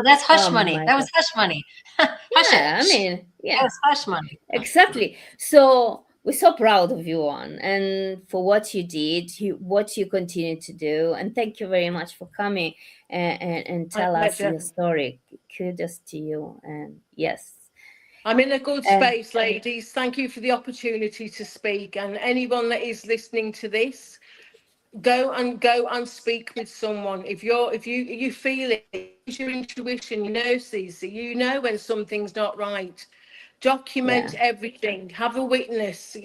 That's hush money. That was hush money. Hush it. That was hush money. Exactly. So we're so proud of you, Anne, and for what you did, what you continue to do, and thank you very much for coming and tell us your story. Kudos to you, and yes. I'm in a good space, ladies. Thank you for the opportunity to speak. And anyone that is listening to this, go and speak with someone. If you feel it, use your intuition, your nurses, you know when something's not right. Document everything. Have a witness.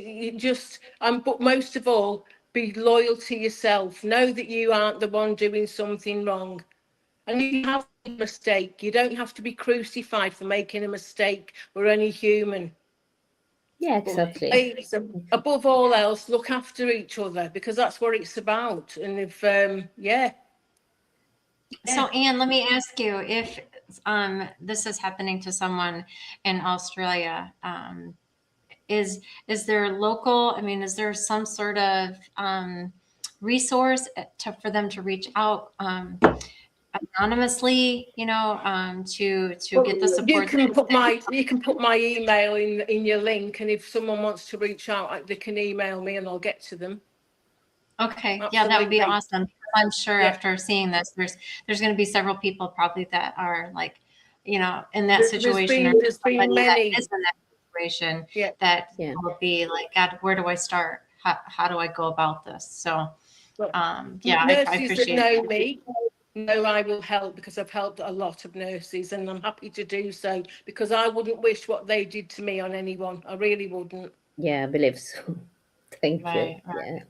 But most of all, be loyal to yourself. Know that you aren't the one doing something wrong. And if you have a mistake, you don't have to be crucified for making a mistake. We're only human. Yeah, exactly. But above all else, look after each other, because that's what it's about. And if So Anne, let me ask you, if this is happening to someone in Australia, is there local, is there some sort of resource for them to reach out anonymously, to get the support? You can put my email in your link, and if someone wants to reach out, they can email me and I'll get to them. Okay. Absolutely. Yeah, that would be awesome. I'm sure after seeing this, there's going to be several people probably that are like, in that situation. There's been many that is in that situation that will be like, God, where do I start? How do I go about this? So, I appreciate it. No, I will help, because I've helped a lot of nurses, and I'm happy to do so, because I wouldn't wish what they did to me on anyone. I really wouldn't. Yeah, I believe so. Thank you. Right. Yeah.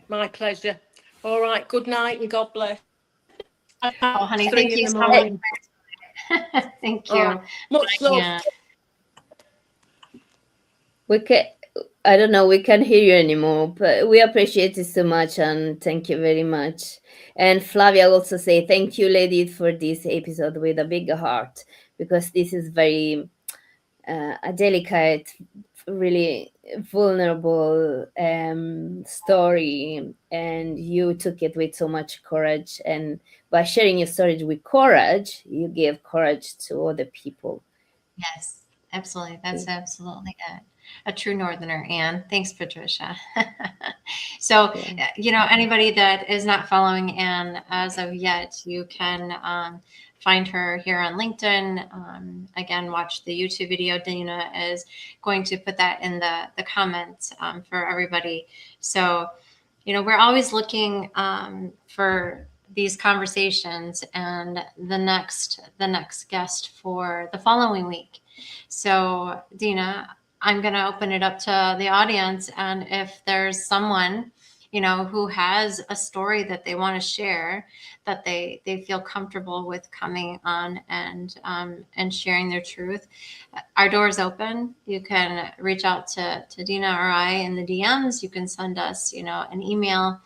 My pleasure. All right. Good night and God bless. Oh, honey, thank you so much. Thank you. Much love. I don't know, we can't hear you anymore, but we appreciate it so much, and thank you very much. And Flavia also say thank you, ladies, for this episode with a big heart, because this is very a delicate really vulnerable story, and you took it with so much courage. And by sharing your story with courage, you give courage to other people. Yes, absolutely. That's absolutely it. A true Northerner, Anne. Thanks, Patricia. So, anybody that is not following Anne as of yet, you can find her here on LinkedIn. Again, watch the YouTube video. Dina is going to put that in the comments for everybody. So, we're always looking for these conversations and the next guest for the following week. So, Dina, I'm going to open it up to the audience, and if there's someone who has a story that they want to share, that they feel comfortable with coming on and sharing their truth, our door is open. You can reach out to Dina or I in the DMs. You can send us an email.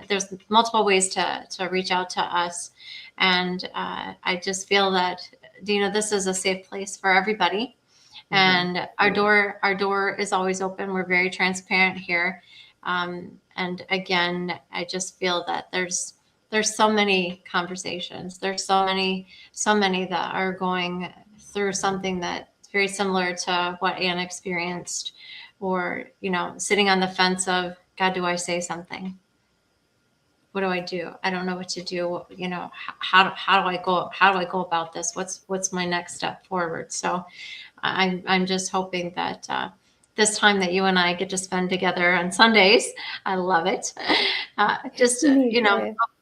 There's multiple ways to reach out to us, and I just feel that, Dina, this is a safe place for everybody. And our door is always open. We're very transparent here. And again, I just feel that there's so many conversations. There's so many that are going through something that's very similar to what Anne experienced, or sitting on the fence of, God, do I say something? What do I do? I don't know what to do. How do I go about this? What's my next step forward? So I'm just hoping that this time that you and I get to spend together on Sundays, I love it.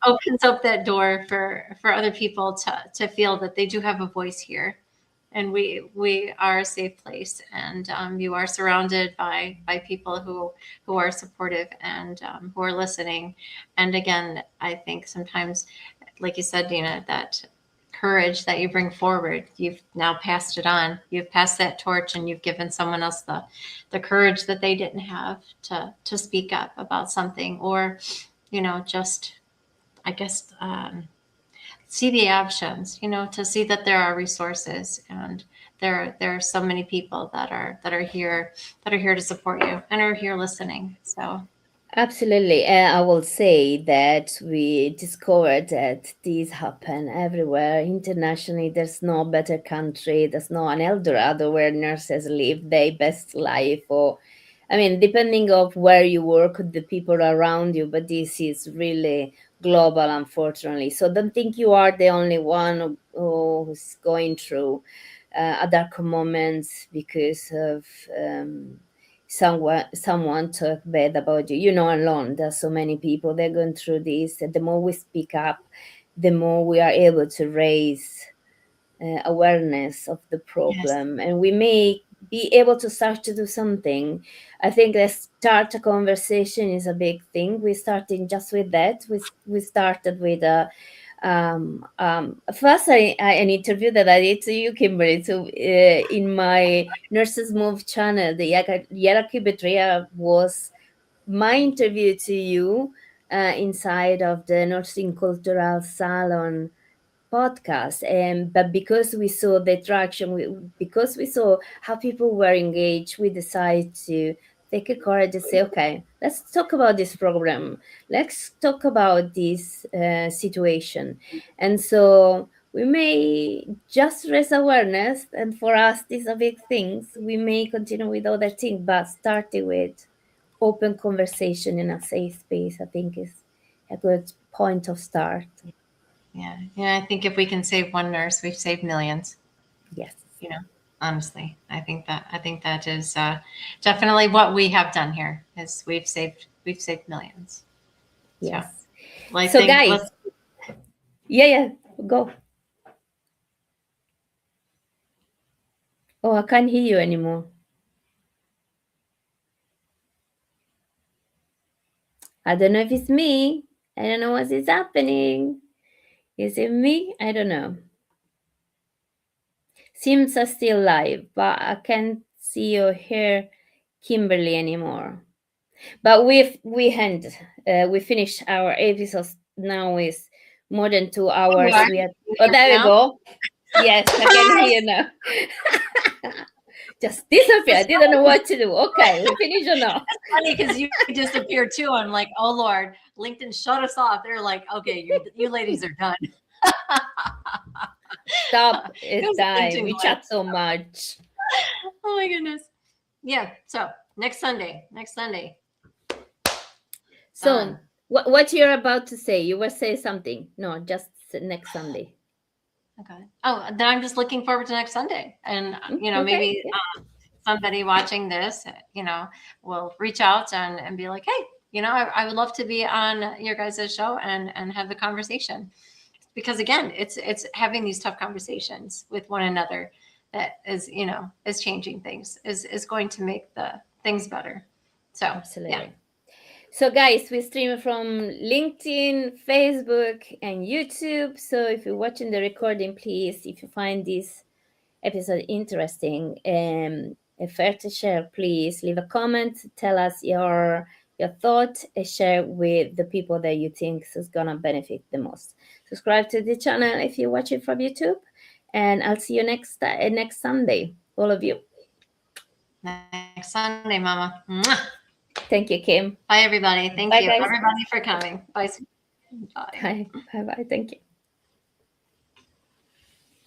Opens up that door for other people to feel that they do have a voice here, and we are a safe place, and you are surrounded by people who are supportive and who are listening. And again, I think sometimes, like you said, Dina, that courage that you bring forward, you've now passed it on. You've passed that torch, and you've given someone else the courage that they didn't have to speak up about something, or just, I guess, see the options, to see that there are resources, and there are so many people that are here to support you and are here listening. So absolutely. I will say that we discovered that these happen everywhere internationally. There's no better country, there's no an El Dorado where nurses live their best life, or depending of where you work, the people around you, but this is really global, unfortunately. So don't think you are the only one who's going through dark moments because of someone talk bad about you. You're not alone. There's so many people, they're going through this. The more we speak up, the more we are able to raise awareness of the problem. Yes. And we may be able to start to do something. I think that start a conversation is a big thing. We're starting just with that. We started with first an interview that I did to you, Kimberly, in my Nurses Move channel. The Hierarchy Betrayal was my interview to you inside of the Nursing Cultural Salon podcast. But because we saw the traction, because we saw how people were engaged, we decided to take a courage and say, okay, let's talk about this program. Let's talk about this situation. And so we may just raise awareness. And for us, these are big things. We may continue with other things, but starting with open conversation in a safe space, I think is a good point of start. Yeah. I think if we can save one nurse, we've saved millions. Yes. Honestly, I think that is definitely what we have done here. Is we've saved millions. Yes. So guys, yeah, go. Oh, I can't hear you anymore. I don't know if it's me. I don't know what is happening. Is it me? I don't know. Seems are still live, but I can't see or hear Kimberly anymore. But we finished our episode now with more than 2 hours. There we go. Yes, I can hear you now. just disappear. I didn't know what to do. Okay, we finish or not? It's funny because you disappeared too. I'm like, oh Lord, LinkedIn shut us off. They're like, okay, you ladies are done. Stop. It It's was a time. LinkedIn We glitch. chat so much. Oh my goodness. Yeah. So next Sunday. So Done. what you're about to say? You were saying something. No, just next Sunday. Okay. Oh, then I'm just looking forward to next Sunday, and Okay, maybe yeah. somebody watching this, will reach out and be like, hey, I would love to be on your guys' show and have the conversation, because again, it's having these tough conversations with one another that is changing things, is going to make the things better. So Absolutely. yeah. So guys, we stream from LinkedIn, Facebook, and YouTube. So if you're watching the recording, please, if you find this episode interesting and fair to share, please leave a comment, tell us your thought, and share with the people that you think is gonna benefit the most. Subscribe to the channel if you're watching from YouTube, and I'll see you next Sunday, all of you. Next Sunday, Mama. Mwah. Thank you, Kim. Bye, everybody. Thank Bye, you, guys. everybody, for coming. Bye. Bye. Bye. Thank you.